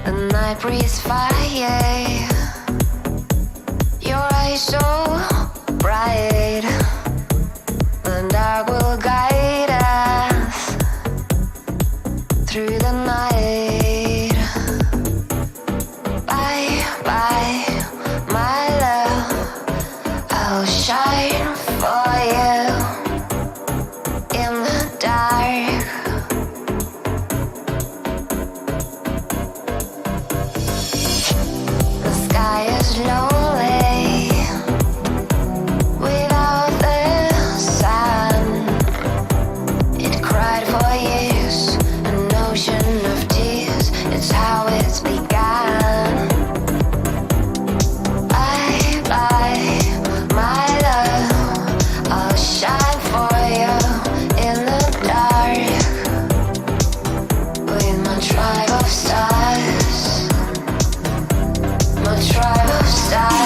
The night breathes fire. Your eyes so bright. The dark will guide us through the night. Bye, bye, my love. I'll shine for you in the dark. The sky is lonely without the sun. It cried for years, an ocean of tears. It's how it's begun. Bye, bye, my love. I'll shine for you in the dark with my tribe of stars. My tribe of stars.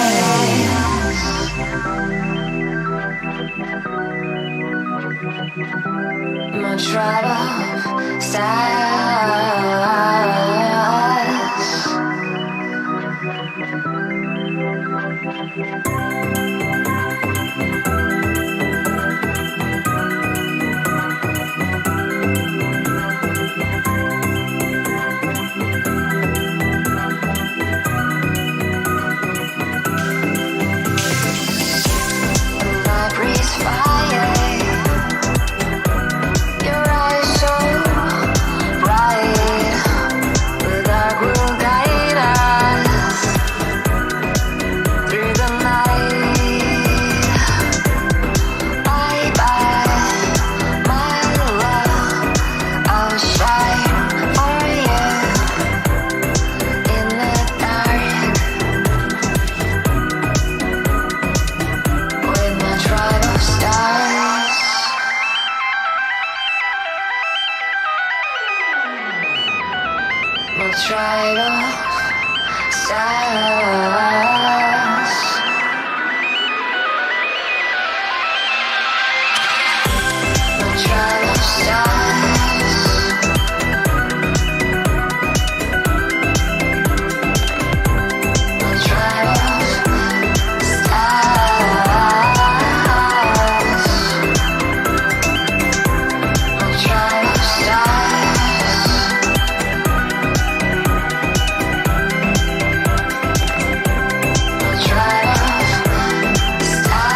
My tribe of stars. And I breathe fire. Your eyes so bright. The dark will guide us through the night. Bye bye, my love. I'll shine for you in the dark with my tribe of stars. My tribe of stars. My tribe of stars. My tribe of stars. My tribe of stars. My tribe of stars.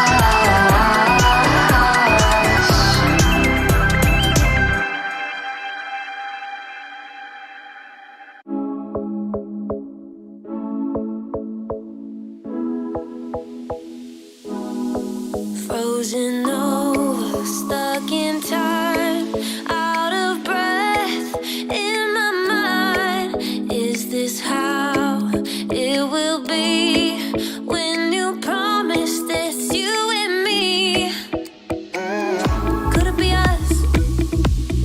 Frozen over, stuck in time, out of breath in my mind. Is this how it will be when you promise this, you and me? Could it be us?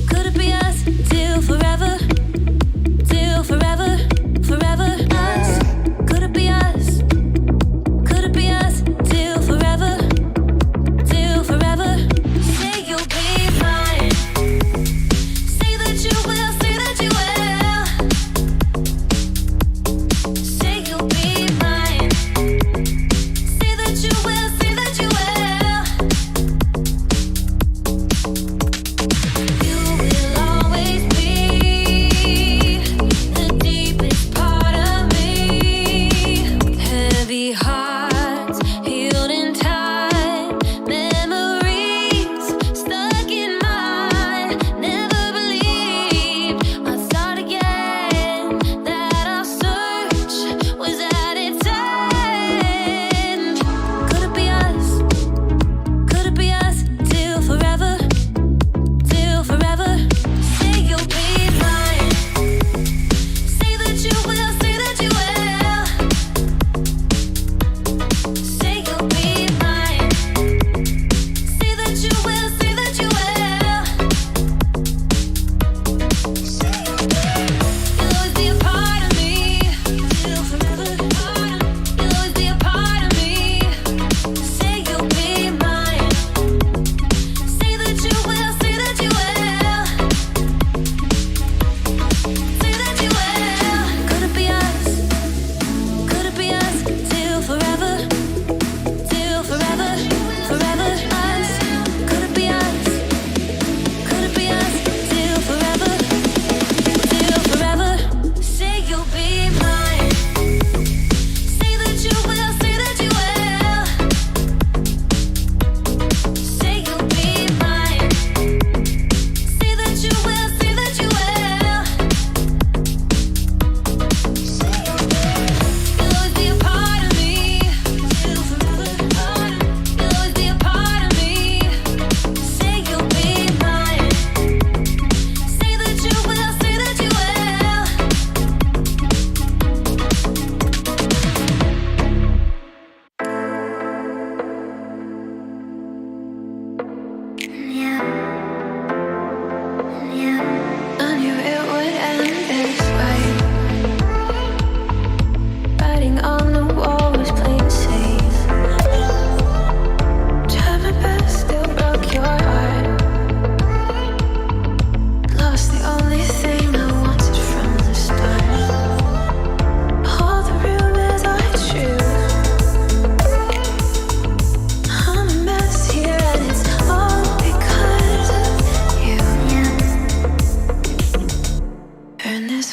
Could it be us till forever? Till forever, forever us? Could it be us? Could it be us till forever? Till forever.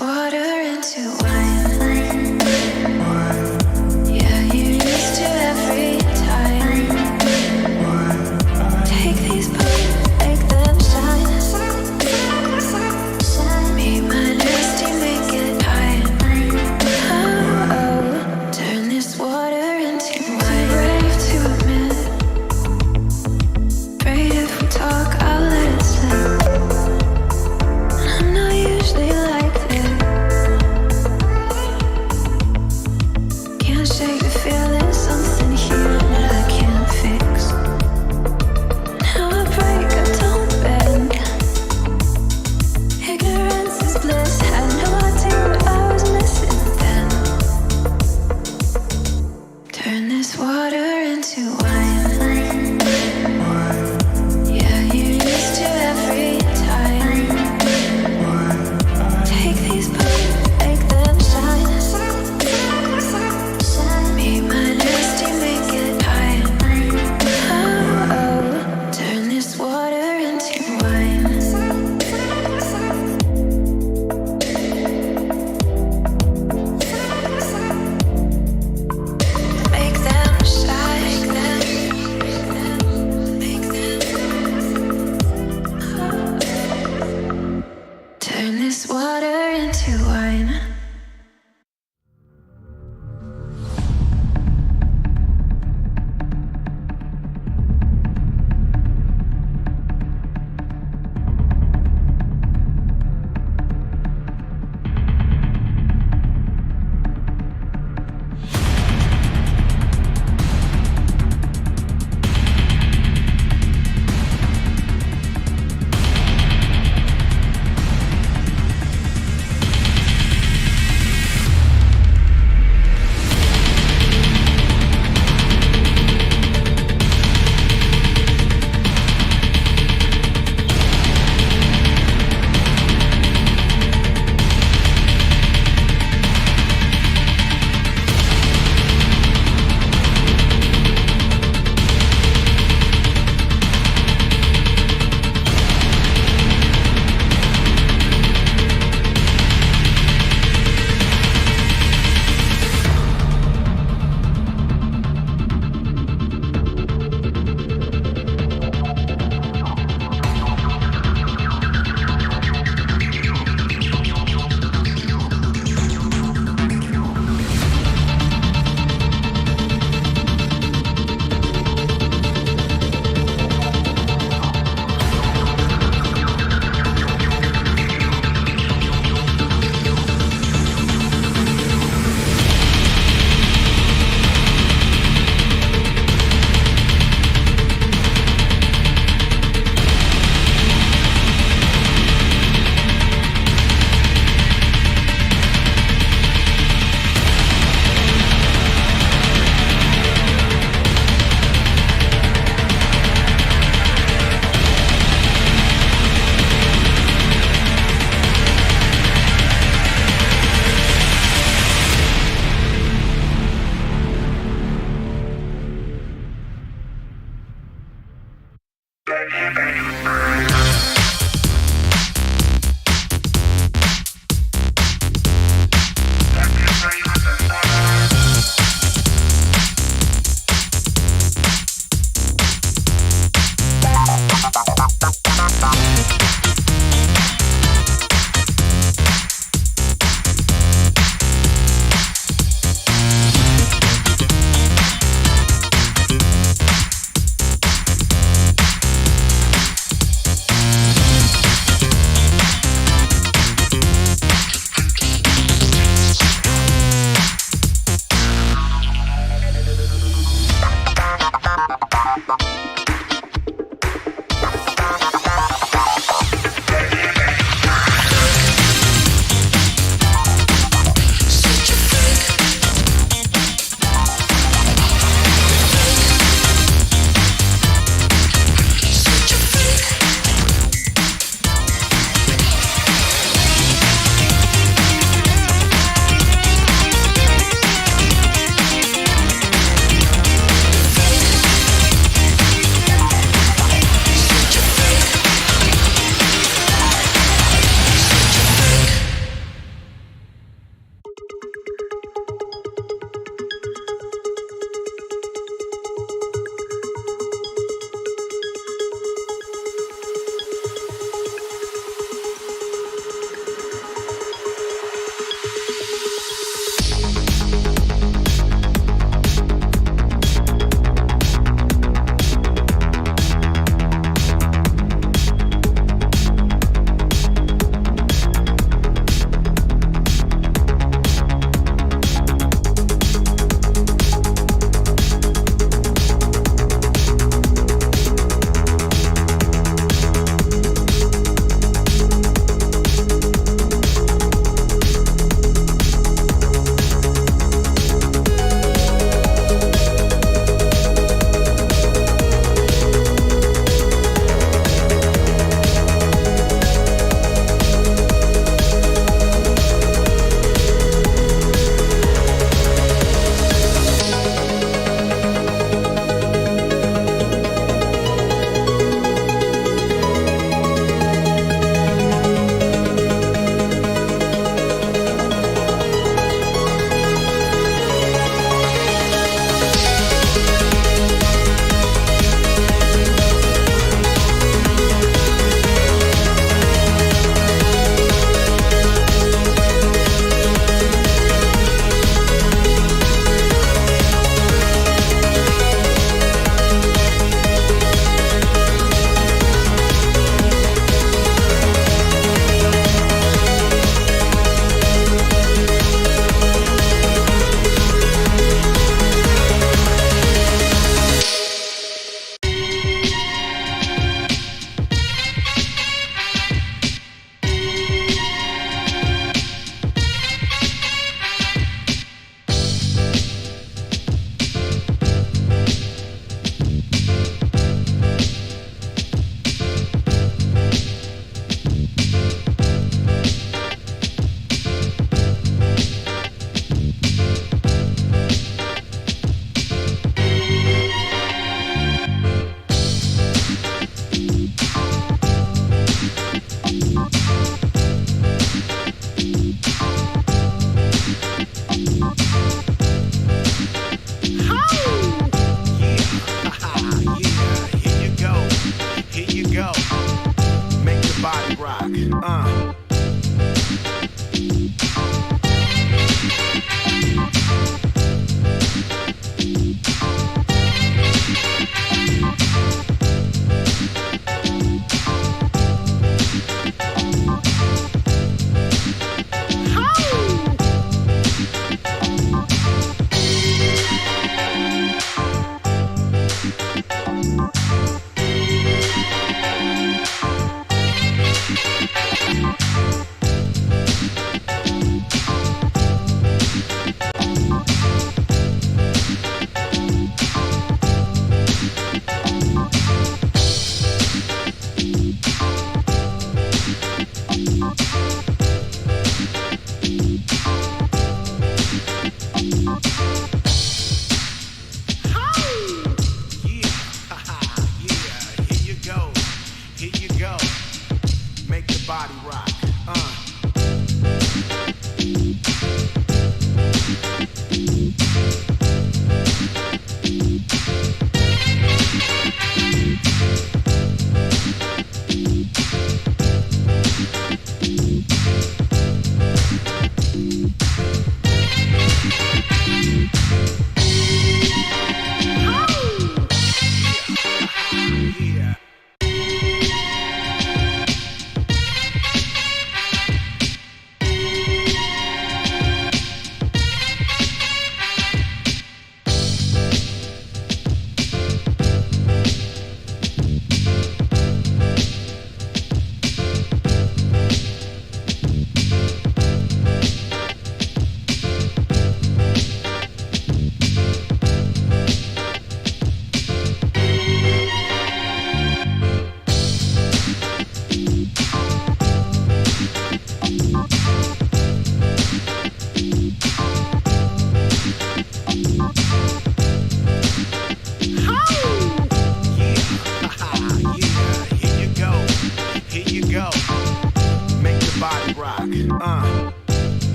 water into wine. Yeah, you're used to every time. Take these books, make them shine. Be my nasty, make it pine. Oh, oh, turn this water into wine. Brave to admit, afraid if we talk, I'll let it slip. I'm not usually like this. Can't shake the feeling, something here that I can't fix. Now I break, I don't bend. Ignorance is bliss. Had no idea what I was missing then. Turn this water into wine. Yeah, you're used to every time. Take these books, make them shine. Be my nasty, make it pine. Oh, oh, turn this water into wine. Make them shine. Make them. Turn this water into wine.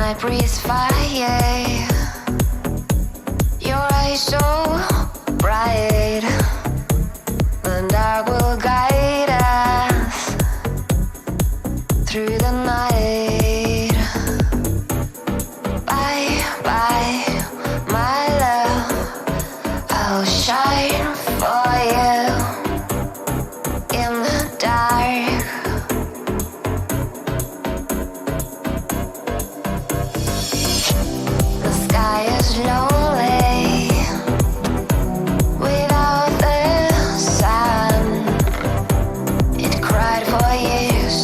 night breathes fire. Your eyes so bright. The dark will guide us through the night. Bye, bye, my love. I'll shine for you in the dark. The sky is lonely without the sun. It cried for years,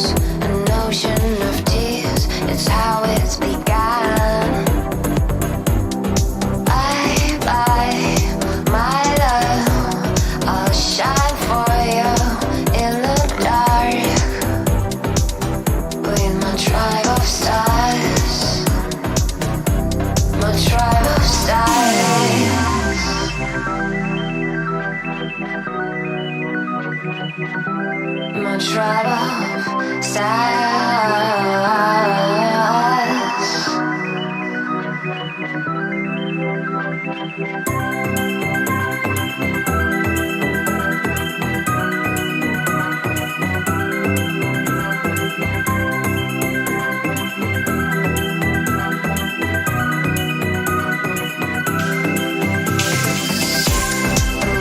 an ocean of tears. It's how it's begun. Bye, bye, my love. I'll shine for you in the dark with my tribe of stars. My tribe of stars. My tribe of stars.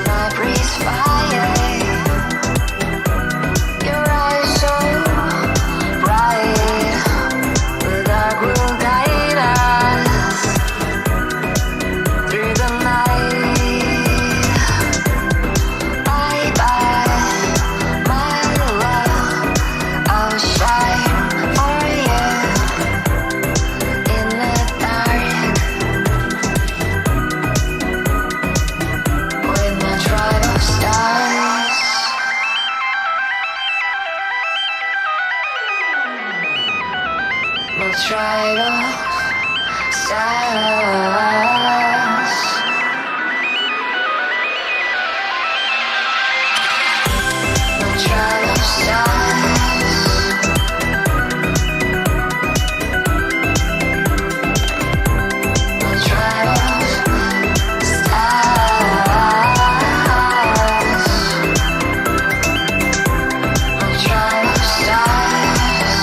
Night breathes fire. Your eyes so bright. The dark will guide us through the night. Bye bye, my love. I'll shine for you in the dark with my tribe of stars. My tribe of stars. My tribe of stars. My tribe of stars. My tribe of stars.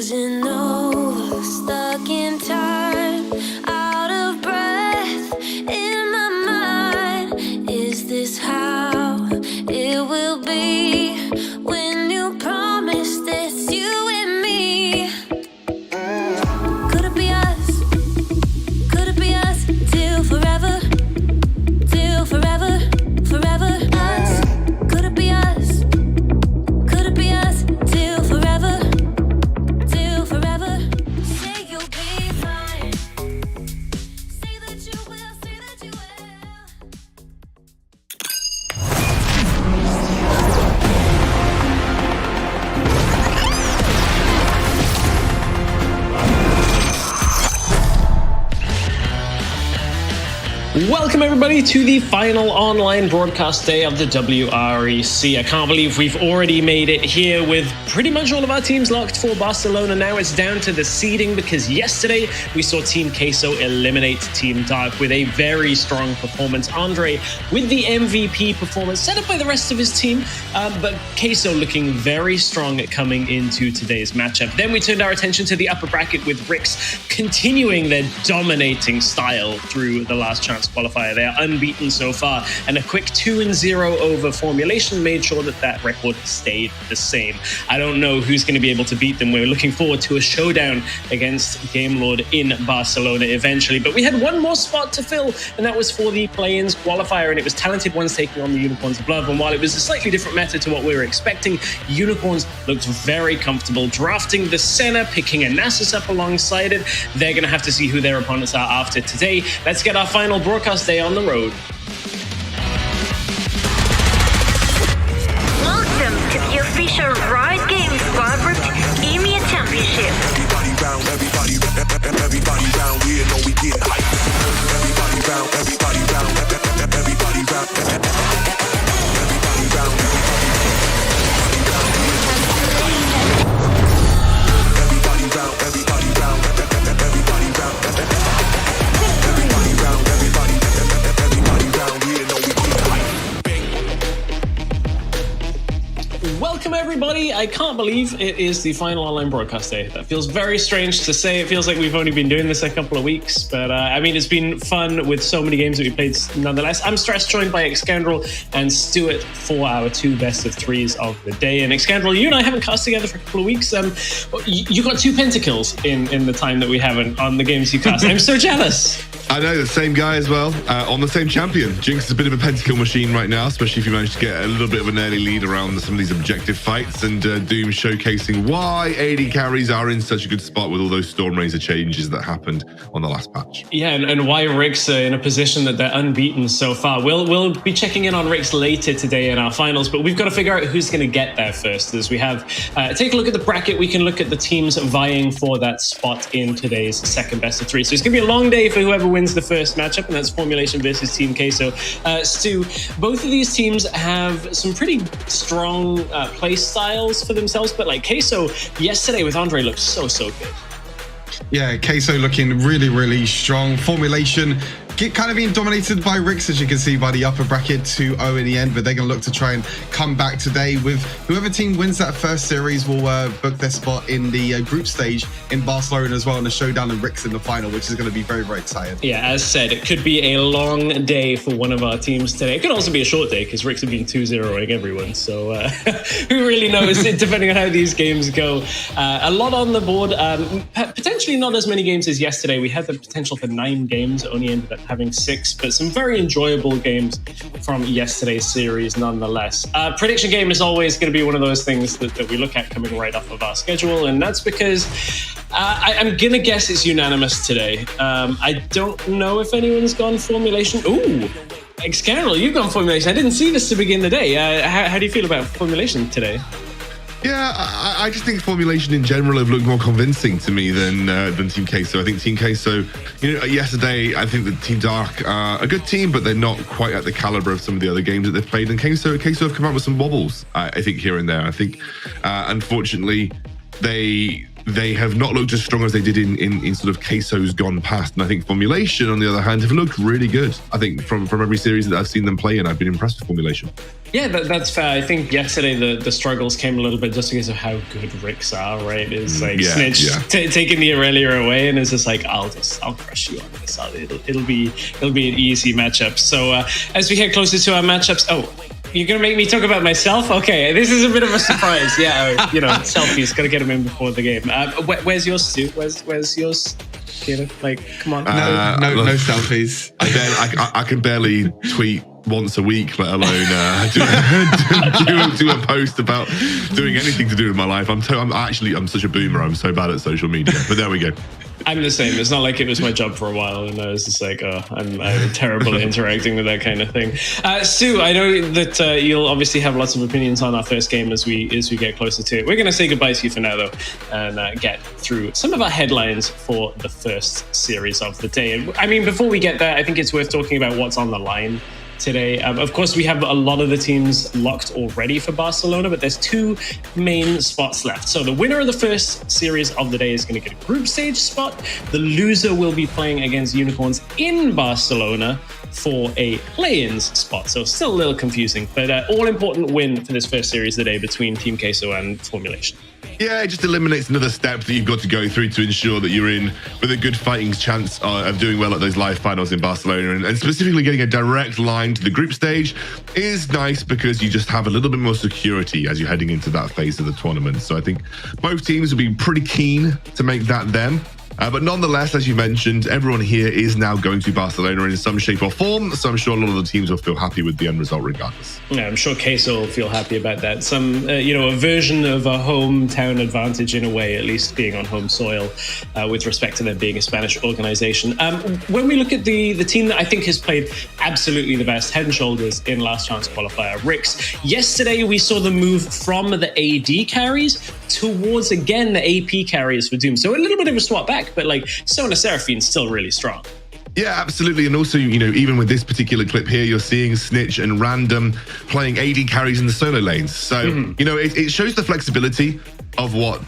frozen over, stuck in time, out of breath in my mind. Is this how it will be when you promise it's you and me? Could it be us? Could it be us till forever? Till forever, forever us? Could it be us? Could it be us till forever? Till forever. Say you'll be mine. Say that you will, say that you will. Welcome everybody to the final online broadcast day of the WREC. I can't believe we've already made it here with pretty much all of our teams locked for Barcelona. Now it's down to the seeding because yesterday we saw Team Queso eliminate Team Dark with a very strong performance. Andre with the MVP performance set up by the rest of his team, but Queso looking very strong coming into today's matchup. Then we turned our attention to the upper bracket with WREC continuing their dominating style through the last chance qualifier. They are unbeaten so far, and a quick 2-0 over formulation made sure that that record stayed the same. I don't know who's going to be able to beat them. We're looking forward to a showdown against Game Lord in Barcelona eventually, but we had one more spot to fill, and that was for the play-ins qualifier, and it was Talented Ones taking on the Unicorns of Love. And while it was a slightly different meta to what we were expecting, Unicorns looked very comfortable drafting the Senna, picking a Nasus up alongside it. They're going to have to see who their opponents are after today. Let's get our final broadcast day on the road. Welcome to the official Riot Games Corporate EMEA Championship. Everybody round, everybody round here, know we get hype. Everybody round, everybody round, everybody round, everybody round, everybody round, everybody round, everybody round, everybody round here, know we get hype. Welcome everybody. I can't believe it is the final online broadcast day. That feels very strange to say. It feels like we've only been doing this a couple of weeks, but I mean, it's been fun with so many games that we played nonetheless. I'm Stress, joined by Excandrel and Stuart for our two best of threes of the day. And Excandrel, you and I haven't cast together for a couple of weeks. You got 2 pentakills in the time that we haven't on the games you cast. I'm so jealous. I know, the same guy as well, on the same champion. Jinx is a bit of a pentakill machine right now, especially if you manage to get a little bit of an early lead around some of these objective fights, and Doom showcasing why AD carries are in such a good spot with all those Storm Razor changes that happened on the last patch. Yeah, and why WREC are in a position that they're unbeaten so far. We'll be checking in on WREC later today in our finals, but we've got to figure out who's going to get there first. As we have, take a look at the bracket, we can look at the teams vying for that spot in today's second best of 3. So it's going to be a long day for whoever wins the first matchup, and that's Formulation versus Team Queso. Stu, both of these teams have some pretty strong play styles for themselves, but like Queso yesterday with Andre looked so good. Yeah, Queso looking really, really strong. Formulation kind of being dominated by WREC, as you can see by the upper bracket 2-0 in the end, but they're going to look to try and come back today with whoever team wins that first series will book their spot in the group stage in Barcelona as well, and a showdown in WREC in the final, which is going to be very, very exciting. Yeah, as said, it could be a long day for one of our teams today. It could also be a short day because WREC have been 2-0ing everyone, so who really knows, depending on how these games go. A lot on the board, potentially not as many games as yesterday. We had the potential for 9 games, only ended up having 6, but some very enjoyable games from yesterday's series nonetheless. Prediction game is always going to be one of those things that we look at coming right off of our schedule, and that's because I'm going to guess it's unanimous today. I don't know if anyone's gone Formulation. Ooh, Excandrel, you've gone Formulation. I didn't see this to begin the day. How do you feel about Formulation today? Yeah, I just think Formulation in general have looked more convincing to me than Team Queso. I think Team Queso, yesterday, I think that Team Dark are a good team, but they're not quite at the caliber of some of the other games that they've played. And Queso have come out with some wobbles, I think, here and there. I think, unfortunately, they they have not looked as strong as they did in sort of quesos gone past. And I think Formulation, on the other hand, have looked really good. I think from every series that I've seen them play in, I've been impressed with Formulation. Yeah, that's fair. I think yesterday the struggles came a little bit just because of how good RECs are, right? It's like Snitch taking the Aurelia away, and it's just like, I'll crush you on this. It'll be an easy matchup. So as we get closer to our matchups, you're going to make me talk about myself? Okay, this is a bit of a surprise. Yeah, selfies. Got to get them in before the game. Where's yours, Stu? Where's yours? Like, come on. No selfies. I can barely tweet once a week, let alone do a post about doing anything to do with my life. I'm such a boomer. I'm so bad at social media. But there we go. I'm the same. It's not like it was my job for a while, and I was just like, I'm terrible at interacting with that kind of thing. Stu, I know that you'll obviously have lots of opinions on our first game as we get closer to it. We're going to say goodbye to you for now, though, and get through some of our headlines for the first series of the day. And I mean, before we get there, I think it's worth talking about what's on the line today. Of course, we have a lot of the teams locked already for Barcelona, but there's two main spots left. So the winner of the first series of the day is going to get a group stage spot. The loser will be playing against Unicorns in Barcelona for a play-ins spot. So still a little confusing, but all-important win for this first series of the day between Team Queso and Formulation. Yeah, it just eliminates another step that you've got to go through to ensure that you're in with a good fighting chance of doing well at those live finals in Barcelona. And specifically getting a direct line to the group stage is nice because you just have a little bit more security as you're heading into that phase of the tournament. So I think both teams will be pretty keen to make that them. But nonetheless, as you mentioned, everyone here is now going to Barcelona in some shape or form. So I'm sure a lot of the teams will feel happy with the end result regardless. Yeah, I'm sure Queso will feel happy about that. Some, a version of a hometown advantage in a way, at least being on home soil with respect to them being a Spanish organization. When we look at the team that I think has played absolutely the best, head and shoulders in last chance qualifier, WREC. Yesterday, we saw them move from the AD carries towards, again, the AP carriers for Doom. So a little bit of a swap back, but like Sona Seraphine's still really strong. Yeah, absolutely. And also, even with this particular clip here, you're seeing Snitch and Random playing AD carries in the solo lanes. So, it shows the flexibility of what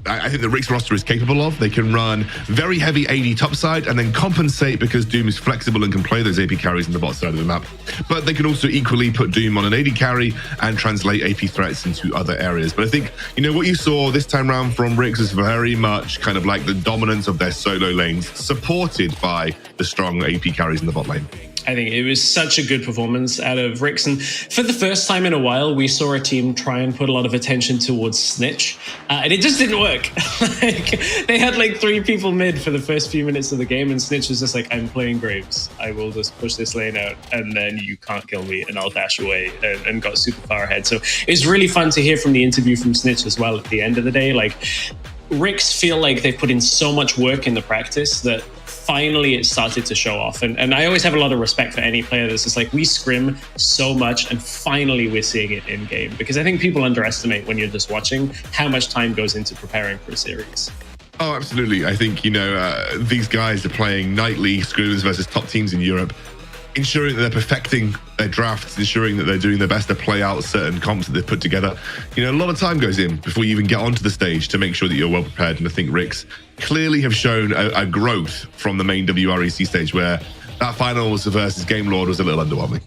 I think the REC's roster is capable of. They can run very heavy AD topside and then compensate because Doom is flexible and can play those AP carries in the bot side of the map. But they can also equally put Doom on an AD carry and translate AP threats into other areas. But I think, what you saw this time around from REC is very much kind of like the dominance of their solo lanes, supported by the strong AP carries in the bot lane. I think it was such a good performance out of REC. And for the first time in a while, we saw a team try and put a lot of attention towards Snitch. And it just didn't work. They had like 3 people mid for the first few minutes of the game. And Snitch was just like, I'm playing Graves. I will just push this lane out. And then you can't kill me. And I'll dash away. And got super far ahead. So it's really fun to hear from the interview from Snitch as well at the end of the day. Like, RECs feel like they've put in so much work in the practice that finally it started to show off. And I always have a lot of respect for any player that's just like, we scrim so much and finally we're seeing it in game. Because I think people underestimate when you're just watching how much time goes into preparing for a series. Oh, absolutely. I think, these guys are playing nightly scrims versus top teams in Europe, ensuring that they're perfecting their drafts, ensuring that they're doing their best to play out certain comps that they've put together. A lot of time goes in before you even get onto the stage to make sure that you're well prepared. And I think RECs clearly have shown a growth from the main WREC stage where that finals versus Game Lord was a little underwhelming.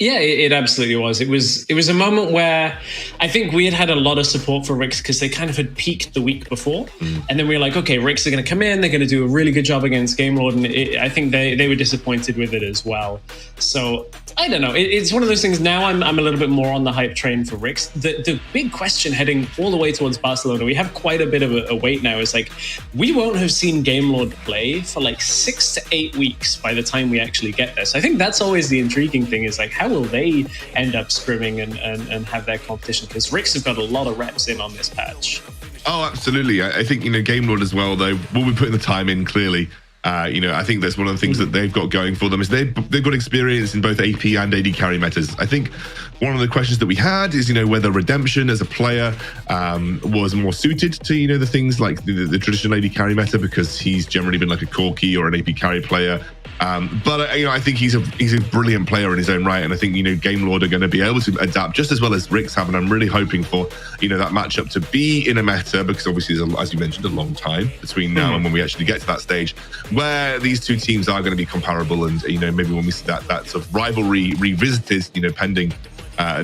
Yeah, it absolutely was. It was a moment where I think we had a lot of support for REC because they kind of had peaked the week before. And then we were like, okay, REC are going to come in. They're going to do a really good job against Game Lord. And I think they were disappointed with it as well. So I don't know. It's one of those things. Now I'm a little bit more on the hype train for REC. The big question heading all the way towards Barcelona, we have quite a bit of a wait now, is like, we won't have seen Game Lord play for like 6 to 8 weeks by the time we actually get there. So I think that's always the intriguing thing, is like, how will they end up scrimming and have their competition? Because RECs have got a lot of reps in on this patch. Oh, absolutely. I think, Game Lord as well, though, will be putting the time in clearly. I think that's one of the things that they've got going for them is they've got experience in both AP and AD carry metas. I think one of the questions that we had is, whether Redemption as a player was more suited to, the things like the traditional AD carry meta, because he's generally been like a Corki or an AP carry player But I think he's a brilliant player in his own right, and I think Game Lord are going to be able to adapt just as well as Ricks have, and I'm really hoping for that matchup to be in a meta, because obviously there's, as you mentioned, a long time between now and when we actually get to that stage where these two teams are going to be comparable, and maybe when we see that sort of rivalry revisited, pending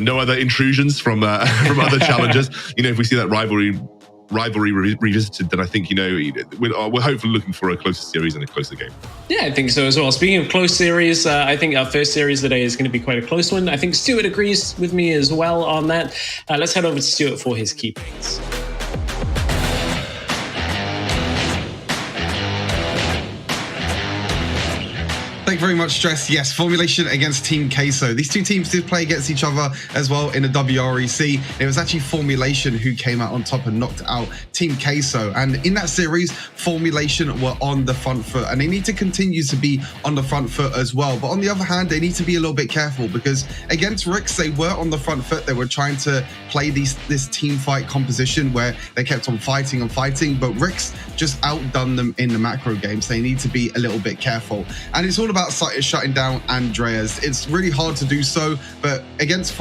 no other intrusions from other challengers, if we see that rivalry revisited, then I think we're hopefully looking for a closer series and a closer game. Yeah, I think so as well. Speaking of close series, I think our first series today is going to be quite a close one. I think Stuart agrees with me as well on that. Let's head over to Stuart for his key points. Thank you very much, Stress. Yes, Formulation against Team Queso. These two teams did play against each other as well in the WREC. It was actually Formulation who came out on top and knocked out Team Queso. And in that series, Formulation were on the front foot, and they need to continue to be on the front foot as well. But on the other hand, they need to be a little bit careful, because against Ricks, they were on the front foot. They were trying to play this team fight composition where they kept on fighting and fighting, but Ricks just outdone them in the macro games. They need to be a little bit careful. And it's all about shutting down Andreas. It's really hard to do so, but against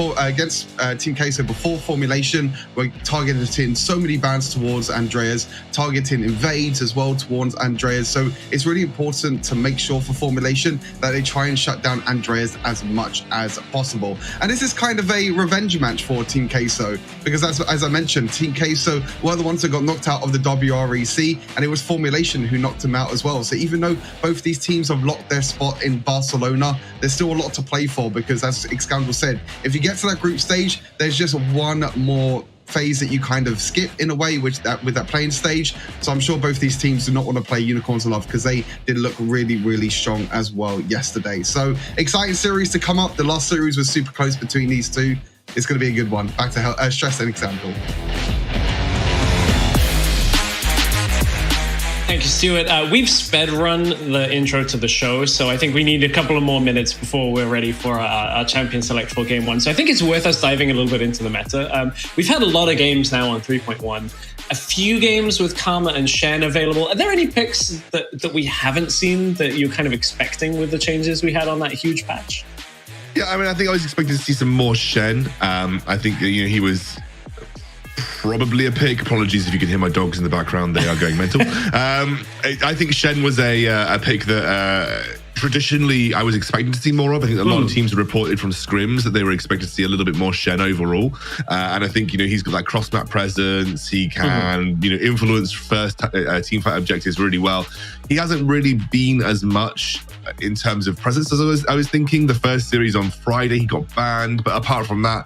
Team Queso before Formulation, we're targeting so many bans towards Andreas, targeting invades as well towards Andreas. So it's really important to make sure for Formulation that they try and shut down Andreas as much as possible. And this is kind of a revenge match for Team Queso, because as I mentioned, Team Queso were the ones that got knocked out of the WREC, and it was Formulation who knocked them out as well. So even though both these teams have locked their spot in Barcelona, there's still a lot to play for, because as Excalibur said, if you get to that group stage, there's just one more phase that you kind of skip in a way with that playing stage. So I'm sure both these teams do not want to play Unicorns of Love, because they did look really, really strong as well yesterday. So exciting series to come up. The last series was super close between these two. It's going to be a good one. Back to Stress and Example. Thank you, Stuart. We've sped run the intro to the show, so I think we need a couple of more minutes before we're ready for our champion select for game one. So I think it's worth us diving a little bit into the meta. We've had a lot of games now on 3.1, a few games with Karma and Shen available. Are there any picks that we haven't seen that you're kind of expecting with the changes we had on that huge patch? Yeah, I think I was expecting to see some more Shen. I think he was probably a pick. Apologies if you can hear my dogs in the background; they are going mental. I think Shen was a pick that traditionally I was expecting to see more of. I think a lot of teams have reported from scrims that they were expected to see a little bit more Shen overall, and I think he's got that cross map presence. He can influence first team fight objectives really well. He hasn't really been as much in terms of presence as I was thinking. The first series on Friday he got banned, but apart from that,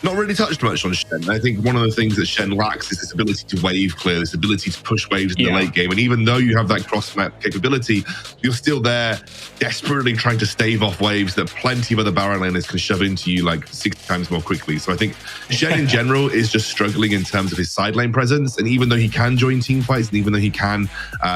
not really touched much on Shen. I think one of the things that Shen lacks is this ability to wave clear, this ability to push waves in the late game. And even though you have that cross-map capability, you're still there desperately trying to stave off waves that plenty of other Baron laners can shove into you like 60 times more quickly. So I think Shen in general is just struggling in terms of his side lane presence. And even though he can join team fights, and even though he can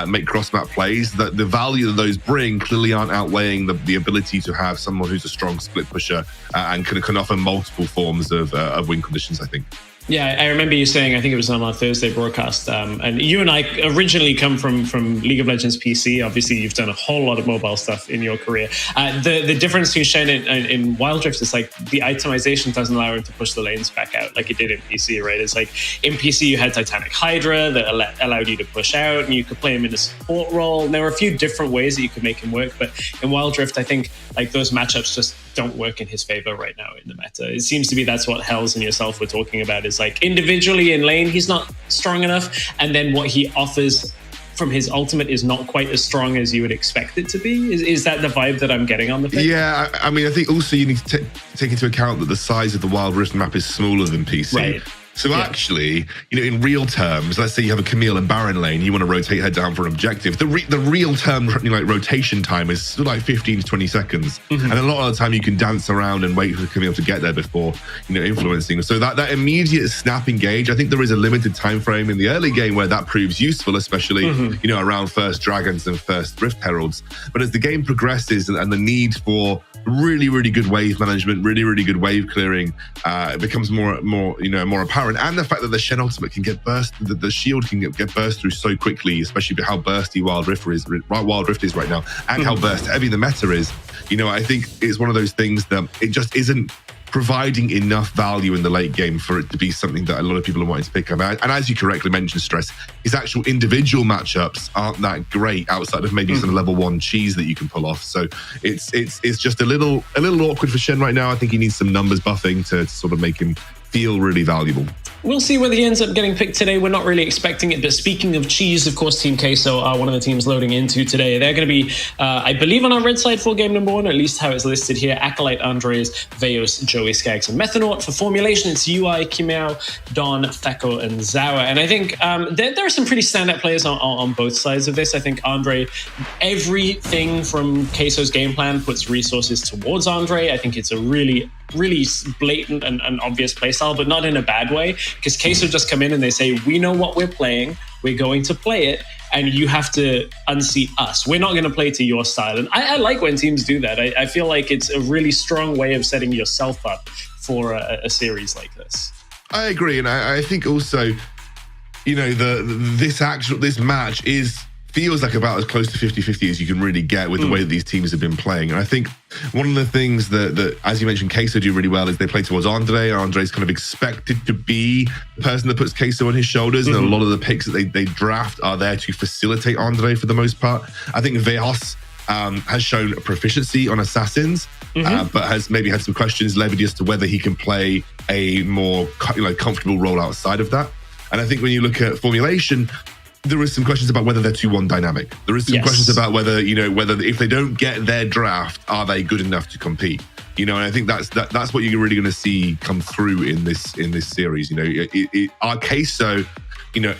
make cross-map plays, the value that those bring clearly aren't outweighing the ability to have someone who's a strong split pusher and can offer multiple forms of win conditions, I think. Yeah, I remember you saying, I think it was on our Thursday broadcast, and you and I originally come from League of Legends PC. Obviously, you've done a whole lot of mobile stuff in your career. The difference between Shen in Wild Rift is like the itemization doesn't allow him to push the lanes back out like it did in PC, right? It's like in PC, you had Titanic Hydra that allowed you to push out, and you could play him in a support role. And there were a few different ways that you could make him work, but in Wild Rift, I think like those matchups just don't work in his favor right now in the meta. It seems to be that's what Hells and yourself were talking about, is like individually in lane, he's not strong enough. And then what he offers from his ultimate is not quite as strong as you would expect it to be. Is that the vibe that I'm getting on the pick? Yeah, I mean, I think also you need to take into account that the size of the Wild Rift map is smaller than PC. Right. So actually, in real terms, let's say you have a Camille and Baron lane, you want to rotate her down for an objective. The real term rotation time is still like 15 to 20 seconds. And a lot of the time you can dance around and wait for Camille to get there before, influencing. So that immediate snap engage, I think there is a limited time frame in the early game where that proves useful, especially, around first Dragons and first Rift Heralds. But as the game progresses and the need for really, really good wave management, really, really good wave clearing. It becomes more apparent, and the fact that the Shen ultimate can get burst, the shield can get burst through so quickly, especially how bursty Wild Rift is right now, and how burst heavy the meta is. I think it's one of those things that it just isn't providing enough value in the late game for it to be something that a lot of people are wanting to pick up. And as you correctly mentioned, Stress, his actual individual matchups aren't that great outside of maybe some level 1 cheese that you can pull off. So it's just a little awkward for Shen right now. I think he needs some numbers buffing to sort of make him feel really valuable. We'll see whether he ends up getting picked today. We're not really expecting it. But speaking of cheese, of course, Team Queso are one of the teams loading into today. They're going to be, I believe, on our red side for game number 1, at least how it's listed here. Acolyte, Andres, Veos, Joey, Skaggs, and Methanaut. For formulation, it's UI, Kimao, Don, Theko, and Zawa. And I think there are some pretty standout players on both sides of this. I think Andre, everything from Queso's game plan puts resources towards Andre. I think it's a really blatant and obvious playstyle, but not in a bad way, because Queso just come in and they say, we know what we're playing, we're going to play it, and you have to unseat us. We're not going to play to your style. And I like when teams do that. I feel like it's a really strong way of setting yourself up for a series like this. I agree, and I think also, this match feels like about as close to 50-50 as you can really get with the way that these teams have been playing. And I think one of the things that as you mentioned, Queso do really well is they play towards Andre. Andre's kind of expected to be the person that puts Queso on his shoulders, and a lot of the picks that they draft are there to facilitate Andre for the most part. I think Veos has shown a proficiency on assassins, but has maybe had some questions levied as to whether he can play a more comfortable role outside of that. And I think when you look at formulation, there is some questions about whether they're 2-1 dynamic. There is some questions about whether if they don't get their draft, are they good enough to compete? And I think that's what you're really going to see come through in this series. Are Queso,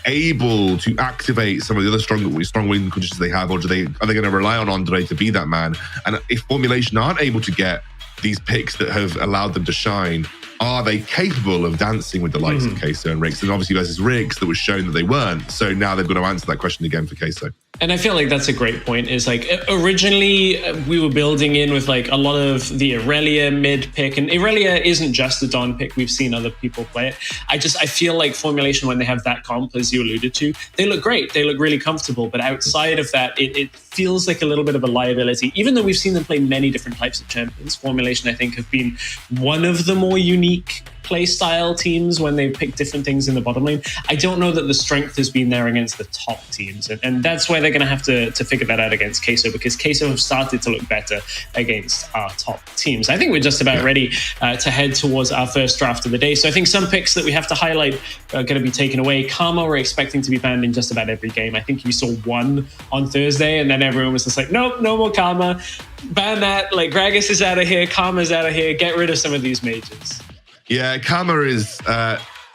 able to activate some of the other strong win conditions they have, or are they going to rely on Andre to be that man? And if formulation aren't able to get these picks that have allowed them to shine, are they capable of dancing with the likes of Queso and Rix? And obviously versus Rix, that was shown that they weren't. So now they've got to answer that question again for Queso. And I feel like that's a great point. Is like originally we were building in with like a lot of the Irelia mid pick, and Irelia isn't just a Dawn pick. We've seen other people play it. I feel like formulation, when they have that comp, as you alluded to, they look great. They look really comfortable. But outside of that, it feels like a little bit of a liability. Even though we've seen them play many different types of champions, formulation I think have been one of the more unique play style teams when they pick different things in the bottom lane. I don't know that the strength has been there against the top teams, and that's where they're going to have to figure that out against Queso, because Queso have started to look better against our top teams. I think we're just about ready to head towards our first draft of the day. So I think some picks that we have to highlight are going to be taken away. Karma we're expecting to be banned in just about every game. I think we saw one on Thursday, and then everyone was just like, nope, no more Karma. Ban that. Like, Gragas is out of here, Karma's out of here. Get rid of some of these mages. Yeah, Karma is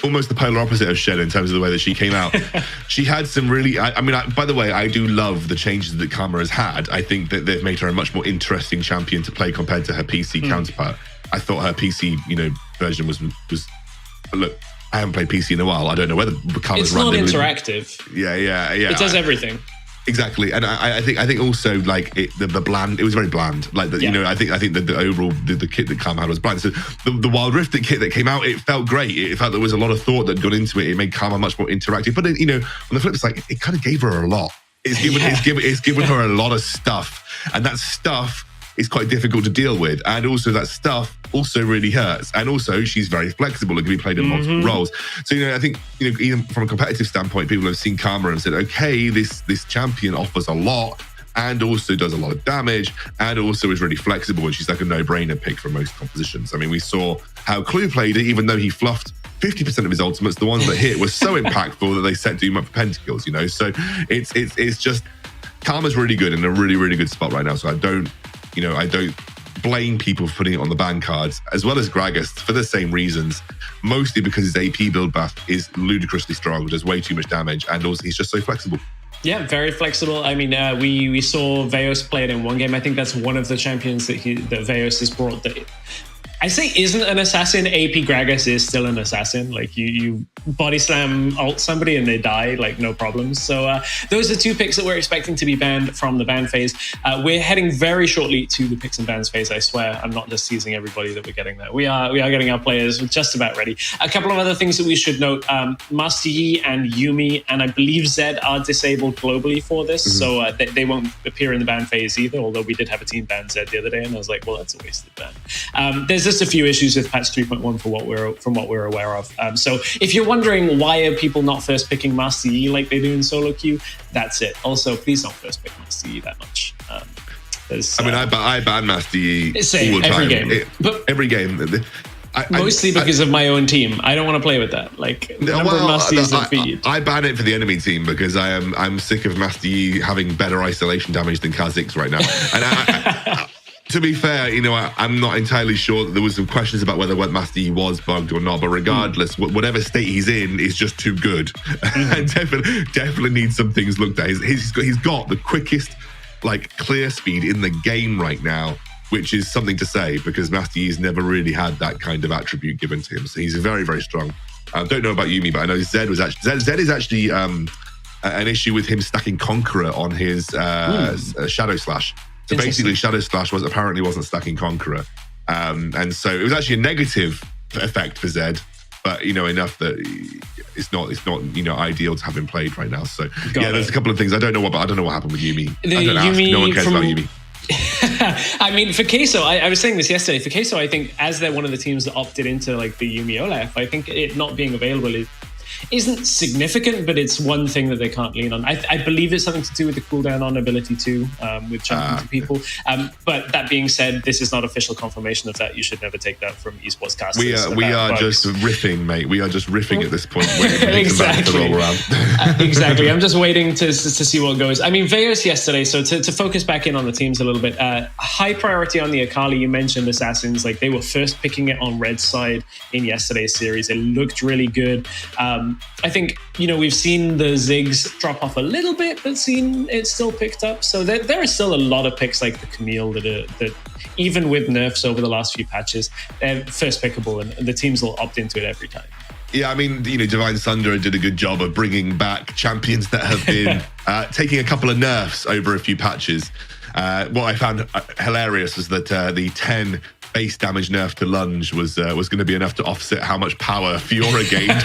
almost the polar opposite of Shen in terms of the way that she came out. She had some really... by the way, I do love the changes that Karma has had. I think that they've made her a much more interesting champion to play compared to her PC counterpart. I thought her PC, version was... Look, I haven't played PC in a while. I don't know whether Karma's... It's not interactive. Yeah. It does everything. Exactly, and I think also like the bland. It was very bland. Like I think that the overall the kit that Karma had was bland. So the Wild Rift kit that came out, it felt great. It felt there was a lot of thought that gone into it. It made Karma much more interactive. But on the flip side, it kind of gave her a lot. It's given her a lot of stuff, and that stuff is quite difficult to deal with, and also that stuff also really hurts, and also she's very flexible and can be played in multiple roles. So I think even from a competitive standpoint, people have seen Karma and said, okay, this champion offers a lot and also does a lot of damage and also is really flexible, and she's like a no-brainer pick for most compositions. I mean, we saw how Clue played it, even though he fluffed 50% of his ultimates. The ones that hit were so impactful that they set Doom up for pentakills. So it's just Karma's really good in a really, really good spot right now. So I don't blame people for putting it on the ban cards, as well as Gragas, for the same reasons, mostly because his AP build buff is ludicrously strong, does way too much damage, and also he's just so flexible. Yeah, very flexible. I mean, we saw Veos play it in one game. I think that's one of the champions that Veos has brought that I say isn't an assassin. AP Gragas is still an assassin. Like you body slam ult somebody and they die, like no problems. So those are 2 picks that we're expecting to be banned from the ban phase. We're heading very shortly to the picks and bans phase. I swear, I'm not just teasing everybody that we're getting there. We are getting our players just about ready. A couple of other things that we should note: Master Yi and Yuumi, and I believe Zed are disabled globally for this, so they won't appear in the ban phase either. Although we did have a team ban Zed the other day, and I was like, well, that's a wasted ban. There's just a few issues with patch 3.1 from what we're aware of. So if you're wondering why are people not first picking Master Yi like they do in solo queue, that's it. Also, please don't first pick Master Yi that much. I ban Master Yi all the time. Every game. Mostly because of my own team. I don't want to play with that. Like, Master Yi's that feed. I ban it for the enemy team because I'm sick of Master Yi having better isolation damage than Kha'Zix right now. And to be fair, I'm not entirely sure that there was some questions about whether Master Yi was bugged or not, but regardless, whatever state he's in is just too good. And definitely needs some things looked at. He's got the quickest, clear speed in the game right now, which is something to say because Master Yi's never really had that kind of attribute given to him. So he's very, very strong. I don't know about Yuumi, but I know Zed is actually an issue with him stacking Conqueror on his Shadow Slash. So basically, Shadow Slash apparently wasn't stacking Conqueror, and so it was actually a negative effect for Zed, but enough that it's not ideal to have him played right now. So there's a couple of things I don't know what happened with Yuumi. No one cares about Yuumi. I mean, for Queso, I was saying this yesterday. For Queso, I think as they're one of the teams that opted into the Yuumi Olaf, I think it not being available isn't significant, but it's one thing that they can't lean on. I believe it's something to do with the cooldown on ability too, with jumping to people. But that being said, this is not official confirmation of that. You should never take that from esports casters. We are just riffing, mate. We are just riffing at this point. Exactly. Exactly. I'm just waiting to see what goes. I mean, Veos yesterday. So to focus back in on the teams a little bit, high priority on the Akali. You mentioned Assassins. They were first picking it on Red's side in yesterday's series. It looked really good. I think, we've seen the Ziggs drop off a little bit, but seen it still picked up. So there are still a lot of picks like the Camille that even with nerfs over the last few patches, they're first pickable and the teams will opt into it every time. Yeah, I mean, Divine Sunderer did a good job of bringing back champions that have been taking a couple of nerfs over a few patches. What I found hilarious was that the 10 base damage nerf to lunge was going to be enough to offset how much power Fiora gained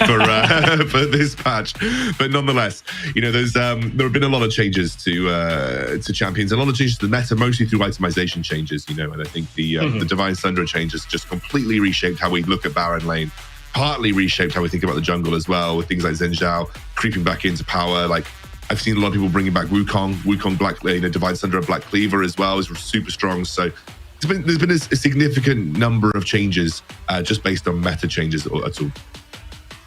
for this patch. But nonetheless, there have been a lot of changes to champions, a lot of changes to the meta, mostly through itemization changes. And I think the Divine Sunderer changes just completely reshaped how we look at Baron lane. Partly reshaped how we think about the jungle as well, with things like Xin Zhao creeping back into power. I've seen a lot of people bringing back Wukong Black, Divine Sunderer Black Cleaver as well is super strong. So there's been a significant number of changes just based on meta changes at all.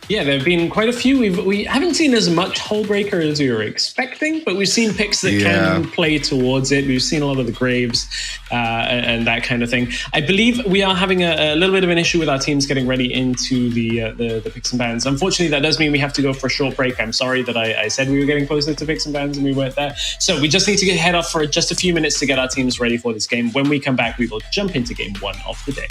Yeah, there have been quite a few. We haven't seen as much Hullbreaker as we were expecting, but we've seen picks that can play towards it. We've seen a lot of the Graves and that kind of thing. I believe we are having a little bit of an issue with our teams getting ready into the picks and bans. Unfortunately, that does mean we have to go for a short break. I'm sorry that I said we were getting closer to picks and bans and we weren't there. So we just need to head off for just a few minutes to get our teams ready for this game. When we come back, we will jump into game 1 of the day.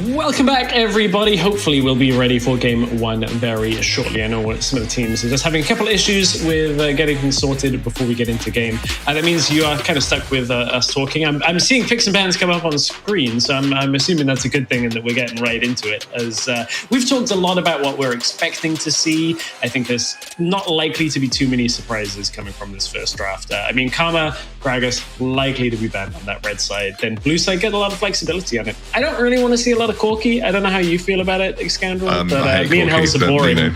Welcome back, everybody. Hopefully we'll be ready for game one very shortly. I know some of the teams are just having a couple of issues with getting things sorted before we get into game. And that means you are kind of stuck with us talking. I'm seeing picks and bans come up on screen, so I'm assuming that's a good thing and that we're getting right into it. As we've talked a lot about what we're expecting to see. I think there's not likely to be too many surprises coming from this first draft. I mean, Karma, Gragas, likely to be banned on that red side. Then blue side get a lot of flexibility on it. I don't really want to see a lot of Corki. I don't know how you feel about it, Xscandal, but me and Hells are boring,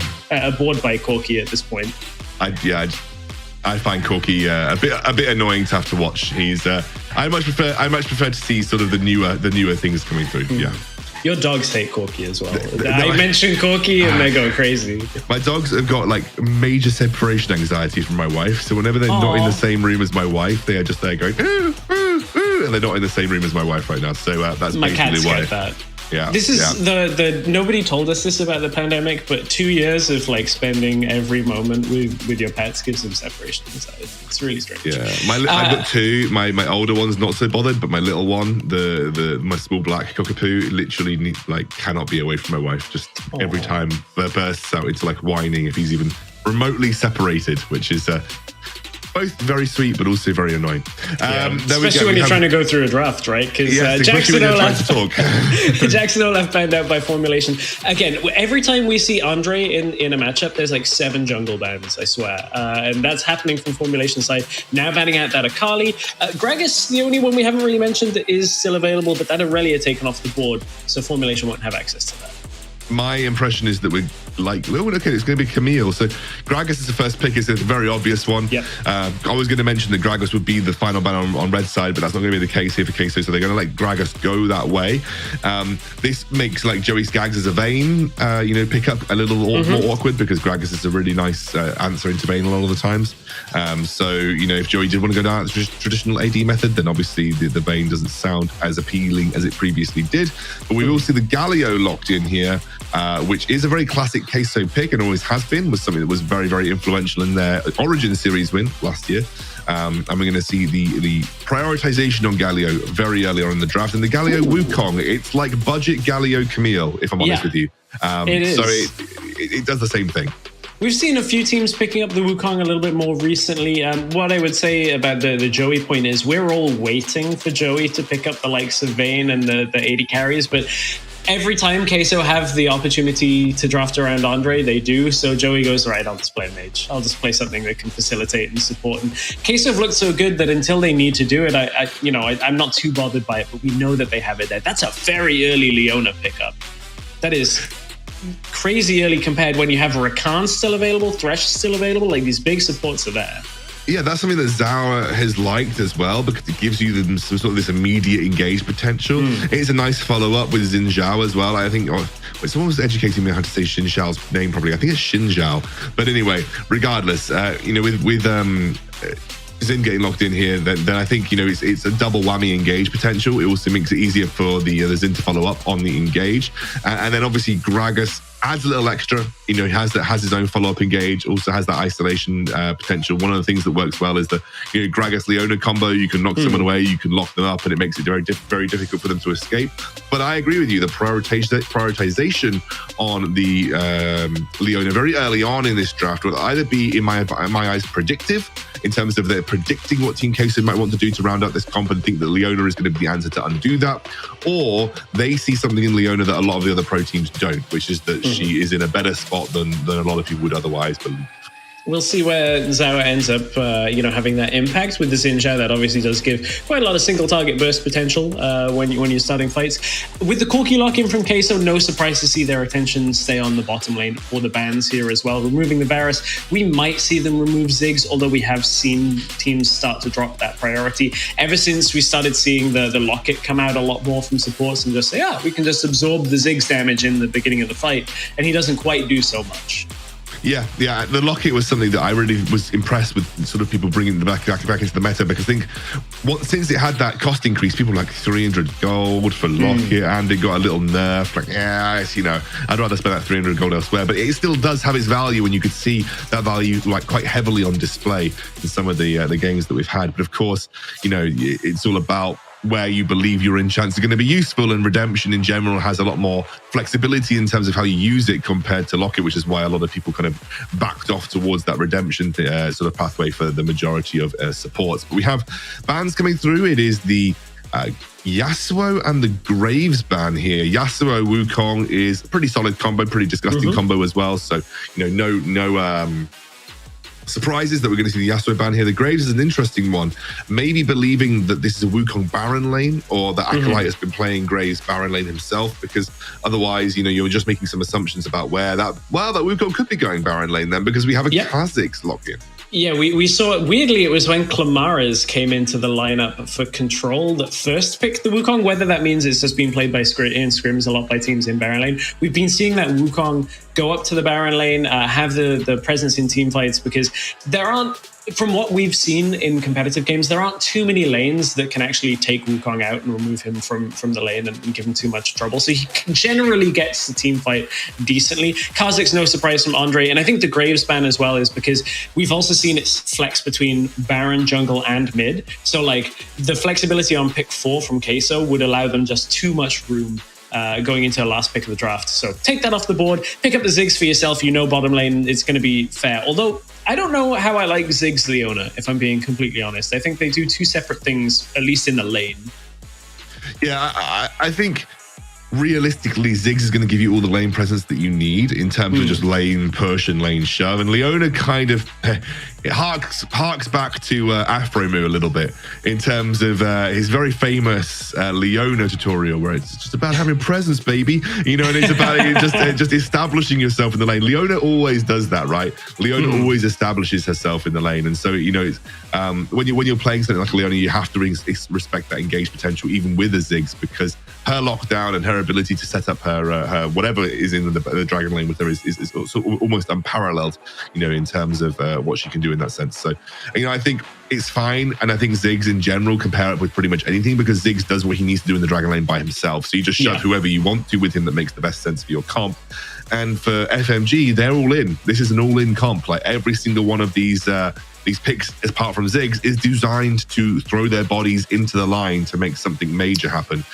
bored by Corki at this point. I find Corki a bit annoying to have to watch. He's I much prefer to see sort of the newer things coming through. Yeah. Your dogs hate Corki as well. I mentioned Corki and they're going crazy. My dogs have got like major separation anxiety from my wife, so whenever they're not in the same room as my wife, they are just there going ooh, ooh, ooh, and they're not in the same room as my wife right now. So that's my basically cats why. get that. Yeah, this is the nobody told us this about the pandemic, but 2 years of like spending every moment with your pets gives them separation anxiety. It's really strange. Yeah, I've got two. My older one's not so bothered, but my little one, my small black cockapoo, literally cannot be away from my wife. Just every time bursts out into like whining if he's even remotely separated, which is both very sweet but also very annoying. Especially when you're trying to go through a draft, right? Because Jackson Olaf banned out by formulation. Again, every time we see Andre in a matchup, there's like 7 jungle bans, I swear. And that's happening from formulation side. Now banning out that Akali. Gragas, the only one we haven't really mentioned, is still available, but that Aurelia taken off the board, so formulation won't have access to that. My impression is that we're like, oh, okay, it's going to be Camille. So Gragas is the first pick. It's a very obvious one. Yep. I was going to mention that Gragas would be the final ban on red side, but that's not going to be the case here for Queso. So they're going to let Gragas go that way. This makes like Joey Skaggs as a Vayne, pick up a little more awkward because Gragas is a really nice answer into Vayne a lot of the times. So, if Joey did want to go down the traditional AD method, then obviously the Vayne doesn't sound as appealing as it previously did. But we will see the Galio locked in here, which is a very classic Queso pick and always has been, was something that was very, very influential in their Origin Series win last year. And we're going to see the prioritization on Galio very early on in the draft. And the Galio Wukong, it's like budget Galio Camille, if I'm honest with you. It is. So it does the same thing. We've seen a few teams picking up the Wukong a little bit more recently. What I would say about the Joey point is we're all waiting for Joey to pick up the likes of Vayne and the 80 carries, but every time Queso have the opportunity to draft around Andre, they do. So Joey goes, all right, I'll just play a mage. I'll just play something that can facilitate and support. And Queso have looked so good that until they need to do it, I'm not too bothered by it, but we know that they have it there. That's a very early Leona pickup. That is crazy early compared when you have Rakan still available, Thresh still available. Like these big supports are there. Yeah, that's something that Zhao has liked as well because it gives you some sort of this immediate engage potential. It's a nice follow-up with Xin Zhao as well. I think someone was educating me how to say Xin Zhao's name properly. I think it's Xin Zhao. But anyway, regardless, with Xin getting locked in here, then I think it's a double whammy engage potential. It also makes it easier for the Xin to follow up on the engage, and then obviously Gragas adds a little extra. He has his own follow-up engage, also has that isolation potential. One of the things that works well is the Gragas Leona combo. You can knock someone away, you can lock them up, and it makes it very difficult for them to escape. But I agree with you. The prioritization on the Leona very early on in this draft will either be, in my eyes, predictive in terms of they're predicting what Team Queso might want to do to round up this comp and think that Leona is going to be the answer to undo that, or they see something in Leona that a lot of the other pro teams don't, which is that she is in a better spot than a lot of people would otherwise believe. We'll see where Zhao ends up, having that impact with the Xin Zhao. That obviously does give quite a lot of single target burst potential when you're starting fights. With the Corki lock-in from Queso, no surprise to see their attention stay on the bottom lane for the bans here as well. Removing the Varus, we might see them remove Ziggs, although we have seen teams start to drop that priority. Ever since we started seeing the Locket come out a lot more from supports and just say, we can just absorb the Ziggs damage in the beginning of the fight, and he doesn't quite do so much. Yeah. The Locket was something that I really was impressed with, sort of people bringing it back into the meta, because I think since it had that cost increase, people were like 300 gold for Locket, and it got a little nerf. Like, I'd rather spend that 300 gold elsewhere. But it still does have its value, and you could see that value like quite heavily on display in some of the games that we've had. But of course, it's all about where you believe your enchants are going to be useful, and Redemption in general has a lot more flexibility in terms of how you use it compared to Locket, which is why a lot of people kind of backed off towards that Redemption sort of pathway for the majority of supports. But we have bans coming through. It is the Yasuo and the Graves ban here. Yasuo Wukong is a pretty solid combo, pretty disgusting combo as well. So, no surprises that we're going to see the Yasuo ban here. The Graves is an interesting one. Maybe believing that this is a Wukong Baron lane, or that Acolyte has been playing Graves Baron lane himself, because otherwise, you're just making some assumptions about where that Wukong could be going Baron lane then, because we have a Kha'Zix lock-in. Yeah, we saw it. Weirdly, it was when Clamara's came into the lineup for Control that first picked the Wukong. Whether that means it's just been played in scrims a lot by teams in Baron lane. We've been seeing that Wukong go up to the Baron lane, have the presence in team fights, because there aren't, from what we've seen in competitive games, there aren't too many lanes that can actually take Wukong out and remove him from the lane and give him too much trouble. So he generally gets the team fight decently. Kha'Zix, no surprise from Andre. And I think the Graves ban as well is because we've also seen it flex between Baron, jungle, and mid. So like the flexibility on pick 4 from Queso would allow them just too much room going into the last pick of the draft. So take that off the board, pick up the Ziggs for yourself. Bottom lane, it's going to be fair. Although I don't know how I like Ziggs Leona, if I'm being completely honest. I think they do two separate things, at least in the lane. Yeah, I think realistically, Ziggs is going to give you all the lane presence that you need in terms of just lane push and lane shove. And Leona kind of it harks back to Afromu a little bit in terms of his very famous Leona tutorial, where it's just about having presence, baby. And it's about just establishing yourself in the lane. Leona always does that, right? Leona always establishes herself in the lane, and so it's when you're playing something like Leona, you have to respect that engaged potential, even with the Ziggs, because her lockdown and her ability to set up her whatever is in the dragon lane with her is almost unparalleled, in terms of what she can do in that sense. So, I think it's fine, and I think Ziggs in general can pair up with pretty much anything, because Ziggs does what he needs to do in the dragon lane by himself. So you just shove whoever you want to with him that makes the best sense for your comp. And for FMG, they're all in. This is an all-in comp. Like every single one of these picks, apart from Ziggs, is designed to throw their bodies into the line to make something major happen.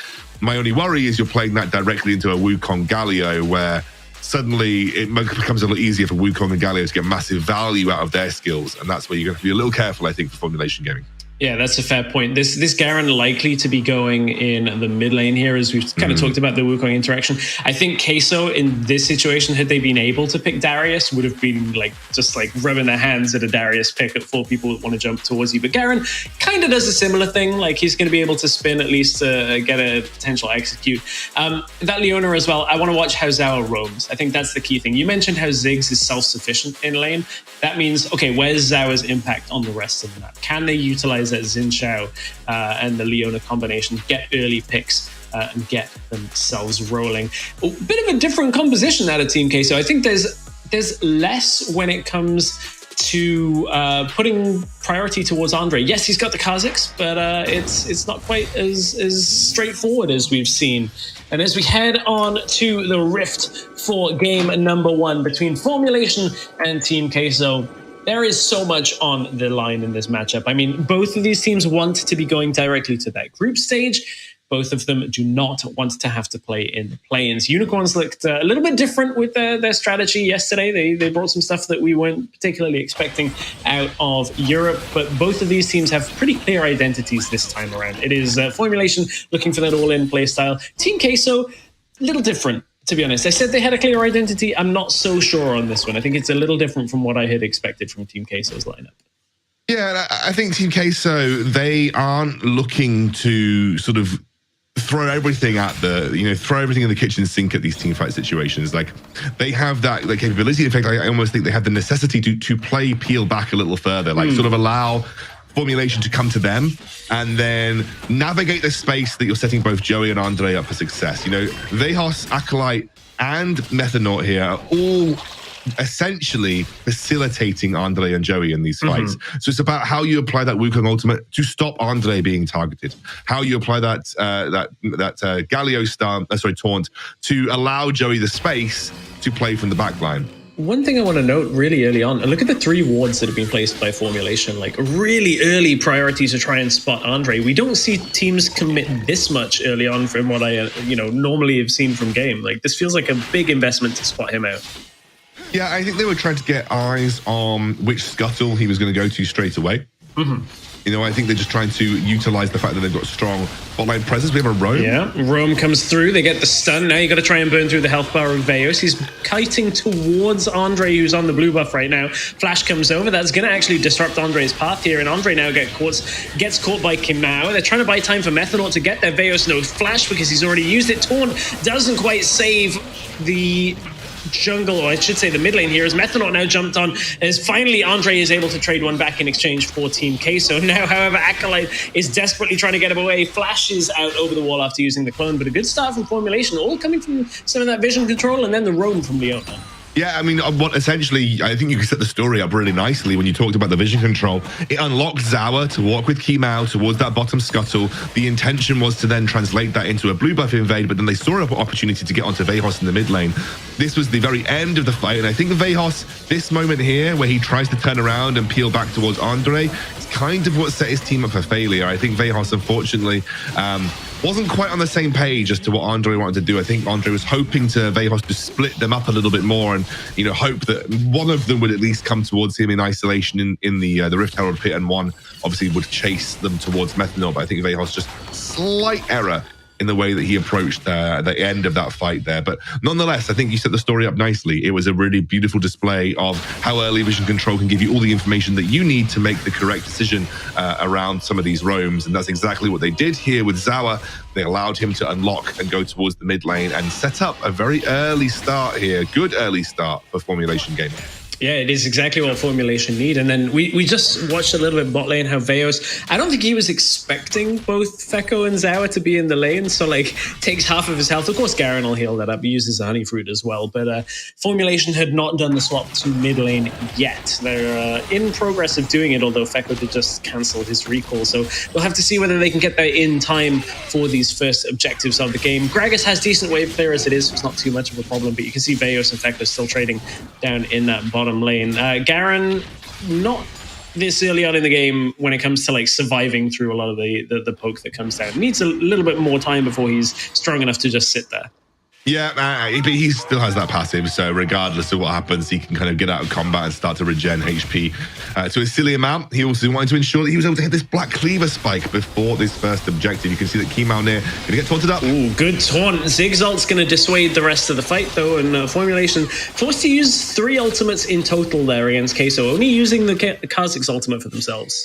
My only worry is you're playing that directly into a Wukong Galio, where suddenly it becomes a lot easier for Wukong and Galio to get massive value out of their skills. And that's where you're going to be a little careful, I think, for formulation gaming. Yeah, that's a fair point. This Garen likely to be going in the mid lane here, as we've kind of talked about the Wukong interaction. I think Queso in this situation, had they been able to pick Darius, would have been just rubbing their hands at a Darius pick at 4 people that want to jump towards you. But Garen kind of does a similar thing. Like he's going to be able to spin at least to get a potential execute. That Leona as well, I want to watch how Zhao roams. I think that's the key thing. You mentioned how Ziggs is self-sufficient in lane. That means, okay, where's Zhao's impact on the rest of the map? Can they utilize that Xin Shao and the Leona combination, get early picks and get themselves rolling? A bit of a different composition out of Team K. So I think there's less when it comes to putting priority towards Andre. Yes, he's got the Kha'Zix, but it's not quite as straightforward as we've seen. And as we head on to the Rift for game number 1 between Formulation and Team Queso, there is so much on the line in this matchup. I mean, both of these teams want to be going directly to that group stage. Both of them do not want to have to play in the play-ins. Unicorns looked a little bit different with their strategy yesterday. They brought some stuff that we weren't particularly expecting out of Europe, but both of these teams have pretty clear identities this time around. It is Formulation looking for that all-in play style. Team Queso, a little different, to be honest. I said they had a clear identity. I'm not so sure on this one. I think it's a little different from what I had expected from Team Queso's lineup. Yeah, I think Team Queso, they aren't looking to sort of throw everything at throw everything in the kitchen sink at these team fight situations. Like they have that capability. In fact, I almost think they have the necessity to play peel back a little further, sort of allow Formulation to come to them and then navigate the space that you're setting both Joey and Andre up for success. Vejos, Acolyte, and Methanaut here are all essentially facilitating Andre and Joey in these fights. So it's about how you apply that Wukong ultimate to stop Andre being targeted, how you apply that Galio taunt to allow Joey the space to play from the back line. One thing I want to note really early on, and look at the 3 wards that have been placed by Formulation, like really early priority to try and spot Andre. We don't see teams commit this much early on from what I normally have seen from game. Like this feels like a big investment to spot him out. Yeah, I think they were trying to get eyes on which scuttle he was going to go to straight away. I think they're just trying to utilize the fact that they've got strong botline presence. We have a Roam. Yeah, Roam comes through. They get the stun. Now you got to try and burn through the health bar of Veos. He's kiting towards Andre, who's on the blue buff right now. Flash comes over. That's going to actually disrupt Andre's path here, and Andre now gets caught by Kimau. They're trying to buy time for Methanol to get their Veos no flash because he's already used it. Taunt doesn't quite save the jungle, or I should say the mid lane here, as Methanol now jumped on, as finally Andre is able to trade one back in exchange for Team Queso. Now, however, Acolyte is desperately trying to get him away, flashes out over the wall after using the clone, but a good start from Formulation, all coming from some of that vision control, and then the roam from Leona. Yeah, I mean, what essentially, I think you can set the story up really nicely when you talked about the vision control. It unlocked Zawa to walk with Kimau towards that bottom scuttle. The intention was to then translate that into a blue buff invade, but then they saw an opportunity to get onto Vejos in the mid lane. This was the very end of the fight, and I think Vejos, this moment here, where he tries to turn around and peel back towards Andre, is kind of what set his team up for failure. I think Vejos, unfortunately, wasn't quite on the same page as to what Andre wanted to do. I think Andre was hoping to Vejos to split them up a little bit more and, hope that one of them would at least come towards him in isolation in the Rift Herald pit, and one obviously would chase them towards Methanol. But I think Vejos just slight error in the way that he approached the end of that fight there. But nonetheless, I think you set the story up nicely. It was a really beautiful display of how early vision control can give you all the information that you need to make the correct decision around some of these roams. And that's exactly what they did here with Zawa. They allowed him to unlock and go towards the mid lane and set up a very early start here. Good early start for Formulation Gaming. Yeah, it is exactly what Formulation need. And then we just watched a little bit bot lane, how Veos, I don't think he was expecting both Fekko and Zawa to be in the lane, so takes half of his health. Of course, Garen will heal that up. He uses the honey fruit as well. But Formulation had not done the swap to mid lane yet. They're in progress of doing it, although Fekko did just cancel his recall. So we'll have to see whether they can get that in time for these first objectives of the game. Gragas has decent wave clear as it is, so it's not too much of a problem. But you can see Veos and Fekko still trading down in that bottom lane. Garen, not this early on in the game when it comes to surviving through a lot of the poke that comes down. Needs a little bit more time before he's strong enough to just sit there. Yeah, but he still has that passive, so regardless of what happens, he can kind of get out of combat and start to regen HP to a silly amount. He also wanted to ensure that he was able to hit this Black Cleaver spike before this first objective. You can see that Kimau near going to get taunted up. Ooh, good taunt. Zigzalt's going to dissuade the rest of the fight, though, and Formulation forced to use 3 ultimates in total there against Queso, only using the Kha'Zix ultimate for themselves.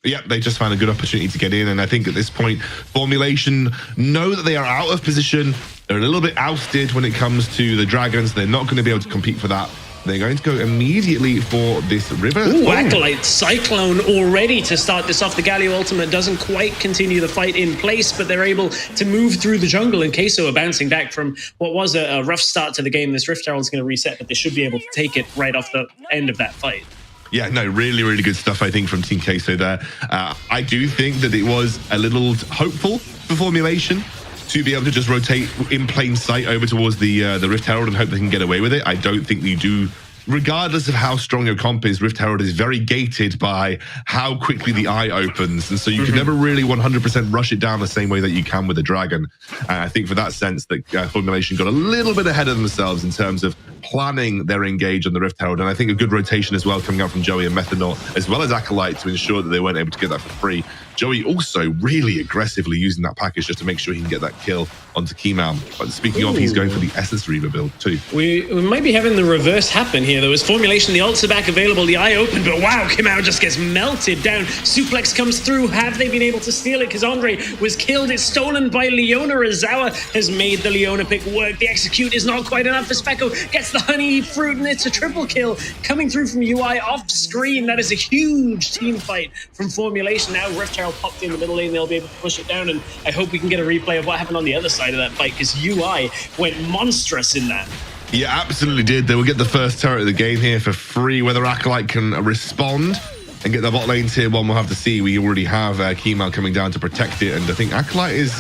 Yeah, they just found a good opportunity to get in, and I think at this point, Formulation know that they are out of position. They're a little bit ousted when it comes to the Dragons. They're not going to be able to compete for that. They're going to go immediately for this river. Ooh, Acolyte Cyclone already to start this off. The Galio ultimate doesn't quite continue the fight in place, but they're able to move through the jungle, and Queso are bouncing back from what was a rough start to the game. This Rift Herald's going to reset, but they should be able to take it right off the end of that fight. Yeah, no, really, really good stuff, I think, from Team Queso there. I do think that it was a little hopeful for Formulation to be able to just rotate in plain sight over towards the Rift Herald and hope they can get away with it. I don't think you do. Regardless of how strong your comp is, Rift Herald is very gated by how quickly the eye opens. And so you can never really 100% rush it down the same way that you can with a dragon. And I think for that sense that Formulation got a little bit ahead of themselves in terms of planning their engage on the Rift Herald. And I think a good rotation as well coming out from Joey and Methanol, as well as Acolyte, to ensure that they weren't able to get that for free. Joey also really aggressively using that package just to make sure he can get that kill onto Kimau. But speaking of, he's going for the Essence Reaver build too. We might be having the reverse happen here. There was Formulation, the ults are back available, the eye open, but wow, Kimau just gets melted down. Suplex comes through. Have they been able to steal it? Because Andre was killed. It's stolen by Leona. Zawa has made the Leona pick work. The execute is not quite enough. Fekko gets the honey fruit, and it's a triple kill coming through from UI off screen. That is a huge team fight from Formulation. Now Rift Herald popped in the middle lane. They'll be able to push it down, and I hope we can get a replay of what happened on the other side of that fight, because UI went monstrous in that. Yeah, absolutely did. They will get the first turret of the game here for free. Whether Acolyte can respond and get the bot lane tier 1, we'll have to see. We already have Kemal coming down to protect it, and I think Acolyte is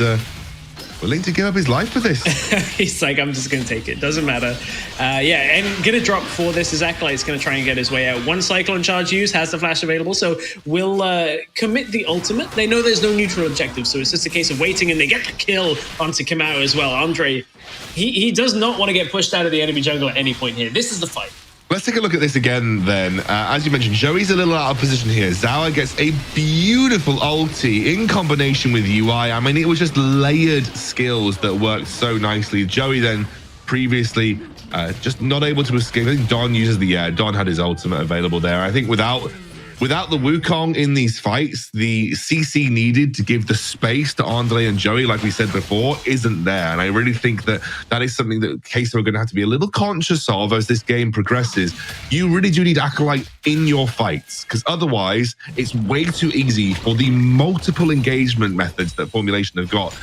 willing to give up his life for this. He's like, I'm just going to take it. Doesn't matter. Yeah, and going to drop for this is Acolyte's going to try and get his way out. One Cyclone Charge used, has the flash available, so we'll commit the ultimate. They know there's no neutral objective, so it's just a case of waiting, and they get the kill onto Kamau as well. Andre, he does not want to get pushed out of the enemy jungle at any point here. This is the fight. Let's take a look at this again then. As you mentioned, Joey's a little out of position here. Zawa gets a beautiful ulti in combination with UI. I mean, it was just layered skills that worked so nicely. Joey then previously just not able to escape. I think Don uses Don had his ultimate available there. I think without the Wukong in these fights, the CC needed to give the space to Andre and Joey, like we said before, isn't there. And I really think that is something that Queso are going to have to be a little conscious of as this game progresses. You really do need Acolyte in your fights, because otherwise it's way too easy for the multiple engagement methods that Formulation have got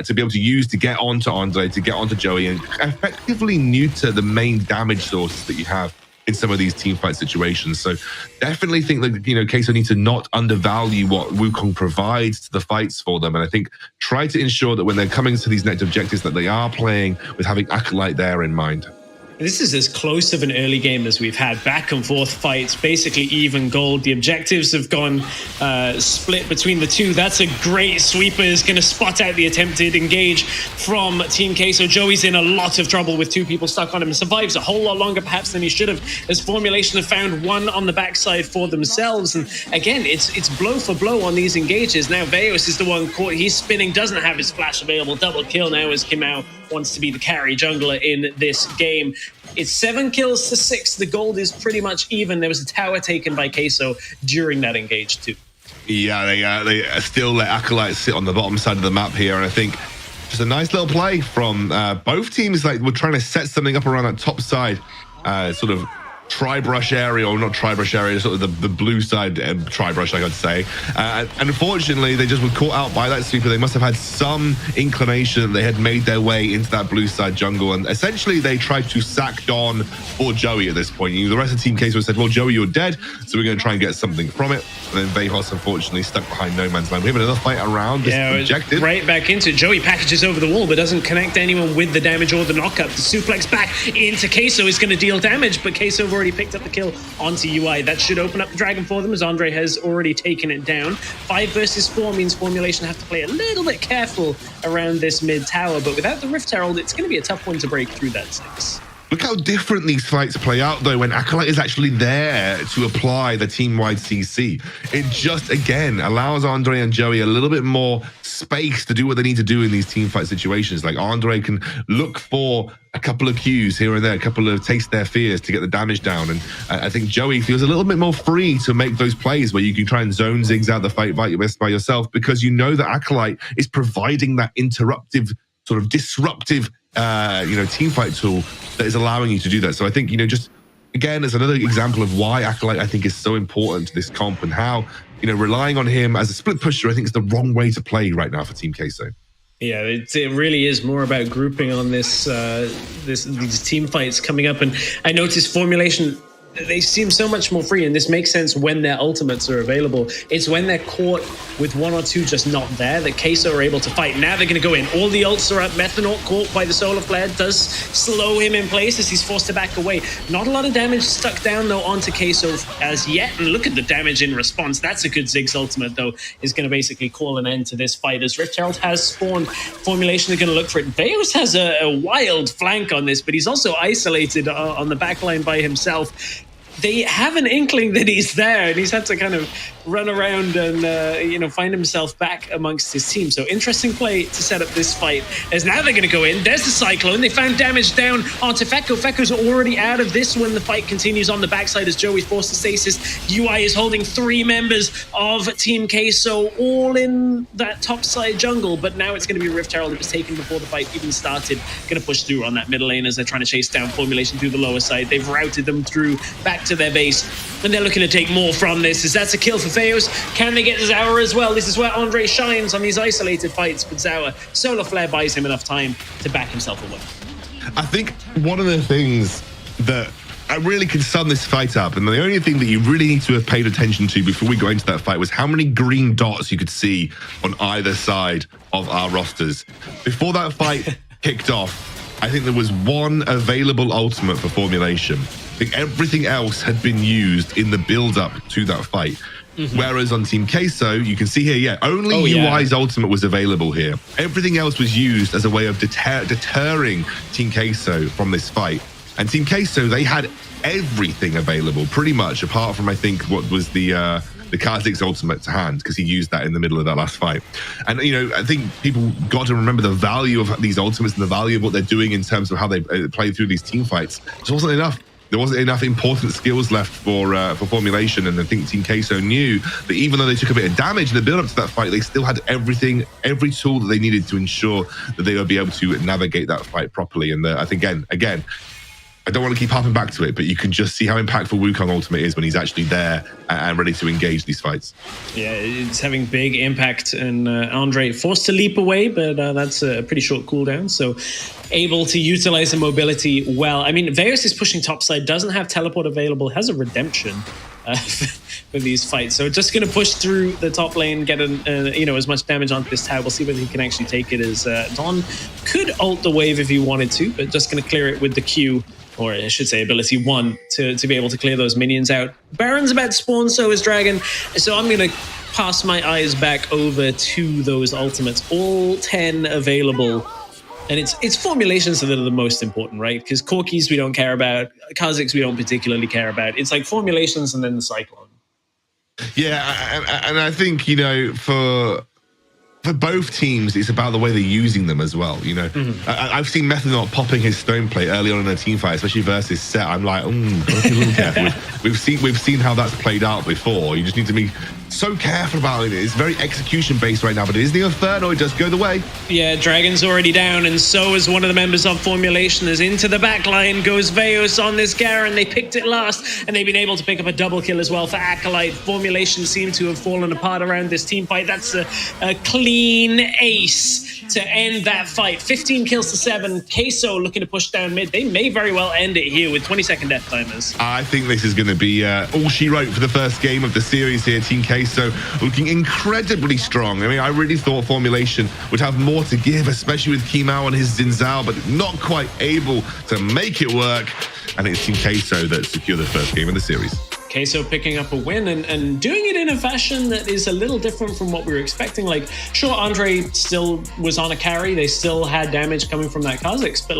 to be able to use to get onto Andre, to get onto Joey, and effectively neuter the main damage sources that you have in some of these team fight situations. So definitely think that, Queso need to not undervalue what Wukong provides to the fights for them. And I think try to ensure that when they're coming to these next objectives that they are playing with having Acolyte there in mind. This is as close of an early game as we've had. Back and forth fights, basically even gold. The objectives have gone split between the two. That's a great sweeper. Is going to spot out the attempted engage from Team Queso. Joey's in a lot of trouble with 2 people stuck on him. Survives a whole lot longer perhaps than he should have, as Formulation have found one on the backside for themselves. And again, it's blow for blow on these engages. Now Veos is the one caught. He's spinning, doesn't have his flash available. Double kill now as Kamau wants to be the carry jungler in this game. It's 7 kills to 6. The gold is pretty much even. There was a tower taken by Queso during that engage too. Yeah, they still let Acolyte sit on the bottom side of the map here, and I think just a nice little play from both teams. Like, we're trying to set something up around that top side, sort of tri-brush area, or not tri-brush area, sort of the blue side tri-brush, I gotta say. And unfortunately, they just were caught out by that sweeper. They must have had some inclination that they had made their way into that blue side jungle, and essentially they tried to sack Don or Joey at this point. The rest of Team Queso said, well, Joey, you're dead, so we're going to try and get something from it. And then Vejos, unfortunately, stuck behind no man's land. We have another fight around this objective. Right back into Joey, packages over the wall, but doesn't connect anyone with the damage or the knockup. The suplex back into Queso is going to deal damage, but Queso have already picked up the kill onto UI. That should open up the dragon for them, as Andre has already taken it down. 5 versus 4 means Formulation have to play a little bit careful around this mid tower, but without the Rift Herald, it's going to be a tough one to break through that 6. Look how different these fights play out, though, when Acolyte is actually there to apply the team-wide CC. It just, again, allows Andre and Joey a little bit more space to do what they need to do in these team fight situations. Like, Andre can look for a couple of cues here and there, a couple of taste their fears to get the damage down. And I think Joey feels a little bit more free to make those plays where you can try and zone Ziggs out the fight by yourself, because you know that Acolyte is providing that interruptive, sort of disruptive team fight tool that is allowing you to do that. So I think, just again, as another example of why Acolyte, I think, is so important to this comp, and how, relying on him as a split pusher, I think is the wrong way to play right now for Team Queso. Yeah, it really is more about grouping on this, these team fights coming up. And I noticed Formulation, they seem so much more free, and this makes sense when their ultimates are available. It's when they're caught with 1 or 2 just not there that Queso are able to fight. Now they're going to go in. All the ults are up. Methanaut caught by the solar flare does slow him in place as he's forced to back away. Not a lot of damage stuck down, though, onto Queso as yet. And look at the damage in response. That's a good Ziggs ultimate, though, is going to basically call an end to this fight. As Rift Herald has spawned, Formulation are going to look for it. Veos has a wild flank on this, but he's also isolated on the backline by himself. They have an inkling that he's there, and he's had to kind of run around and find himself back amongst his team. So interesting play to set up this fight, as now they're going to go in. There's the Cyclone. They found damage down onto Fekko. Fekko's already out of this when the fight continues on the backside as Joey's forced to stasis. UI is holding 3 members of Team Queso all in that top side jungle, but now it's going to be Rift Herald. It was taken before the fight even started. Going to push through on that middle lane as they're trying to chase down Formulation through the lower side. They've routed them through back to their base, and they're looking to take more from this, as that's a kill for Veos. Can they get Zawa as well? This is where Andre shines on these isolated fights, but Zawa, solar flare buys him enough time to back himself away. I think one of the things that really can sum this fight up, and the only thing that you really need to have paid attention to before we go into that fight was how many green dots you could see on either side of our rosters. Before that fight kicked off, I think there was one available ultimate for Formulation. I think everything else had been used in the build-up to that fight. Whereas on Team Queso, you can see here, only UI's ultimate was available here. Everything else was used as a way of deterring Team Queso from this fight. And Team Queso, they had everything available, pretty much, apart from, I think, what was the Kha'Zix ultimate to hand, because he used that in the middle of that last fight. And, I think people got to remember the value of these ultimates and the value of what they're doing in terms of how they play through these team fights. It wasn't enough. There wasn't enough important skills left for Formulation, and I think Team Queso knew that even though they took a bit of damage in the build-up to that fight, they still had everything, every tool that they needed to ensure that they would be able to navigate that fight properly. And I think, again, I don't want to keep harping back to it, but you can just see how impactful Wukong Ultimate is when he's actually there and ready to engage these fights. Yeah, it's having big impact, and Andre forced to leap away, but that's a pretty short cooldown, so able to utilize the mobility well. I mean, Veus is pushing topside, doesn't have teleport available, has a redemption for these fights, so just going to push through the top lane, get as much damage onto this tower. We'll see whether he can actually take it, as Don could ult the wave if he wanted to, but just going to clear it with the Q, or I should say ability 1, to be able to clear those minions out. Baron's about to spawn, so is Dragon. So I'm going to pass my eyes back over to those ultimates. All 10 available. And it's formulations that are the most important, right? Because Corkis we don't care about. Kha'Zix we don't particularly care about. It's like formulations and then the Cyclone. Yeah, and I think, for both teams, it's about the way they're using them as well. I've seen Methanol popping his stone plate early on in a team fight, especially versus Set. I'm like, gotta be a little careful. We've seen how that's played out before. You just need to be so careful about it. It's very execution based right now, but it is the Inferno. It does go the way. Yeah, Dragon's already down, and so is one of the members of Formulation. As into the back line goes Veus on this Garen. They picked it last, and they've been able to pick up a double kill as well for Acolyte. Formulation seem to have fallen apart around this team fight. That's a clean ace to end that fight. 15 kills to 7. Queso looking to push down mid. They may very well end it here with 20-second death timers. I think this is going to be all she wrote for the first game of the series here. Team Queso looking incredibly strong. I mean, I really thought Formulation would have more to give, especially with Kimao and his Zinzao, but not quite able to make it work. And it's Team Queso that secured the first game of the series. Queso picking up a win and doing it in a fashion that is a little different from what we were expecting. Like, sure, Andre still was on a carry. They still had damage coming from that Kha'Zix, but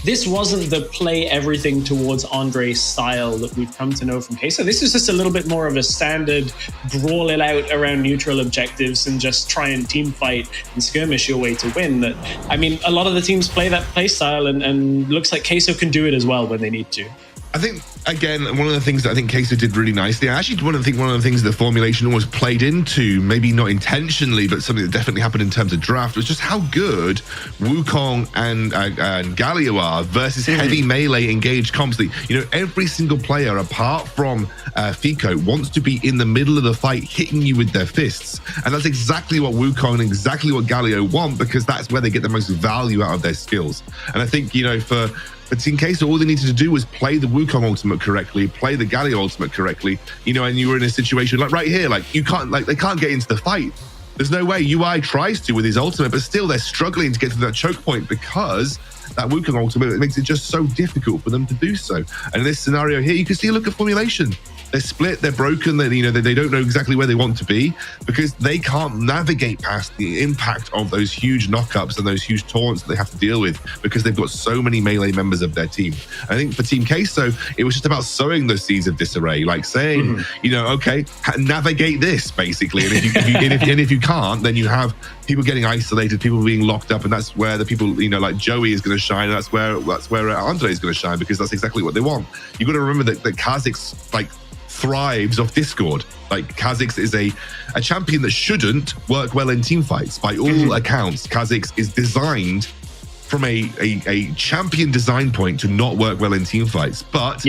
this wasn't the play everything towards Andre style that we've come to know from Queso. This is just a little bit more of a standard brawl it out around neutral objectives and just try and team fight and skirmish your way to win. That, I mean, a lot of the teams play that play style, and looks like Queso can do it as well when they need to. I think, again, one of the things that I think Queso did really nicely, I actually one of the things the Formulation always played into, maybe not intentionally, but something that definitely happened in terms of draft, was just how good Wukong and Galio are versus heavy melee engaged comps. Every single player, apart from Fico, wants to be in the middle of the fight, hitting you with their fists. And that's exactly what Wukong and exactly what Galio want, because that's where they get the most value out of their skills. And I think, for Team Queso, all they needed to do was play the Wukong ultimate correctly, play the Galio ultimate correctly, and you were in a situation like right here, they can't get into the fight. There's no way. UI tries to with his ultimate, but still they're struggling to get to that choke point because that Wukong ultimate makes it just so difficult for them to do so. And in this scenario here, you can see a look at Formulation. They're split, they're broken, they don't know exactly where they want to be because they can't navigate past the impact of those huge knockups and those huge taunts that they have to deal with because they've got so many melee members of their team. I think for Team Queso, it was just about sowing those seeds of disarray, like saying, okay, navigate this basically. And if you can't, then you have people getting isolated, people being locked up, and that's where the people, like Joey is going to shine, and that's where Andre is going to shine because that's exactly what they want. You got to remember that Kha'Zix thrives off Discord. Kha'Zix is a champion that shouldn't work well in team fights by all accounts. Kha'Zix is designed from a champion design point to not work well in team fights, but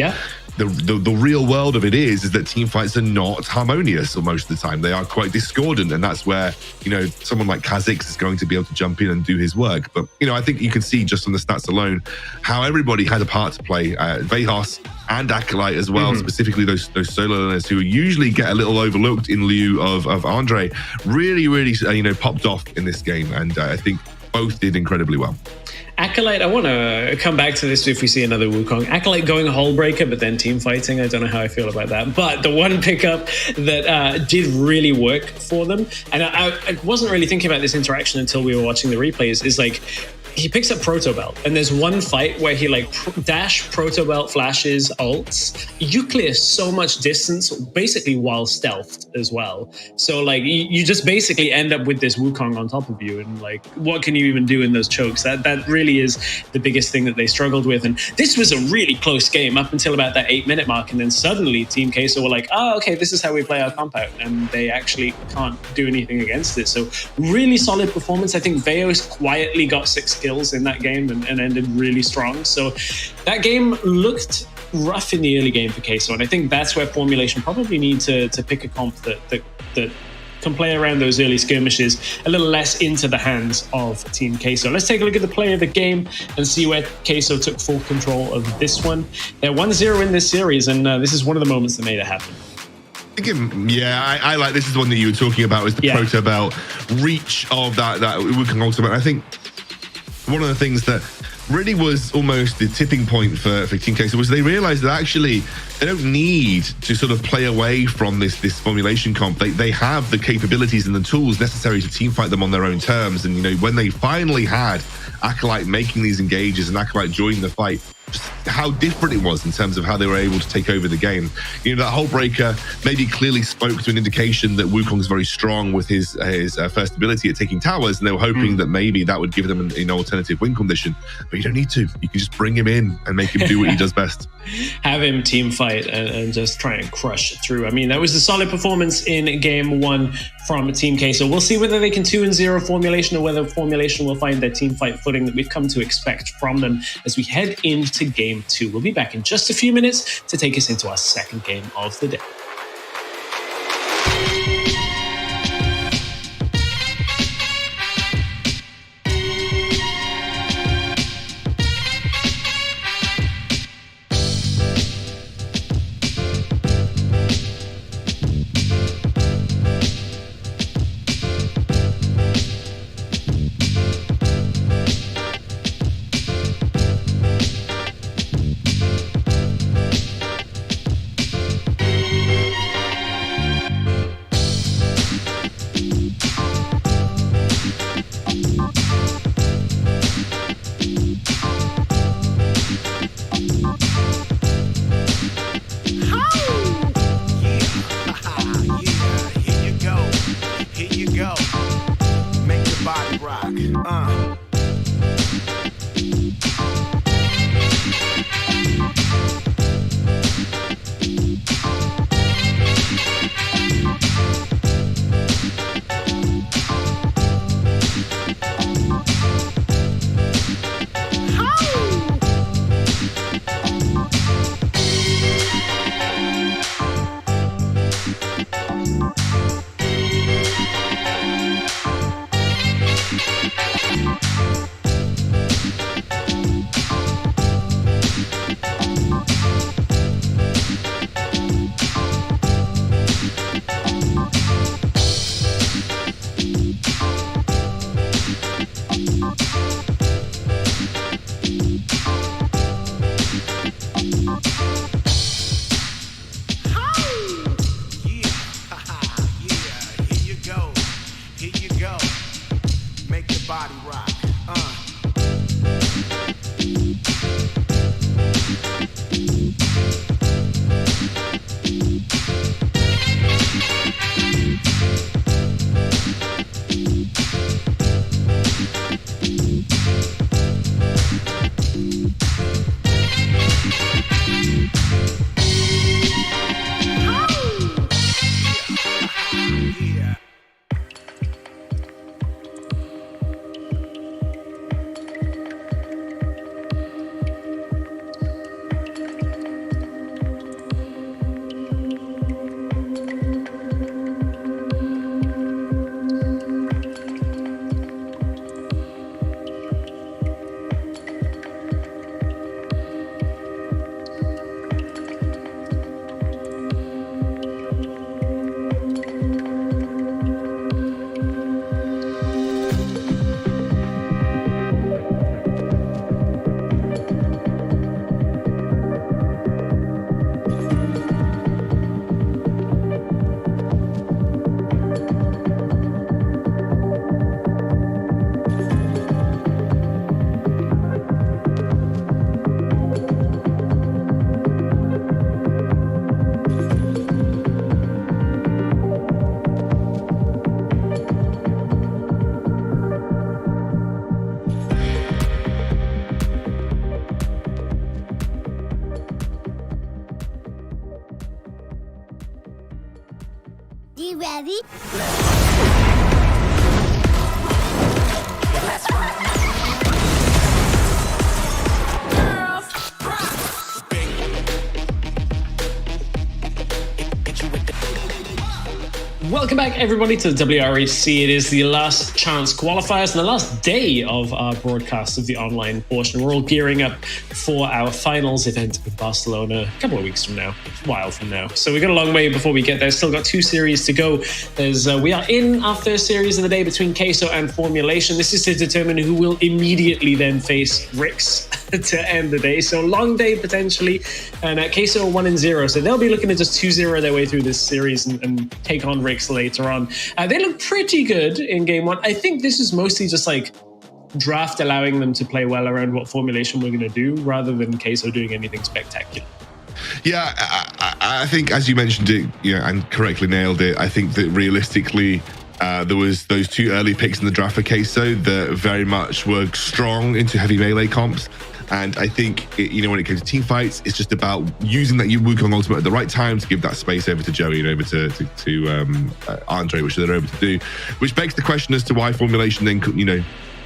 the real world of it is that team fights are not harmonious, or most of the time they are quite discordant, and that's where, you know, someone like Kha'Zix is going to be able to jump in and do his work. But, you know, I think you can see just from the stats alone how everybody had a part to play. Vejos and Acolyte as well, specifically those solo learners who usually get a little overlooked in lieu of Andre, really, you know, popped off in this game, and I think both did incredibly well. Acolyte, I want to come back to this if we see another Wukong. Acolyte going Hull Breaker, but then team fighting. I don't know how I feel about that. But the one pickup that did really work for them, and I wasn't really thinking about this interaction until we were watching the replays, is like, he picks up Proto Belt, and there's one fight where he like dash Proto Belt flashes ults. You clear so much distance basically while stealthed as well. So like you just basically end up with this Wukong on top of you, and like what can you even do in those chokes? That really is the biggest thing that they struggled with. And this was a really close game up until about that 8-minute mark, and then suddenly Team Queso were like, oh, okay, this is how we play our comp out, and they actually can't do anything against it. So really solid performance. I think Vejos quietly got 6 kills in that game and ended really strong. So that game looked rough in the early game for Queso, and I think that's where Formulation probably need to pick a comp that can play around those early skirmishes a little less into the hands of Team Queso. Let's take a look at the play of the game and see where Queso took full control of this one. They're 1-0 in this series, and this is one of the moments that made it happen. I like, this is one that you were talking about, is the Proto Belt reach of that Wukong ultimate. I think one of the things that really was almost the tipping point for Team Queso was they realized that actually they don't need to sort of play away from this formulation comp. They have the capabilities and the tools necessary to team fight them on their own terms. And, you know, when they finally had Acolyte making these engages and Acolyte joining the fight, just how different it was in terms of how they were able to take over the game. You know, that Hull Breaker maybe clearly spoke to an indication that Wukong's very strong with his first ability at taking towers, and they were hoping that maybe that would give them an alternative win condition. But you don't need to. You can just bring him in and make him do what he does best. Have him team fight and just try and crush through. I mean, that was a solid performance in game 1 from Team Queso. We'll see whether they can 2-0 Formulation, or whether Formulation will find their team fight footing that we've come to expect from them as we head into game 2. We'll be back in just a few minutes to take us into our second game of the day. You ready? Welcome back, everybody, to the WREC. It is the last chance qualifiers and the last day of our broadcast of the online portion. We're all gearing up for our finals event in Barcelona a couple of weeks from now, a while from now. So we've got a long way before we get there. Still got 2 series to go. We are in our first series of the day between Queso and Formulation. This is to determine who will immediately then face WREC to end the day. So long day potentially. And Queso 1-0. So they'll be looking to just 2-0 their way through this series and take on WREC later on. They look pretty good in game 1. I think this is mostly just like draft allowing them to play well around what formulation we're going to do rather than Queso doing anything spectacular. Yeah, I think as you mentioned it, and correctly nailed it, I think that realistically there was those 2 early picks in the draft for Queso that very much were strong into heavy melee comps. And I think, when it comes to team fights, it's just about using that Wukong ultimate at the right time to give that space over to Joey and over to Andre, which they're able to do. Which begs the question as to why Formulation then,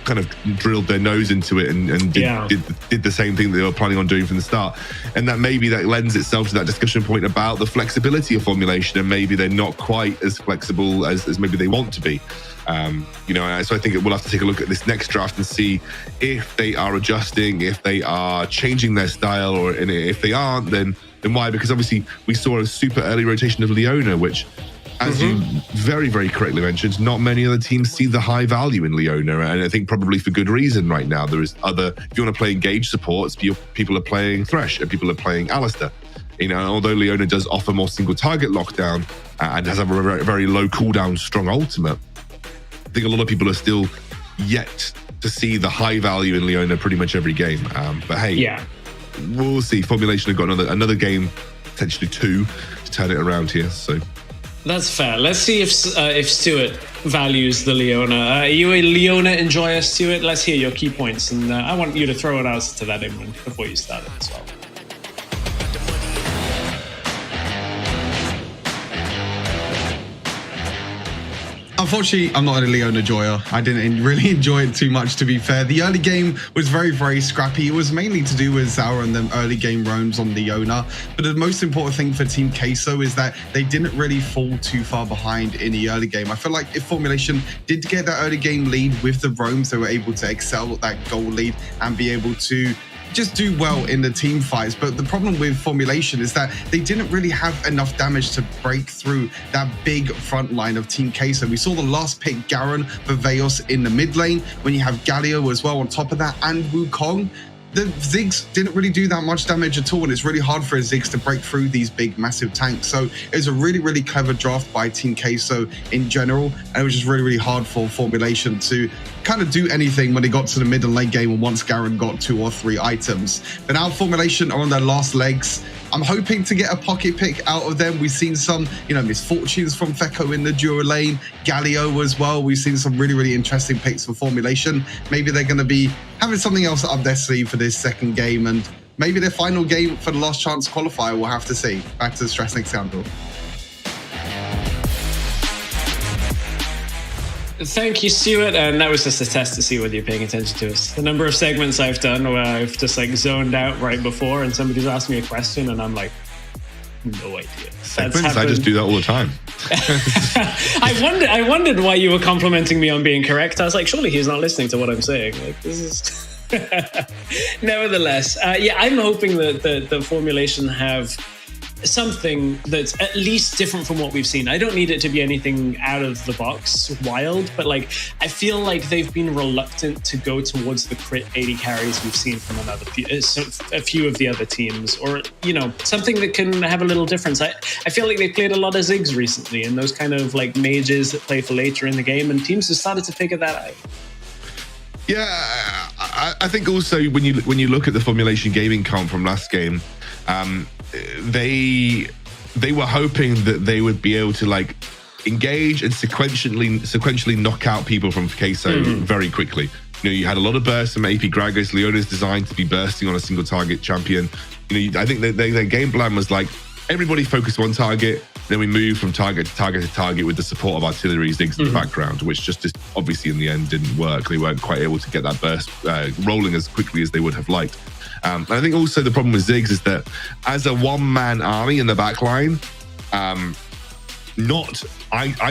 kind of drilled their nose into it and did the same thing that they were planning on doing from the start. And that maybe that lends itself to that discussion point about the flexibility of Formulation, and maybe they're not quite as flexible as maybe they want to be. So I think we'll have to take a look at this next draft and see if they are adjusting, if they are changing their style, and if they aren't, then why? Because obviously we saw a super early rotation of Leona, which, as you very, very correctly mentioned, not many other teams see the high value in Leona, and I think probably for good reason right now. There is if you want to play engaged supports, people are playing Thresh and people are playing Alistair. Although Leona does offer more single target lockdown and has a very, very low cooldown, strong ultimate, I think a lot of people are still yet to see the high value in Leona pretty much every game. But hey, we'll see. Formulation have got another game, potentially 2, to turn it around here. So that's fair. Let's see if Stuart values the Leona. Are you a Leona enjoyer, Stuart? Let's hear your key points, and I want you to throw an answer to that, Imran, before you start it as well. Unfortunately, I'm not a Leona enjoyer. I didn't really enjoy it too much, to be fair. The early game was very, very scrappy. It was mainly to do with Zara and them early game roams on Leona. But the most important thing for Team Queso is that they didn't really fall too far behind in the early game. I feel like if Formulation did get that early game lead with the roams, they were able to excel at that goal lead and be able to just do well in the team fights. But the problem with Formulation is that they didn't really have enough damage to break through that big front line of Team Queso. We saw the last pick Garen for Veos in the mid lane, when you have Galio as well on top of that, and Wukong. The Ziggs didn't really do that much damage at all, and it's really hard for a Ziggs to break through these big, massive tanks. So it was a really, really clever draft by Team Queso in general, and it was just really, really hard for Formulation to kind of do anything when they got to the mid and late game and once Garen got 2 or 3 items. But now Formulation are on their last legs. I'm hoping to get a pocket pick out of them. We've seen some, misfortunes from Fekko in the duo lane, Galio as well. We've seen some really, really interesting picks for Formulation. Maybe they're going to be having something else up their sleeve for this second game, and maybe their final game for the last chance qualifier. We'll have to see. Back to the Stressnick scandal. Thank you, Stuart. And that was just a test to see whether you're paying attention to us. The number of segments I've done where I've just zoned out right before and somebody's asked me a question and I'm like, no idea. I just do that all the time. I wondered why you were complimenting me on being correct. I was like, surely he's not listening to what I'm saying. Like, this is... Nevertheless, I'm hoping that the Formulation have something that's at least different from what we've seen. I don't need it to be anything out of the box wild, but I feel like they've been reluctant to go towards the crit 80 carries we've seen from a few of the other teams, or something that can have a little difference. I feel like they played a lot of Ziggs recently, and those kind of mages that play for later in the game, and teams have started to figure that out. Yeah, I think also when you look at the Formulation gaming comp from last game, they were hoping that they would be able to engage and sequentially knock out people from Queso very quickly. You had a lot of bursts from AP Gragas. Leona's designed to be bursting on a single target champion. I think their game plan was everybody focus one target, Then we moved from target to target to target with the support of artillery Ziggs in the background, which just obviously in the end didn't work. They weren't quite able to get that burst rolling as quickly as they would have liked. And I think also the problem with Ziggs is that as a one-man army in the backline, I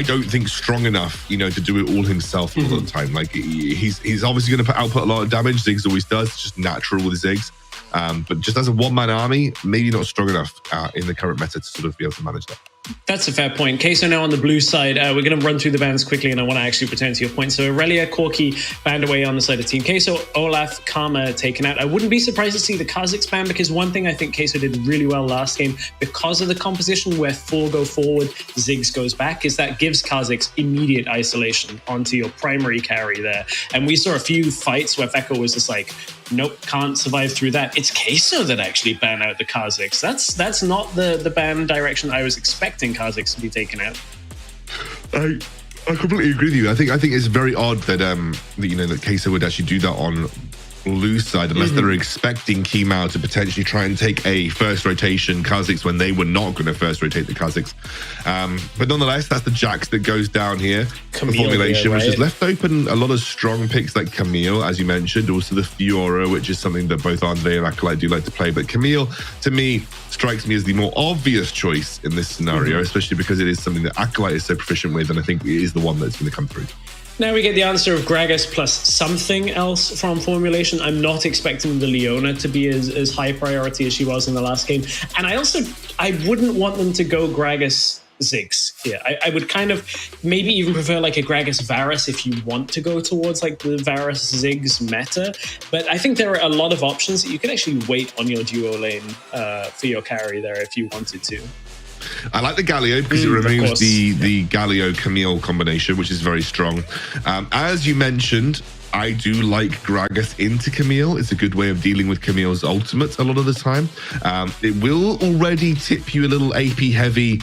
don't think strong enough, to do it all himself all the time. Like he's obviously going to output a lot of damage. Ziggs always does. It's just natural with Ziggs. But just as a one-man army, maybe not strong enough in the current meta to sort of be able to manage that. That's a fair point. Queso now on the blue side. We're going to run through the bans quickly, and I want to actually return to your point. So Aurelia, Corki banned away on the side of Team Queso. Olaf, Karma taken out. I wouldn't be surprised to see the Kha'Zix ban, because one thing I think Queso did really well last game, because of the composition where 4 go forward, Ziggs goes back, is that gives Kha'Zix immediate isolation onto your primary carry there. And we saw a few fights where Fekko was just like, nope, can't survive through that. It's Queso that actually banned out the Kha'Zix. That's not the ban direction I was expecting Kha'Zix to be taken out. I completely agree with you. I think it's very odd that that Queso would actually do that on blue side, unless they're expecting Kimao to potentially try and take a first rotation Kha'Zix when they were not going to first rotate the Kha'Zix. But nonetheless, that's the Jax that goes down here. Camille, the formulation, right? Which has left open a lot of strong picks like Camille, as you mentioned, also the Fiora, which is something that both Andre and Acolyte do like to play. But Camille, to me, strikes me as the more obvious choice in this scenario, especially because it is something that Acolyte is so proficient with, and I think it is the one that's going to come through. Now we get the answer of Gragas plus something else from formulation. I'm not expecting the Leona to be as high priority as she was in the last game. And I wouldn't want them to go Gragas Ziggs here. I would kind of maybe even prefer like a Gragas Varus if you want to go towards like the Varus Ziggs meta. But I think there are a lot of options that you can actually wait on your duo lane for your carry there if you wanted to. I like the Galio because it removes the Galio-Camille combination, which is very strong. As you mentioned, I do like Gragas into Camille. It's a good way of dealing with Camille's ultimate a lot of the time. It will already tip you a little AP heavy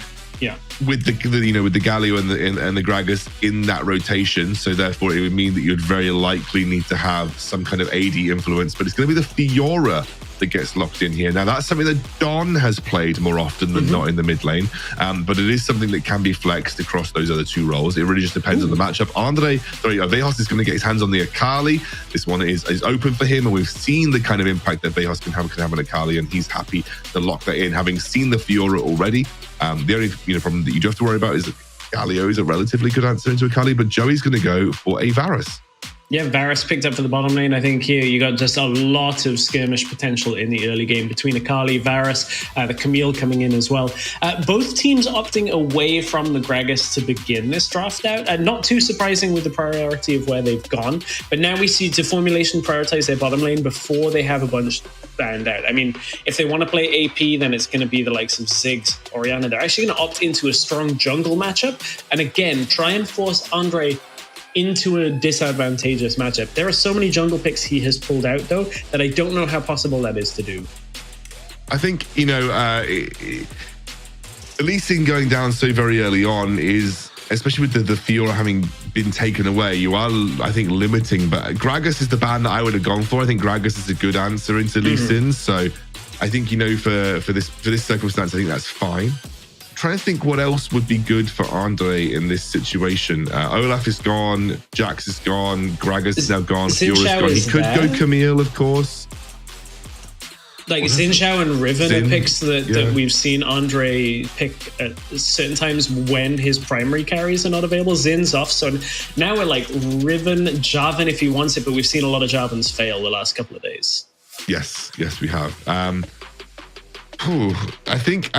with the Galio and the Gragas in that rotation. So therefore, it would mean that you'd very likely need to have some kind of AD influence. But it's going to be the Fiora that gets locked in here. Now, that's something that Don has played more often than not in the mid lane, but it is something that can be flexed across those other two roles. It really just depends on the matchup. Vejos is going to get his hands on the Akali. This one is open for him, and we've seen the kind of impact that Vejos can have on Akali, and he's happy to lock that in, having seen the Fiora already. The only problem that you do have to worry about is that Galio is a relatively good answer into Akali, but Joey's going to go for a Varus. Yeah, Varus picked up for the bottom lane. I think here you got just a lot of skirmish potential in the early game between Akali, Varus, the Camille coming in as well. Both teams opting away from the Gragas to begin this draft out. Not too surprising with the priority of where they've gone. But now we see to formulation prioritize their bottom lane before they have a bunch banned out. I mean, if they want to play AP, then it's going to be the likes of Ziggs, Orianna. They're actually going to opt into a strong jungle matchup. And again, try and force Andre into a disadvantageous matchup. There are so many jungle picks he has pulled out, though, that I don't know how possible that is to do. I think, Leasing going down so very early on is, especially with the Fiora having been taken away, you are, I think, limiting. But Gragas is the ban that I would have gone for. I think Gragas is a good answer into Leasing. So I think, for this circumstance, I think that's fine. Trying to think what else would be good for Andre in this situation. Olaf is gone, Jax is gone, Gragas is now gone, Fiora's gone. He could go Camille, of course. Like Xin Zhao and Riven are picks that we've seen Andre pick at certain times when his primary carries are not available. Zin's off, so now we're like Riven, Jarvan if he wants it, but we've seen a lot of Jarvans fail the last couple of days. Yes, we have. I think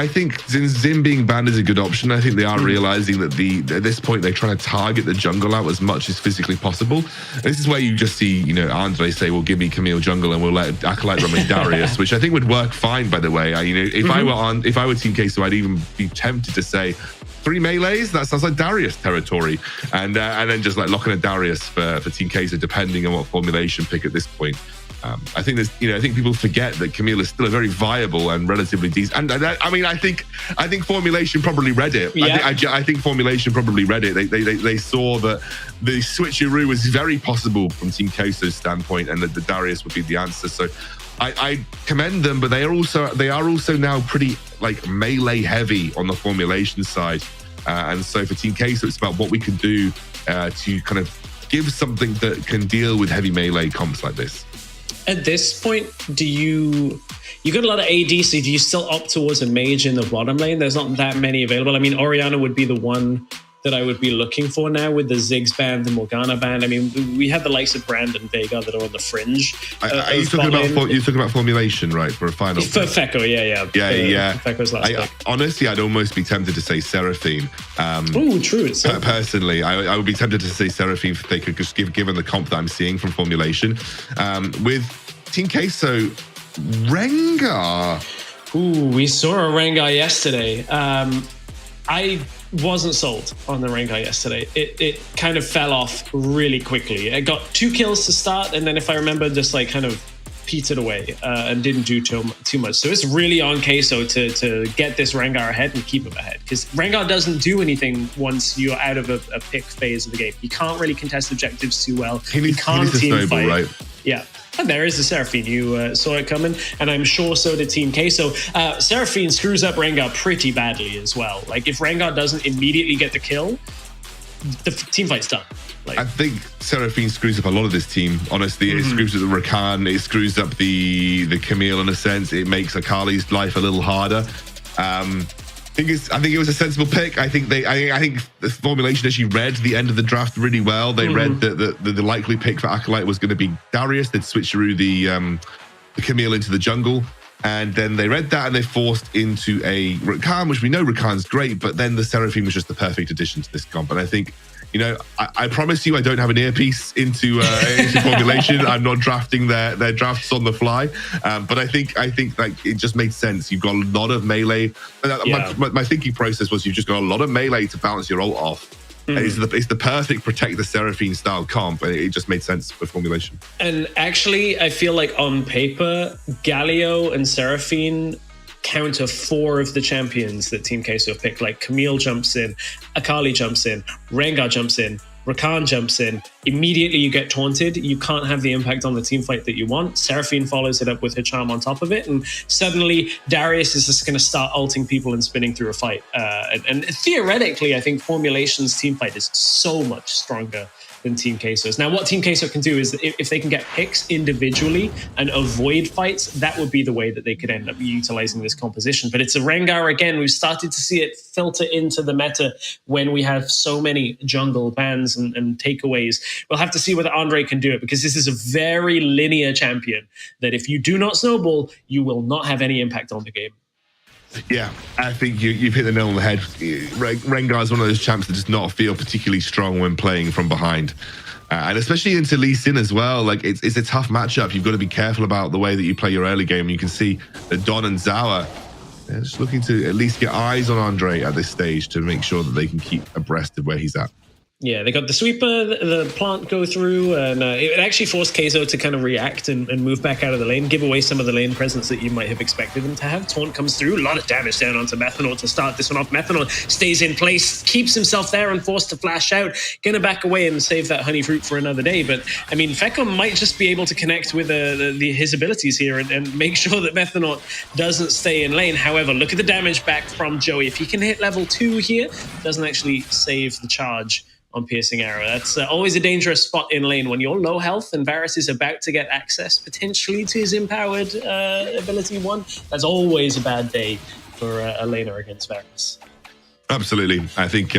Zin being banned is a good option. I think they are realizing that at this point they're trying to target the jungle out as much as physically possible. And this is where you just see, Andre say, "Well, give me Camille jungle and we'll let Acolyte run with Darius," which I think would work fine. By the way, if I were Team Queso, I'd even be tempted to say 3 melees. That sounds like Darius territory, and then just like locking a Darius for Team Queso, depending on what formulation pick at this point. I think I think people forget that Camille is still a very viable and relatively decent. And I think formulation probably read it. Yeah. I think formulation probably read it. They saw that the switcheroo was very possible from Team Queso's standpoint, and that the Darius would be the answer. So I commend them, but they are also now pretty like melee heavy on the formulation side. And so for Team Queso, it's about what we can do to kind of give something that can deal with heavy melee comps like this. At this point, you got a lot of AD, so do you still opt towards a mage in the bottom lane? There's not that many available. I mean, Orianna would be the one that I would be looking for now with the Ziggs ban, the Morgana ban. I mean, we have the likes of Brand and Vega that are on the fringe. Are you talking about formulation, right, for a final? For Fekko, yeah. Fekko's last pick. Honestly, I'd almost be tempted to say Seraphine. True. Personally, I would be tempted to say Seraphine if they could just given the comp that I'm seeing from formulation. With Team Queso, Rengar. We saw a Rengar yesterday. I wasn't sold on the Rengar yesterday. It kind of fell off really quickly. It got 2 kills to start, and then if I remember, just like kind of petered away and didn't do too much. So it's really on Queso to get this Rengar ahead and keep him ahead, because Rengar doesn't do anything once you're out of a pick phase of the game. He can't really contest objectives too well. He can't team fight. Right? Yeah. And there is the Seraphine. You saw it coming, and I'm sure so did Team Queso. Seraphine screws up Rengar pretty badly as well. Like, if Rengar doesn't immediately get the kill, the team fight's done. Like, I think Seraphine screws up a lot of this team. Honestly, it screws up the Rakan. It screws up the Camille in a sense. It makes Akali's life a little harder. I think it was a sensible pick. I think the formulation actually read the end of the draft really well. They read that the likely pick for Acolyte was going to be Darius. They'd switch through the Camille into the jungle, and then they read that and they forced into a Rakan, which we know Rakan's great, but then the Seraphine was just the perfect addition to this comp. And I think, you know, I promise you I don't have an earpiece into formulation. I'm not drafting their drafts on the fly. But I think like it just made sense. You've got a lot of melee. My thinking process was you've just got a lot of melee to bounce your ult off. It's the perfect protect the Seraphine style comp. It just made sense for formulation. And actually, I feel like on paper, Galio and Seraphine counter 4 of the champions that Team Queso have picked. Like, Camille jumps in, Akali jumps in, Rengar jumps in, Rakan jumps in. Immediately you get taunted. You can't have the impact on the team fight that you want. Seraphine follows it up with her charm on top of it, and suddenly Darius is just going to start ulting people and spinning through a fight. And theoretically, I think Formulation's team fight is so much stronger than Team Queso's. Now, what Team Queso can do is if they can get picks individually and avoid fights, that would be the way that they could end up utilizing this composition. But it's a Rengar again. We've started to see it filter into the meta when we have so many jungle bans and takeaways. We'll have to see whether Andre can do it, because this is a very linear champion that if you do not snowball, you will not have any impact on the game. Yeah, I think you've hit the nail on the head. Rengar is one of those champs that does not feel particularly strong when playing from behind. And especially into Lee Sin as well. Like, it's a tough matchup. You've got to be careful about the way that you play your early game. You can see that Don and Zawa are just looking to at least get eyes on Andre at this stage to make sure that they can keep abreast of where he's at. Yeah, they got the sweeper, the plant go through, and it actually forced Queso to kind of react and move back out of the lane, give away some of the lane presence that you might have expected them to have. Taunt comes through, a lot of damage down onto Methanol to start this one off. Methanol stays in place, keeps himself there and forced to flash out. Gonna back away and save that honey fruit for another day. But, I mean, Fekko might just be able to connect with his abilities here and make sure that Methanol doesn't stay in lane. However, look at the damage back from Joey. If he can hit level 2 here, doesn't actually save the charge on Piercing Arrow. That's always a dangerous spot in lane when you're low health and Varus is about to get access potentially to his empowered ability 1. That's always a bad day for a laner against Varus. Absolutely. I think,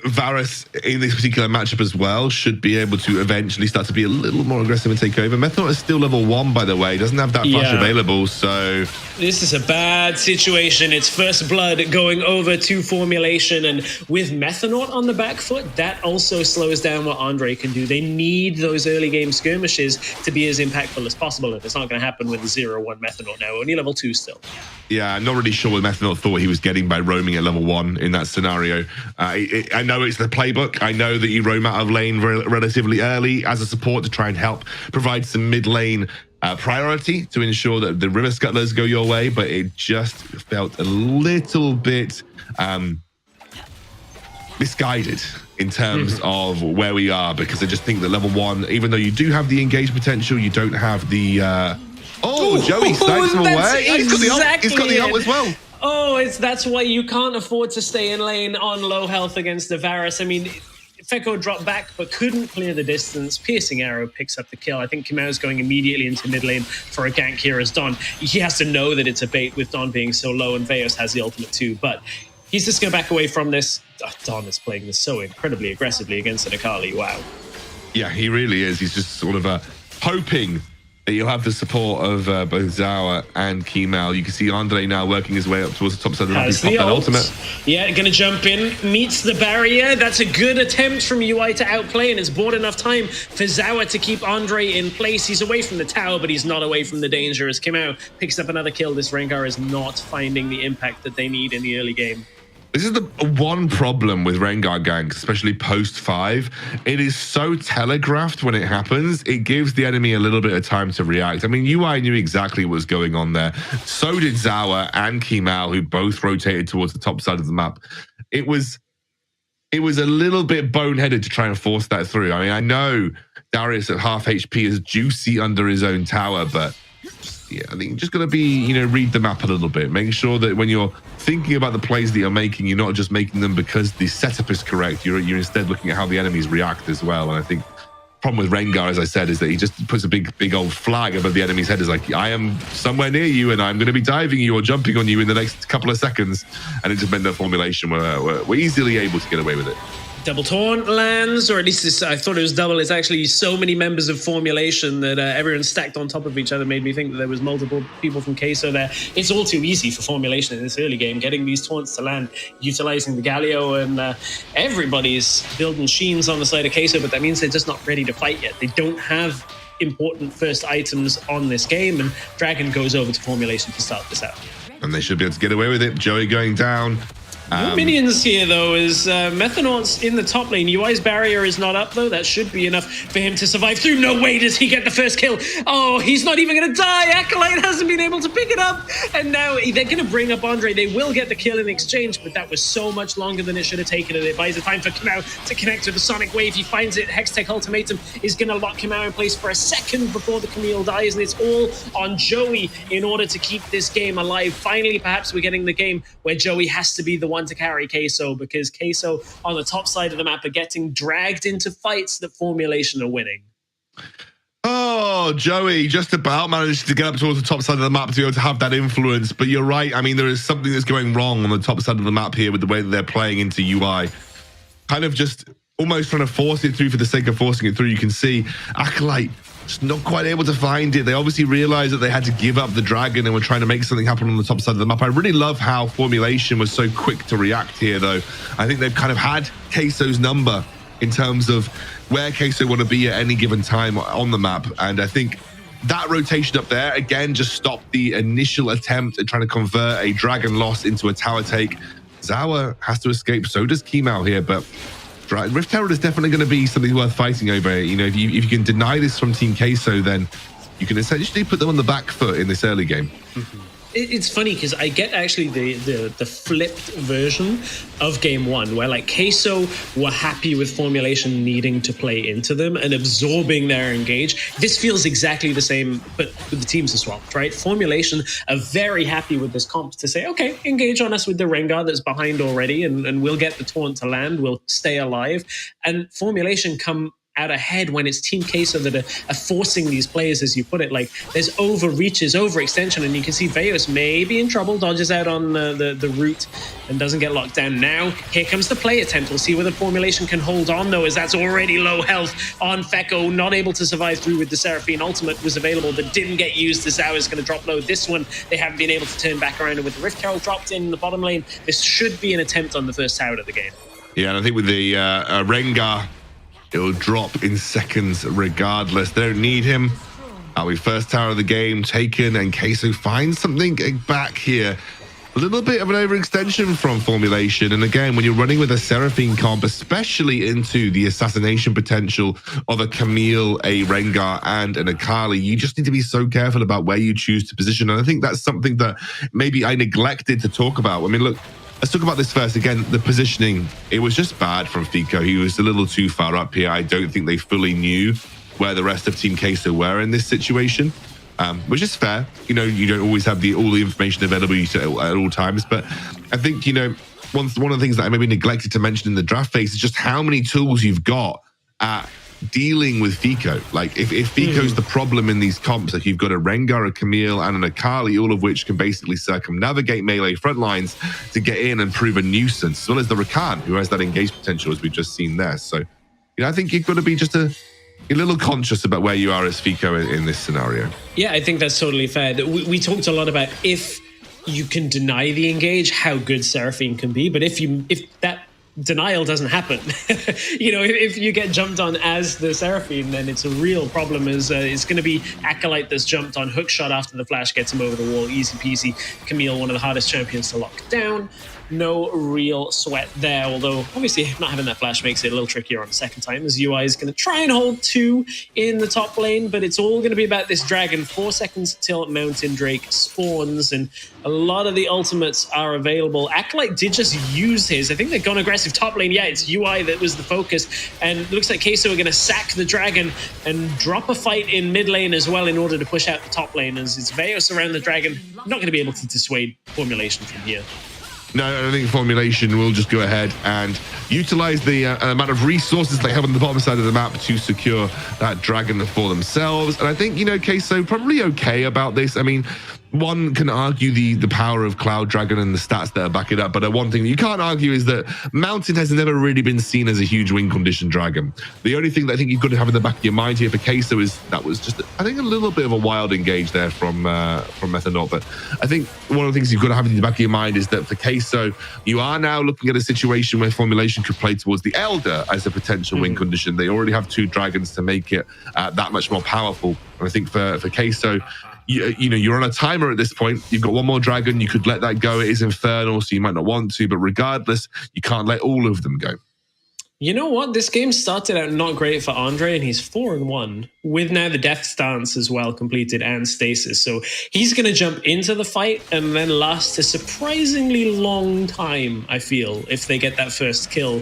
Varus in this particular matchup as well should be able to eventually start to be a little more aggressive and take over. Methanol is still level 1, by the way. Doesn't have that flash available, so... This is a bad situation. It's first blood going over to Formulation, and with Methanol on the back foot, that also slows down what Andre can do. They need those early game skirmishes to be as impactful as possible, and it's not going to happen with 0-1 Methanol now. Only level 2 still. Yeah, I'm not really sure what Methanol thought he was getting by roaming at level 1 in that scenario. I know it's the playbook. I know that you roam out of lane relatively early as a support to try and help provide some mid-lane priority to ensure that the River Scuttlers go your way, but it just felt a little bit misguided in terms of where we are, because I just think that level 1, even though you do have the engaged potential, you don't have the Oh, Joey snipes him away. He's got the ult as well. Oh, that's why you can't afford to stay in lane on low health against the Varus. I mean, Feko dropped back but couldn't clear the distance. Piercing Arrow picks up the kill. I think Kamau's going immediately into mid lane for a gank here as Don. He has to know that it's a bait with Don being so low, and Veos has the ultimate too, but he's just going to back away from this. Don is playing this so incredibly aggressively against an Akali. Wow. Yeah, he really is. He's just sort of hoping that you'll have the support of both Zawa and Kemal. You can see Andre now working his way up towards the top side of the map. He's popped that ultimate. Yeah, gonna jump in, meets the barrier. That's a good attempt from UI to outplay, and it's bought enough time for Zawa to keep Andre in place. He's away from the tower, but he's not away from the danger as Kamau picks up another kill. This Rengar is not finding the impact that they need in the early game. This is the one problem with Rengar ganks, especially post 5. It is so telegraphed when it happens. It gives the enemy a little bit of time to react. I mean, UI knew exactly what was going on there. So did Zawa and Kemal, who both rotated towards the top side of the map. It was a little bit boneheaded to try and force that through. I mean, I know Darius at half HP is juicy under his own tower, but yeah, I think you're just going to be, read the map a little bit. Make sure that when you're thinking about the plays that you're making, you're not just making them because the setup is correct. You're instead looking at how the enemies react as well. And I think the problem with Rengar, as I said, is that he just puts a big old flag above the enemy's head. Is like, I am somewhere near you and I'm going to be diving you or jumping on you in the next couple of seconds. And it just meant that formulation we're easily able to get away with it. Double taunt lands, or at least I thought it was double. It's actually so many members of Formulation that everyone stacked on top of each other made me think that there was multiple people from Queso there. It's all too easy for Formulation in this early game, getting these taunts to land, utilizing the Galio, and everybody's building Sheens on the side of Queso, but that means they're just not ready to fight yet. They don't have important first items on this game, and Dragon goes over to Formulation to start this out. And they should be able to get away with it. Joey going down. No minions here, though, as Methanauts in the top lane. UI's barrier is not up, though. That should be enough for him to survive through. No way does he get the first kill. Oh, he's not even going to die. Acolyte hasn't been able to pick it up. And now they're going to bring up Andre. They will get the kill in exchange, but that was so much longer than it should have taken. And it buys the time for Kamau to connect with the Sonic Wave. He finds it. Hextech Ultimatum is going to lock Kamau in place for a second before the Camille dies. And it's all on Joey in order to keep this game alive. Finally, perhaps we're getting the game where Joey has to be the one to carry Queso, because Queso on the top side of the map are getting dragged into fights that Formulation are winning. Oh, Joey just about managed to get up towards the top side of the map to be able to have that influence. But you're right. I mean, there is something that's going wrong on the top side of the map here with the way that they're playing into UI. Kind of just almost trying to force it through for the sake of forcing it through. You can see Acolyte just not quite able to find it. They obviously realized that they had to give up the dragon and were trying to make something happen on the top side of the map. I really love how Formulation was so quick to react here, though. I think they've kind of had Queso's number in terms of where Queso want to be at any given time on the map. And I think that rotation up there, again, just stopped the initial attempt at trying to convert a dragon loss into a tower take. Zawa has to escape. So does Kemal here, but Rift Herald is definitely going to be something worth fighting over. If you can deny this from Team Queso, then you can essentially put them on the back foot in this early game. Mm-hmm. It's funny because I get actually the flipped version of game one, where like Queso were happy with Formulation needing to play into them and absorbing their engage. This feels exactly the same, but with the teams are swapped, right? Formulation are very happy with this comp to say, okay, engage on us with the Rengar that's behind already, and we'll get the taunt to land, we'll stay alive. And Formulation come out ahead when it's Team Queso that are forcing these players, as you put it. Like, there's overreaches, overextension, and you can see Veos may be in trouble, dodges out on the route and doesn't get locked down. Now, here comes the play attempt. We'll see whether Formulation can hold on, though, as that's already low health on Feko, not able to survive through with the Seraphine. Ultimate was available, but didn't get used. The Zao is going to drop low. This one, they haven't been able to turn back around, and with the Rift Herald dropped in the bottom lane, this should be an attempt on the first tower of the game. Yeah, and I think with the Rengar, it'll drop in seconds regardless. They don't need him. That'll be first tower of the game taken, and Queso finds something back here. A little bit of an overextension from Formulation. And again, when you're running with a Seraphine comp, especially into the assassination potential of a Camille, a Rengar, and an Akali, you just need to be so careful about where you choose to position. And I think that's something that maybe I neglected to talk about. I mean, look, let's talk about this first. Again, the positioning, it was just bad from Fico. He was a little too far up here. I don't think they fully knew where the rest of Team Queso were in this situation. which is fair. You know, you don't always have all the information available at all times, but I think, you know, one of the things that I maybe neglected to mention in the draft phase is just how many tools you've got at dealing with Fico. Like if Fico's the problem in these comps, like you've got a Rengar, a Camille, and an Akali, all of which can basically circumnavigate melee front lines to get in and prove a nuisance, as well as the Rakan, who has that engage potential as we've just seen there. So, you know, I think you've got to be just a little conscious about where you are as Fico in this scenario. Yeah, I think that's totally fair. We talked a lot about if you can deny the engage, how good Seraphine can be, but if that denial doesn't happen, you know, if you get jumped on as the Seraphine, then it's a real problem. As it's going to be Acolyte that's jumped on, hook shot after the flash gets him over the wall, easy peasy. Camille, one of the hardest champions to lock down. No real sweat there, although obviously not having that flash makes it a little trickier on the second time, as UI is going to try and hold 2 in the top lane, but it's all going to be about this dragon. 4 seconds till Mountain Drake spawns, and a lot of the ultimates are available. Acolyte did just use his. I think they've gone aggressive top lane. Yeah, it's UI that was the focus, and it looks like Queso are going to sack the dragon and drop a fight in mid lane as well in order to push out the top lane, as it's Veos around the dragon. Not going to be able to dissuade Formulation from here. No, I think Formulation will just go ahead and utilize the amount of resources they have on the bottom side of the map to secure that dragon for themselves. And I think, you know, Queso probably okay about this. I mean, one can argue the power of Cloud Dragon and the stats that are back it up, but one thing that you can't argue is that Mountain has never really been seen as a huge win condition dragon. The only thing that I think you've got to have in the back of your mind here for Queso is that was just, I think, a little bit of a wild engage there from Methanol. But I think one of the things you've got to have in the back of your mind is that for Queso, you are now looking at a situation where Formulation could play towards the Elder as a potential win condition. They already have 2 dragons to make it that much more powerful. And I think for Queso, you know, you're on a timer at this point. You've got 1 more dragon. You could let that go. It is infernal, so you might not want to, but regardless, you can't let all of them go. You know what? This game started out not great for Andre, and he's 4-1 with now the Death Stance as well completed and Stasis. So he's going to jump into the fight and then last a surprisingly long time, I feel, if they get that first kill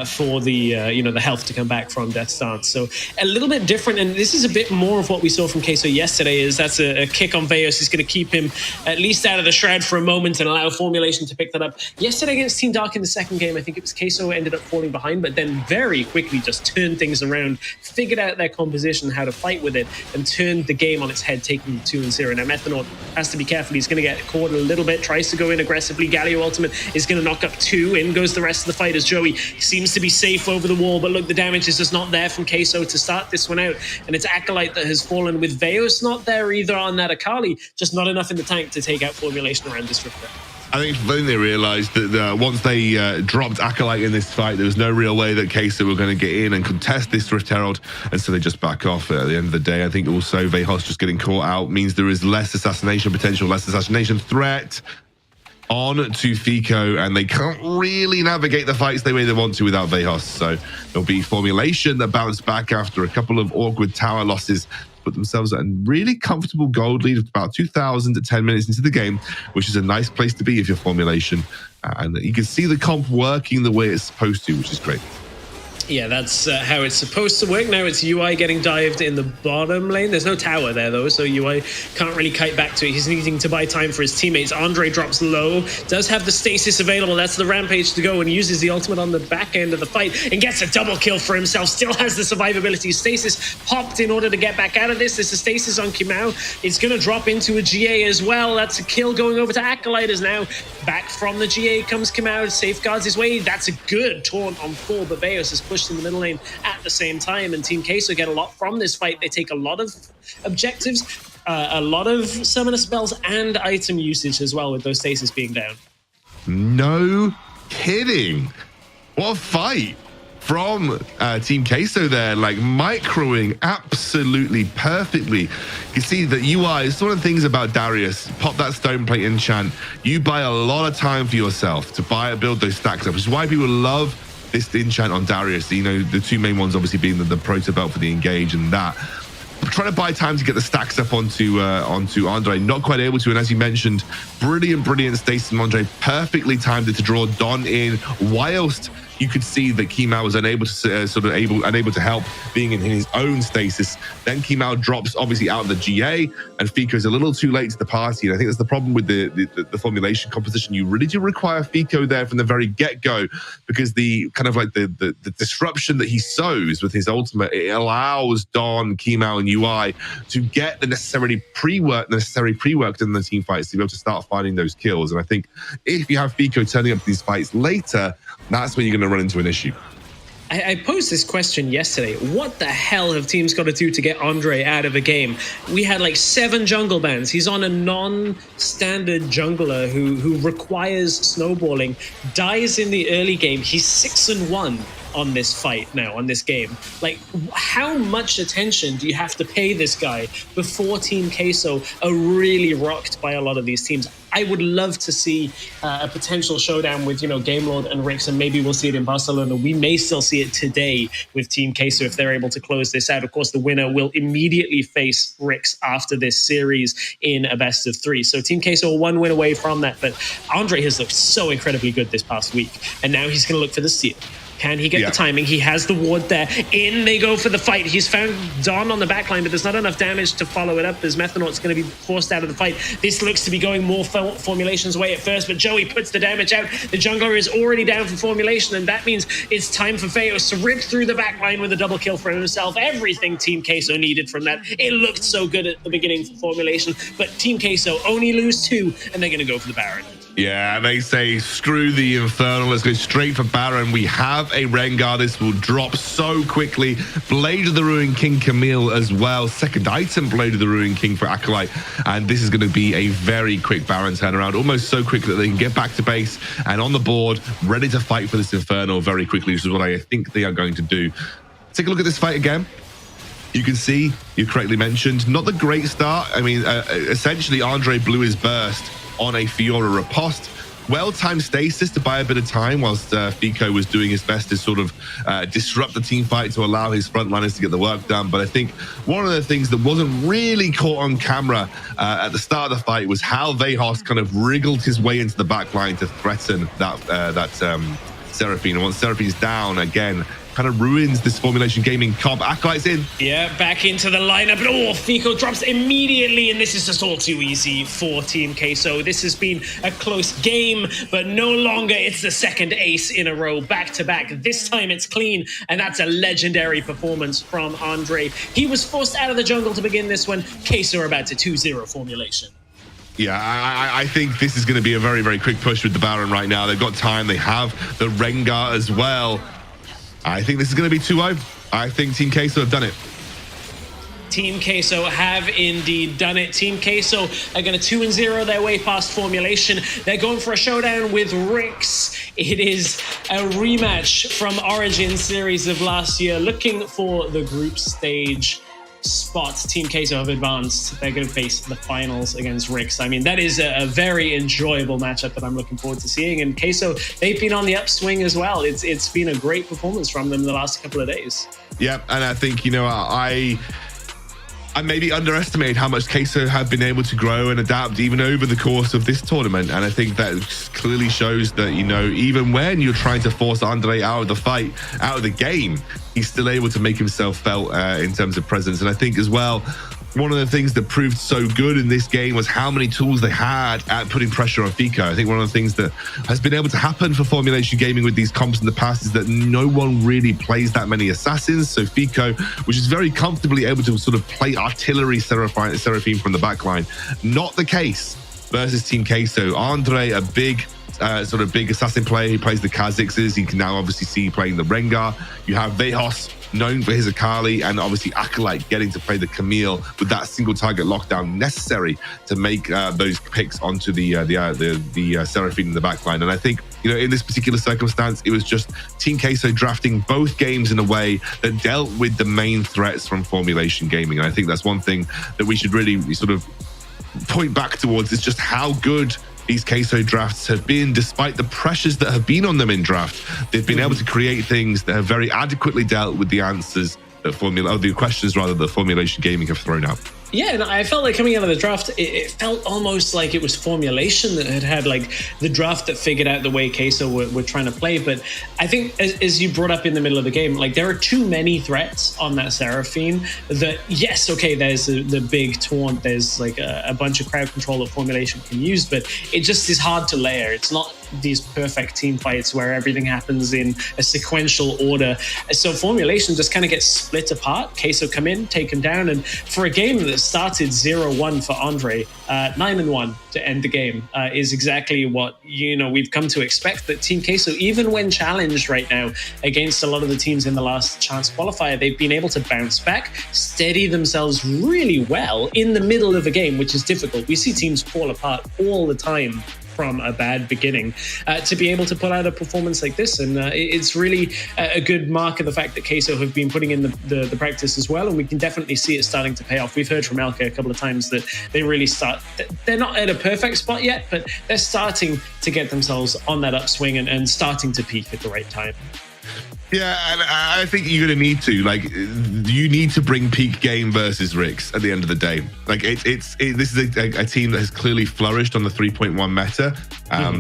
for the you know, the health to come back from Death Stance. So a little bit different, and this is a bit more of what we saw from Queso yesterday. Is that's a kick on Veos is going to keep him at least out of the shroud for a moment and allow Formulation to pick that up. Yesterday against Team Dark in the second game, I think it was Queso ended up falling behind, but then very quickly just turned things around, figured out their composition, how to fight with it, and turned the game on its head, taking the 2-0. Now Methanol has to be careful. He's going to get caught a little bit, tries to go in aggressively. Galio ultimate is going to knock up 2. In goes the rest of the fight as Joey seems to be safe over the wall, but look, the damage is just not there from Queso to start this one out, and it's Acolyte that has fallen with Veos not there either on that Akali, just not enough in the tank to take out Formulation around this Rifter. I think then they realised that once they dropped Acolyte in this fight, there was no real way that Queso were going to get in and contest this Rift Herald, and so they just back off at the end of the day. I think also Vejos just getting caught out means there is less assassination potential, less assassination threat on to Fico, and they can't really navigate the fights the way they want to without Vejos. So there'll be Formulation that bounce back after a couple of awkward tower losses, put themselves at a really comfortable gold lead of about 2,000 at 10 minutes into the game, which is a nice place to be if you're Formulation. And you can see the comp working the way it's supposed to, which is great. Yeah, that's how it's supposed to work. Now it's UI getting dived in the bottom lane. There's no tower there, though, so UI can't really kite back to it. He's needing to buy time for his teammates. Andre drops low, does have the stasis available. That's the rampage to go, and uses the ultimate on the back end of the fight and gets a double kill for himself. Still has the survivability. Stasis popped in order to get back out of this. This is stasis on Kimau. It's going to drop into a GA as well. That's a kill going over to Acolyte. As now back from the GA comes Kimau, safeguards his way. That's a good taunt on 4, but Veos is pushed in the middle lane at the same time, and Team Queso get a lot from this fight. They take a lot of objectives, a lot of summoner spells, and item usage as well, with those stasis being down. No kidding. What a fight from Team Queso there, like microing absolutely perfectly. You can see that UI is one of the things about Darius. Pop that stone plate enchant. You buy a lot of time for yourself to build those stacks up, which is why people love this enchant on Darius. You know, the 2 main ones obviously being the proto belt for the engage and that. But trying to buy time to get the stacks up onto Andre, not quite able to. And as you mentioned, brilliant stasis from Andre, perfectly timed it to draw Don in whilst you could see that Kemal was unable to unable to help being in his own stasis. Then Kemal drops obviously out of the GA, and Fico's a little too late to the party. And I think that's the problem with the formulation composition. You really do require Fico there from the very get-go, because the kind of like the disruption that he sows with his ultimate, it allows Don, Kemal, and UI to get the necessary pre-work in the team fights to be able to start finding those kills. And I think if you have Fico turning up to these fights later, that's when you're going to run into an issue. I posed this question yesterday. What the hell have teams got to do to get Andre out of a game? We had like 7 jungle bans. He's on a non-standard jungler who requires snowballing, dies in the early game. He's 6-1 on this fight now, on this game. Like, how much attention do you have to pay this guy before Team Queso are really rocked by a lot of these teams? I would love to see a potential showdown with, Game Lord and Rix, and maybe we'll see it in Barcelona. We may still see it today with Team Queso if they're able to close this out. Of course, the winner will immediately face Rix after this series in a best of 3. So Team Queso 1 win away from that, but Andre has looked so incredibly good this past week, and now he's going to look for the steal. Can he get the timing? He has the ward there. In they go for the fight. He's found Don on the backline, but there's not enough damage to follow it up as Methanaut's going to be forced out of the fight. This looks to be going more Formulation's way at first, but Joey puts the damage out. The jungler is already down for Formulation, and that means it's time for Feos to rip through the backline with a double kill for himself. Everything Team Queso needed from that. It looked so good at the beginning for Formulation, but Team Queso only lose 2, and they're going to go for the Baron. Yeah, they say, screw the Infernal, let's go straight for Baron. We have a Rengar. This will drop so quickly. Blade of the Ruined King Camille as well. Second item, Blade of the Ruined King for Acolyte. And this is going to be a very quick Baron turnaround, almost so quick that they can get back to base and on the board, ready to fight for this Infernal very quickly, which is what I think they are going to do. Take a look at this fight again. You can see, you correctly mentioned, not the great start. I mean, essentially, Andre blew his burst on a Fiora riposte. Well-timed stasis to buy a bit of time whilst Fico was doing his best to sort of disrupt the team fight to allow his frontliners to get the work done. But I think one of the things that wasn't really caught on camera at the start of the fight was how Vejos kind of wriggled his way into the backline to threaten that Seraphine. And once Seraphine's down again, kind of ruins this Formulation Gaming comp. Acolyte's in. Yeah, back into the lineup. Oh, Fico drops immediately, and this is just all too easy for Team Queso. This has been a close game, but no longer. It's the second ace in a row, back-to-back. This time it's clean, and that's a legendary performance from Andre. He was forced out of the jungle to begin this one. Queso are about to 2-0 Formulation. Yeah, I think this is going to be a very, very quick push with the Baron right now. They've got time. They have the Rengar as well. I think this is going to be 2-0. I think Team Queso have done it. Team Queso have indeed done it. Team Queso are going to 2-0 their way past Formulation. They're going for a showdown with REC. It is a rematch from Origin series of last year, looking for the group stage spot. Team Queso have advanced. They're going to face the finals against REC. I mean, that is a very enjoyable matchup that I'm looking forward to seeing. And Queso, they've been on the upswing as well. It's been a great performance from them the last couple of days. Yeah, and I think, I maybe underestimated how much Queso have been able to grow and adapt even over the course of this tournament. And I think that clearly shows that, even when you're trying to force Andre out of the fight, out of the game, he's still able to make himself felt in terms of presence. And I think as well, one of the things that proved so good in this game was how many tools they had at putting pressure on Fico. I think one of the things that has been able to happen for Formulation Gaming with these comps in the past is that no one really plays that many assassins. So Fico, which is very comfortably able to sort of play artillery Seraphine from the backline. Not the case versus Team Queso. Andre, a big big assassin player. He plays the Kha'Zixes. You can now obviously see playing the Rengar. You have Vejos, known for his Akali, and obviously Acolyte getting to play the Camille with that single target lockdown necessary to make those picks onto the Seraphine in the backline. And I think, in this particular circumstance, it was just Team Queso drafting both games in a way that dealt with the main threats from Formulation Gaming. And I think that's one thing that we should really sort of point back towards, is just how good these Queso drafts have been, despite the pressures that have been on them in draft. They've been able to create things that have very adequately dealt with the answers that the questions that Formulation Gaming have thrown out. Yeah, and I felt like coming out of the draft, it felt almost like it was Formulation that had like the draft that figured out the way Queso were trying to play. But I think, as you brought up in the middle of the game, like there are too many threats on that Seraphine that, yes, okay, there's the big taunt, there's like a bunch of crowd control that Formulation can use, but it just is hard to layer. It's not these perfect team fights where everything happens in a sequential order. So Formulation just kind of gets split apart. Queso come in, take him down, and for a game that started 0-1 for Andre, 9-1 to end the game is exactly what we've come to expect. That Team Queso, even when challenged right now against a lot of the teams in the last chance qualifier, they've been able to bounce back, steady themselves really well in the middle of a game, which is difficult. We see teams fall apart all the time from a bad beginning, to be able to put out a performance like this. And it's really a good mark of the fact that Queso have been putting in the practice as well. And we can definitely see it starting to pay off. We've heard from Elke a couple of times that they really they're not at a perfect spot yet, but they're starting to get themselves on that upswing and starting to peak at the right time. Yeah, and I think you're going to need to. Like, you need to bring peak game versus WREC at the end of the day. Like, this is a team that has clearly flourished on the 3.1 meta.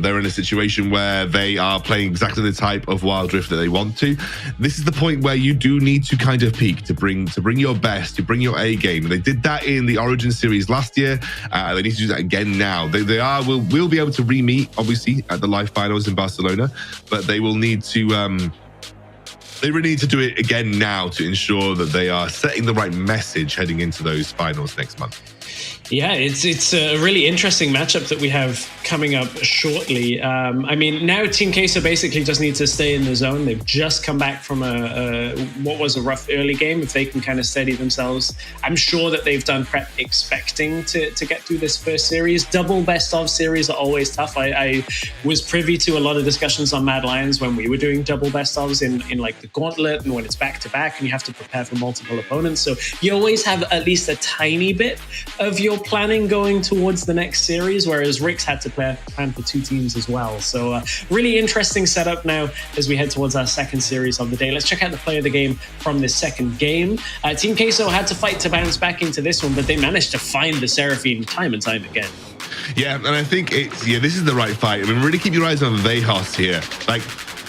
They're in a situation where they are playing exactly the type of Wild Rift that they want to. This is the point where you do need to kind of peak to bring your best, to bring your A game. They did that in the Origin series last year. They need to do that again now. They will be able to re-meet, obviously, at the live finals in Barcelona, but they will need to. They really need to do it again now to ensure that they are setting the right message heading into those finals next month. Yeah, it's a really interesting matchup that we have coming up shortly. I mean, now Team Queso basically just needs to stay in the zone. They've just come back from what was a rough early game. If they can kind of steady themselves, I'm sure that they've done prep expecting to get through this first series. Double best of series are always tough. I was privy to a lot of discussions on Mad Lions when we were doing double best ofs in like the Gauntlet, and when it's back to back and you have to prepare for multiple opponents. So you always have at least a tiny bit of your planning going towards the next series, whereas WREC had to plan for two teams as well. So really interesting setup now as we head towards our second series of the day. Let's check out the play of the game from this second game. Team Queso had to fight to bounce back into this one, but they managed to find the Seraphine time and time again. Yeah, and I think this is the right fight. I mean, really keep your eyes on Vejos here. Like,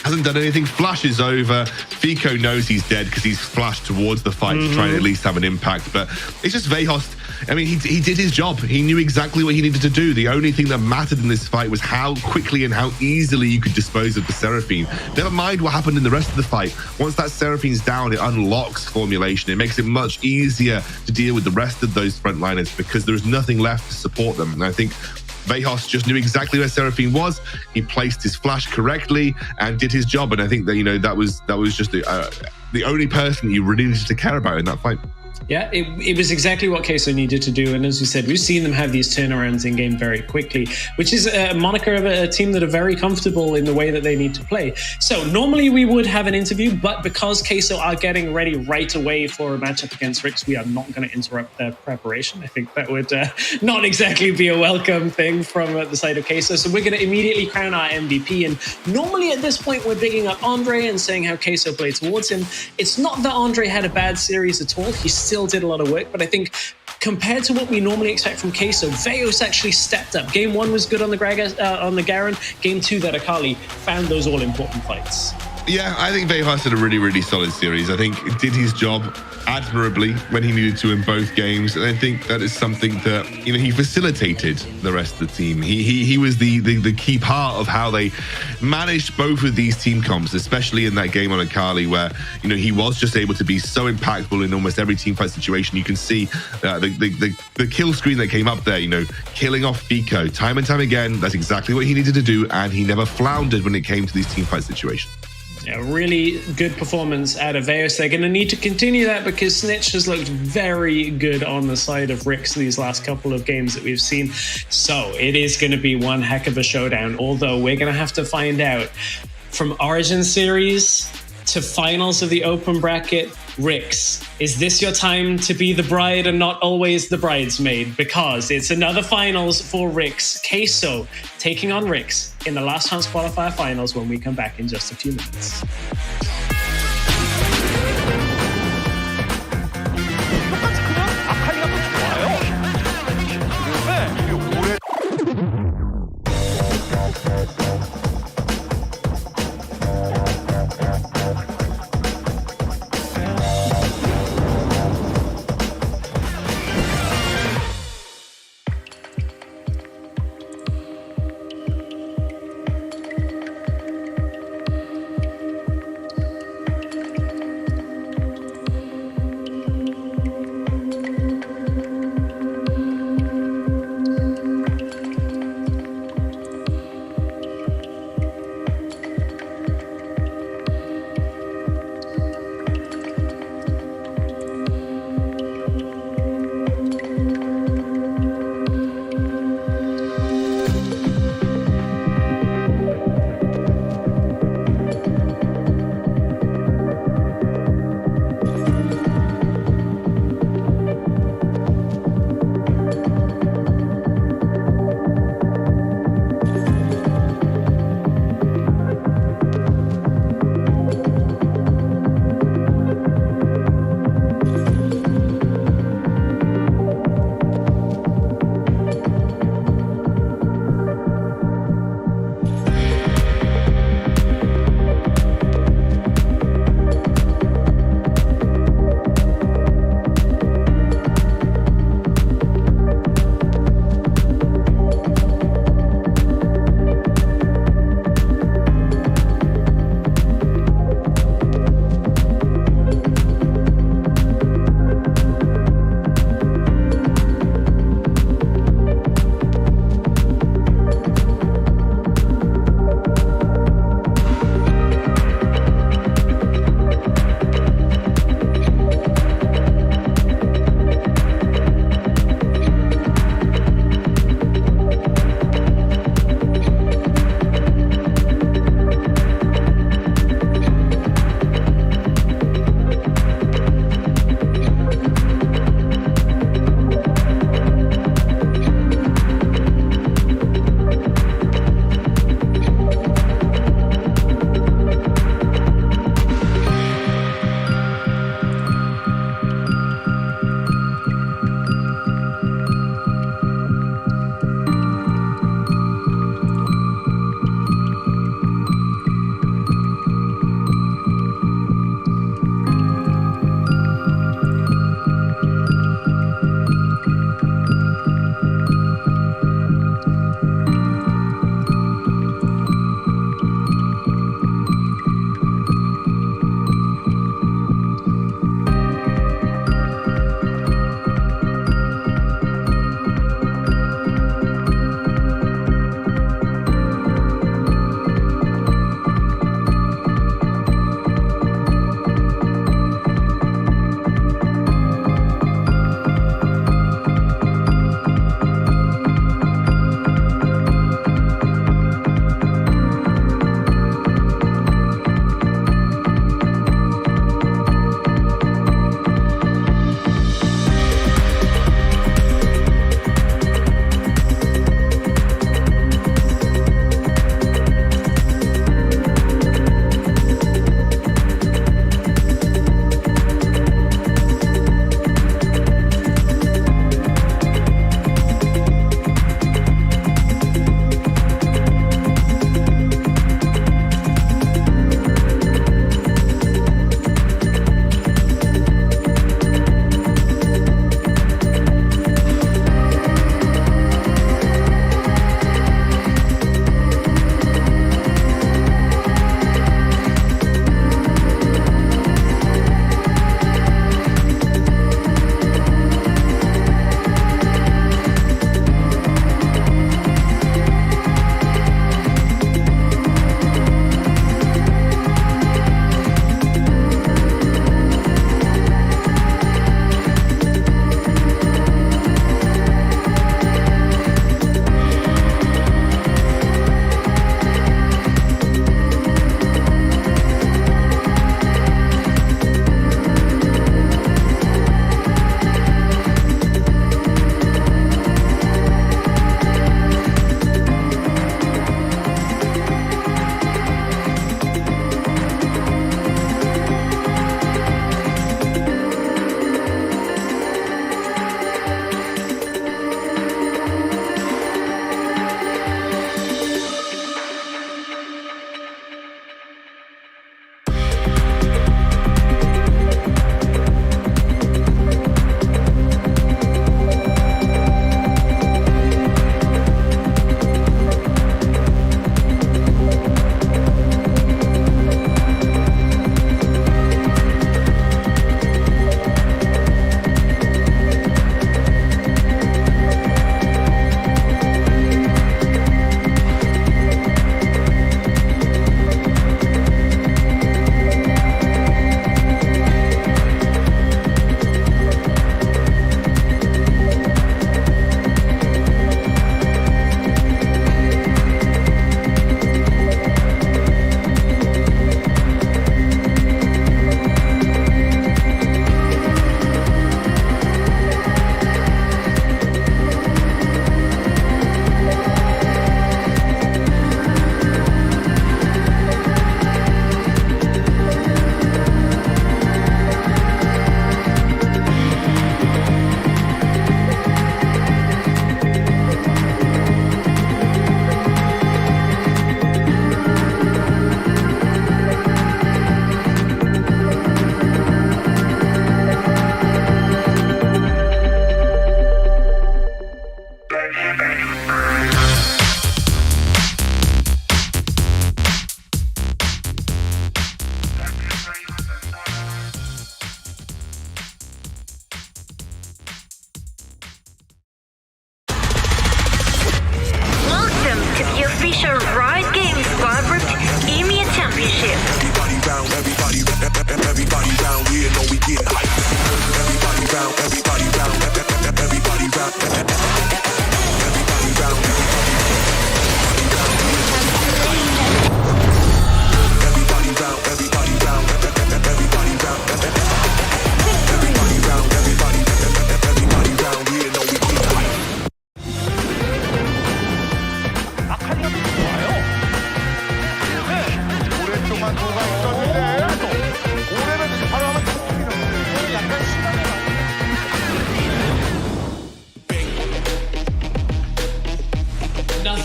hasn't done anything, flashes over. Fico knows he's dead because he's flashed towards the fight to try and at least have an impact. But it's just Vejos. I mean, he did his job. He knew exactly what he needed to do. The only thing that mattered in this fight was how quickly and how easily you could dispose of the Seraphine. Never mind what happened in the rest of the fight. Once that Seraphine's down, it unlocks Formulation. It makes it much easier to deal with the rest of those frontliners because there's nothing left to support them. And I think Vejos just knew exactly where Seraphine was. He placed his flash correctly and did his job. And I think that that was just the only person you really needed to care about in that fight. Yeah, it was exactly what Queso needed to do. And as we said, we've seen them have these turnarounds in game very quickly, which is a moniker of a team that are very comfortable in the way that they need to play. So normally we would have an interview, but because Queso are getting ready right away for a matchup against WREC, we are not going to interrupt their preparation. I think that would not exactly be a welcome thing from the side of Queso. So we're going to immediately crown our MVP. And normally at this point, we're bigging up Andre and saying how Queso played towards him. It's not that Andre had a bad series at all. He still did a lot of work, but I think compared to what we normally expect from Queso, Vejos actually stepped up. Game 1 was good on the Garen. Game 2, that Akali found those all-important fights. Yeah, I think Vejos had a really, really solid series. I think did his job admirably when he needed to in both games. And I think that is something that, he facilitated the rest of the team. He was the key part of how they managed both of these team comps, especially in that game on Akali where, he was just able to be so impactful in almost every team fight situation. You can see the kill screen that came up there, killing off Fico time and time again. That's exactly what he needed to do. And he never floundered when it came to these team fight situations. Yeah, really good performance out of Vejos. They're going to need to continue that because Snitch has looked very good on the side of WREC these last couple of games that we've seen. So it is going to be one heck of a showdown, although we're going to have to find out from Origin Series to finals of the open bracket, WREC. Is this your time to be the bride and not always the bridesmaid? Because it's another finals for WREC. Queso taking on WREC in the last chance qualifier finals when we come back in just a few minutes. 똑같이 그냥 아칼리가 더 좋아요.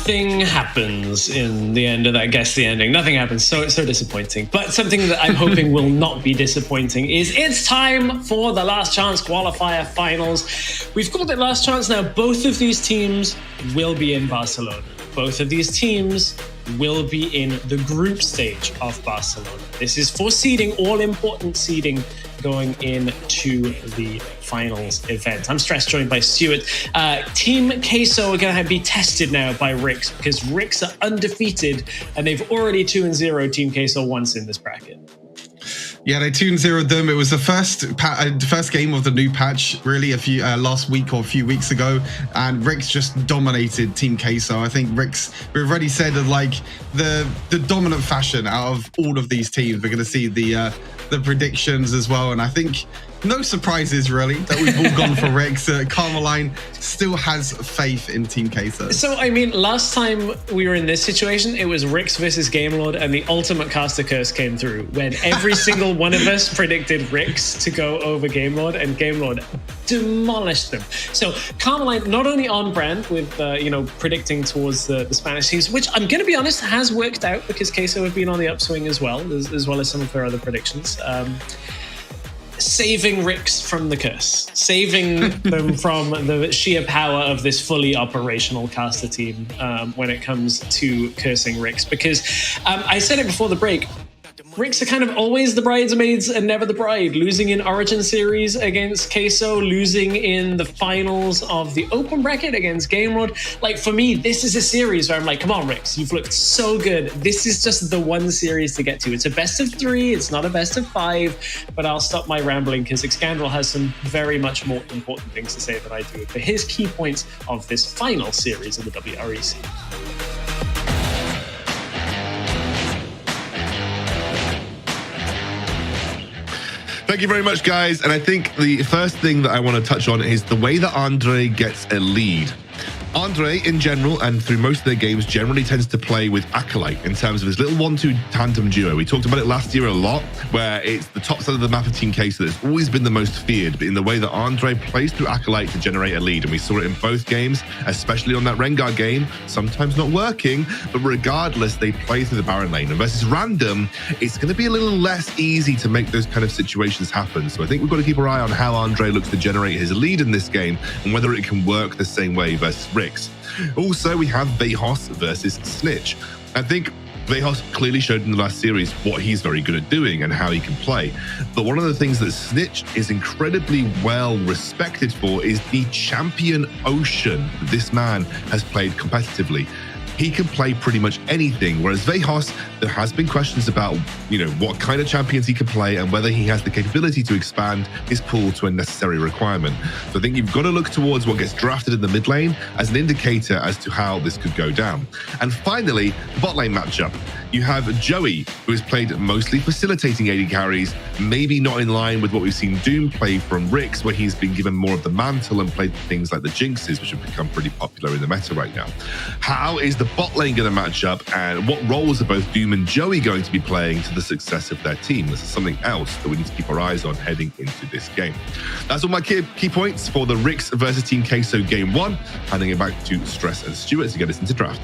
nothing happens in the end of that Guess the Ending. Nothing happens. So disappointing. But something that I'm hoping will not be disappointing is it's time for the Last Chance Qualifier Finals. We've called it Last Chance now. Both of these teams will be in Barcelona. Both of these teams will be in the group stage of Barcelona. This is for seeding, all important seeding going into the finals event. I'm Stress, joined by Stuart. Team Queso are going to be tested now by WREC because WREC are undefeated and they've already 2-0 Team Queso once in this bracket. Yeah, they 2-0'd them. It was the first game of the new patch, really, last week or a few weeks ago, and WREC just dominated Team Queso. I think we've already said that, like, the dominant fashion out of all of these teams. We're going to see the predictions as well, and I think no surprises really that we've all gone for WREC. Carmeline still has faith in Team Queso. So, I mean, last time we were in this situation, it was WREC versus Gamelord, and the ultimate caster curse came through when every single one of us predicted WREC to go over Gamelord, and Gamelord demolished them. So, Carmeline not only on brand with predicting towards the Spanish teams, which I'm going to be honest has worked out because Queso have been on the upswing as well as some of their other predictions. Saving WREC from the curse, saving them from the sheer power of this fully operational caster team when it comes to cursing WREC. Because I said it before the break, WREC are kind of always the bridesmaids and never the bride, losing in Origin Series against Queso, losing in the finals of the Open Bracket against Gamelord. Like, for me, this is a series where I'm like, come on, WREC, you've looked so good. This is just the one series to get to. It's a best of 3, it's not a best of 5, but I'll stop my rambling because Excandrel has some very much more important things to say than I do. But here's key points of this final series of the WREC. Thank you very much, guys. And I think the first thing that I want to touch on is the way that Andre gets a lead. Andre, in general, and through most of their games, generally tends to play with Acolyte in terms of his little 1-2 tandem duo. We talked about it last year a lot, where it's the top side of the map of Team Queso that's always been the most feared, but in the way that Andre plays through Acolyte to generate a lead. And we saw it in both games, especially on that Rengar game, sometimes not working, but regardless, they play through the Baron lane. And versus Random, it's going to be a little less easy to make those kind of situations happen. So I think we've got to keep our eye on how Andre looks to generate his lead in this game and whether it can work the same way versus WREC. Also, we have Vejos versus Snitch. I think Vejos clearly showed in the last series what he's very good at doing and how he can play. But one of the things that Snitch is incredibly well respected for is the champion ocean that this man has played competitively. He can play pretty much anything, whereas Vejos, there has been questions about, what kind of champions he can play and whether he has the capability to expand his pool to a necessary requirement. So I think you've got to look towards what gets drafted in the mid lane as an indicator as to how this could go down. And finally, the bot lane matchup. You have Joey, who has played mostly facilitating AD carries, maybe not in line with what we've seen Doom play from WREC, where he's been given more of the mantle and played things like the Jinxes, which have become pretty popular in the meta right now. How is the bot lane going to match up, and what roles are both Doom and Joey going to be playing to the success of their team? This is something else that we need to keep our eyes on heading into this game. That's all my key points for the WREC versus Team Queso Game 1. Handing it back to Stress and Stuart to get us into draft.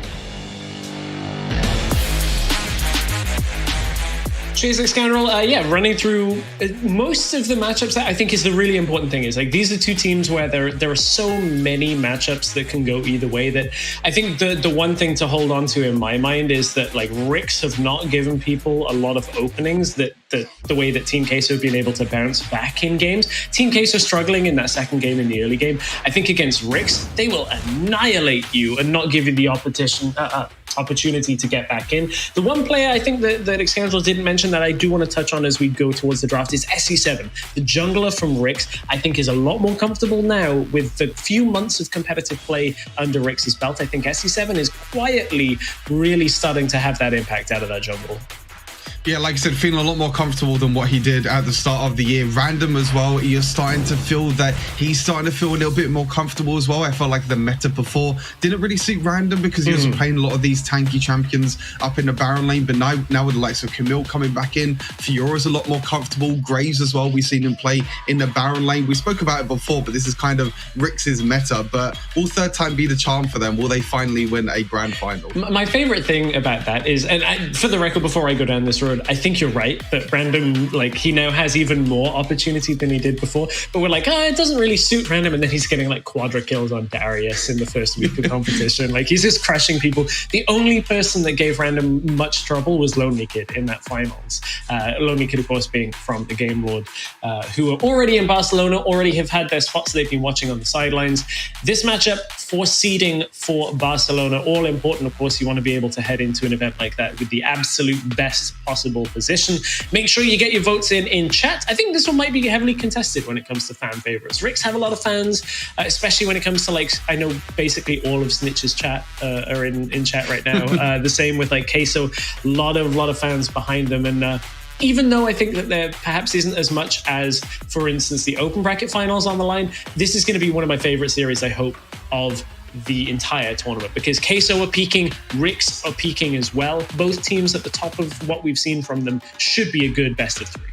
Cheers, Excandrel. Running through most of the matchups, that I think is the really important thing. Is like these are two teams where there are so many matchups that can go either way that I think the one thing to hold on to in my mind is that like WREC have not given people a lot of openings that the way that Team Queso have been able to bounce back in games. Team Queso struggling in that second game in the early game. I think against WREC, they will annihilate you and not give you the opportunity to get back in. The one player I think that Excandrel didn't mention that I do want to touch on as we go towards the draft is SE7. The jungler from WREC, I think, is a lot more comfortable now with the few months of competitive play under WREC's belt. I think SE7 is quietly really starting to have that impact out of that jungle. Yeah, like I said, feeling a lot more comfortable than what he did at the start of the year. Random as well, you're starting to feel that he's starting to feel a little bit more comfortable as well. I felt like the meta before didn't really suit Random because he was playing a lot of these tanky champions up in the Baron lane. But now with the likes of Camille coming back in, Fiora's a lot more comfortable. Graves as well, we've seen him play in the Baron lane. We spoke about it before, but this is kind of Rix's meta. But will third time be the charm for them? Will they finally win a grand final? My favorite thing about that is, and for the record, before I go down this road, I think you're right that Random, like, he now has even more opportunity than he did before. But we're like, it doesn't really suit Random, and then he's getting like quadra kills on Darius in the first week of competition. Like, he's just crushing people. The only person that gave Random much trouble was Lonely Kid in that finals. Lonely Kid, of course, being from the Game Lord, who are already in Barcelona, already have had their spots they've been watching on the sidelines. This matchup for seeding for Barcelona, all important. Of course, you want to be able to head into an event like that with the absolute best possible position. Make sure you get your votes in chat. I think this one might be heavily contested when it comes to fan favorites. Ricks have a lot of fans, especially when it comes to, like, I know basically all of Snitch's chat are in chat right now. The same with like Queso, a lot of fans behind them. And even though I think that there perhaps isn't as much as, for instance, the open bracket finals on the line, this is going to be one of my favorite series, I hope, of the entire tournament, because Queso are peaking, Ricks are peaking as well. Both teams at the top of what we've seen from them should be a good best of three.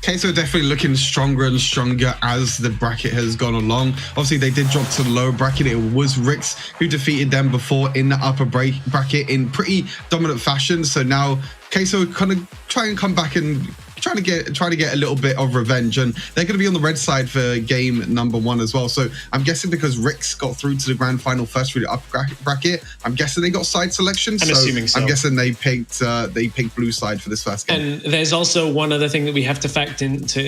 Queso definitely looking stronger and stronger as the bracket has gone along. Obviously, they did drop to the lower bracket. It was Ricks who defeated them before in the upper bracket in pretty dominant fashion. So now Queso kind of try and come back and try to get a little bit of revenge, and they're going to be on the red side for game number 1 as well. So I'm guessing because Ricks got through to the grand final first through the upper bracket, I'm guessing they got side selection. I'm assuming so. I'm guessing they picked blue side for this first game. And there's also one other thing that we have to factor into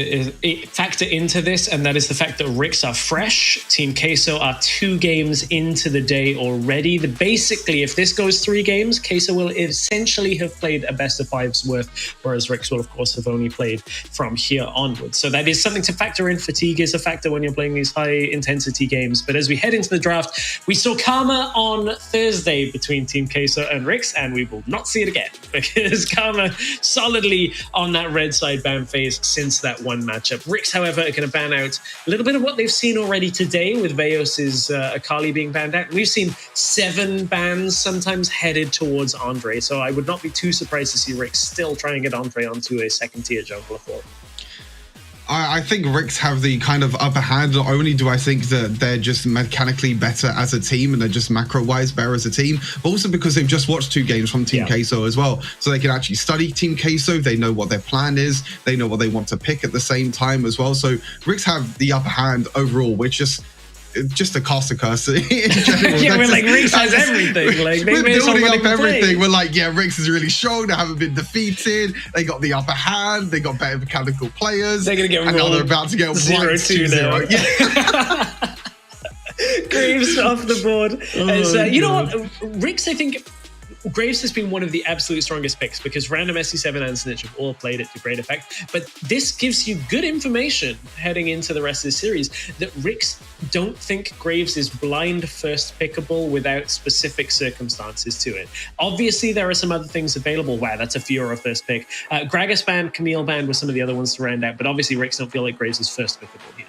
this, and that is the fact that Ricks are fresh. Team Queso are 2 games into the day already. Basically, if this goes 3 games, Queso will essentially have played a best of 5's worth, whereas Ricks will, of course, have only played from here onwards. So that is something to factor in. Fatigue is a factor when you're playing these high intensity games. But as we head into the draft, we saw Karma on Thursday between Team Queso and Ricks, and we will not see it again because Karma solidly on that red side ban phase since that one matchup. Ricks, however, are going to ban out a little bit of what they've seen already today with Veos's Akali being banned out. We've seen 7 bans sometimes headed towards Andre, so I would not be too surprised to see Ricks still try and get Andre onto a second tier jungler for him. I think Ricks have the kind of upper hand. Not only do I think that they're just mechanically better as a team and they're just macro-wise better as a team, but also because they've just watched 2 games from Team Queso as well. So they can actually study Team Queso. They know what their plan is. They know what they want to pick at the same time as well. So Ricks have the upper hand overall, which just a cast a curse in general. Yeah, we're like, Ricks has everything. Like, we're building up everything. We're like, yeah, Ricks is really strong. They haven't been defeated. They got the upper hand. They got better mechanical players. They're going to get and now they're about to get 0-2 now. Yeah. Graves off the board. You know what? Ricks, I think Graves has been one of the absolute strongest picks because Random, SC7 and Snitch have all played it to great effect. But this gives you good information heading into the rest of the series that Ricks don't think Graves is blind first pickable without specific circumstances to it. Obviously, there are some other things available. Wow, that's a Fiora first pick. Gragas band, Camille band were some of the other ones to round out. But obviously, Ricks don't feel like Graves is first pickable here.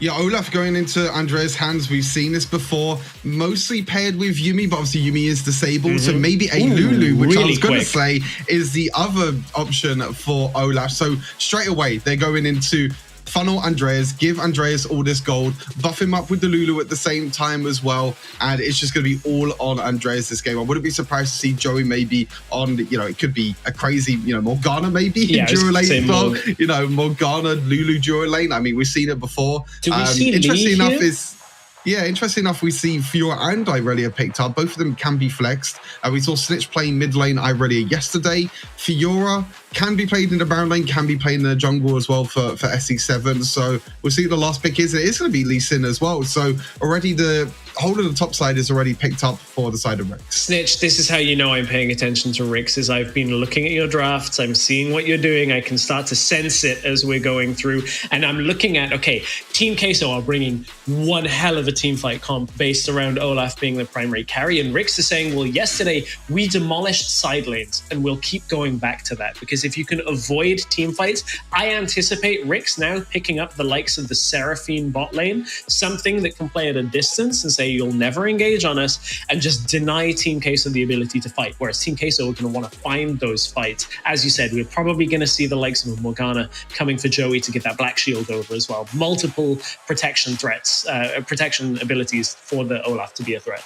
Yeah, Olaf going into Andrea's hands. We've seen this before, mostly paired with Yuumi, but obviously Yuumi is disabled. So maybe a Lulu, which really I was going to quick. say is the other option for Olaf. So straight away, they're going into funnel Andreas, give Andreas all this gold, buff him up with the Lulu at the same time as well, and it's just going to be all on Andreas this game. I wouldn't be surprised to see Joey maybe on, it could be a crazy, Morgana maybe in Dura lane as well. Morgana, Lulu Dura lane. I mean, we've seen it before. Do we see interesting Lee enough here? Interesting enough, we see Fiora and Irelia picked up. Both of them can be flexed. We saw Snitch playing mid lane Irelia yesterday. Fiora can be played in the Baron lane, can be played in the jungle as well for SC7. So we'll see what the last pick is. It is going to be Lee Sin as well. So already the whole of the top side is already picked up for the side of WREC. Snitch, this is how you know I'm paying attention to Rix, is I've been looking at your drafts, I'm seeing what you're doing, I can start to sense it as we're going through, and I'm looking at, okay, Team Queso are bringing one hell of a team fight comp based around Olaf being the primary carry, and Rix is saying, well, yesterday we demolished side lanes, and we'll keep going back to that, because if you can avoid team fights, I anticipate Rix now picking up the likes of the Seraphine bot lane, something that can play at a distance and say you'll never engage on us, and just deny Team Queso the ability to fight. Whereas Team Queso are going to want to find those fights. As you said, we're probably going to see the likes of Morgana coming for Joey to get that black shield over as well. Multiple protection threats, protection abilities for the Olaf to be a threat.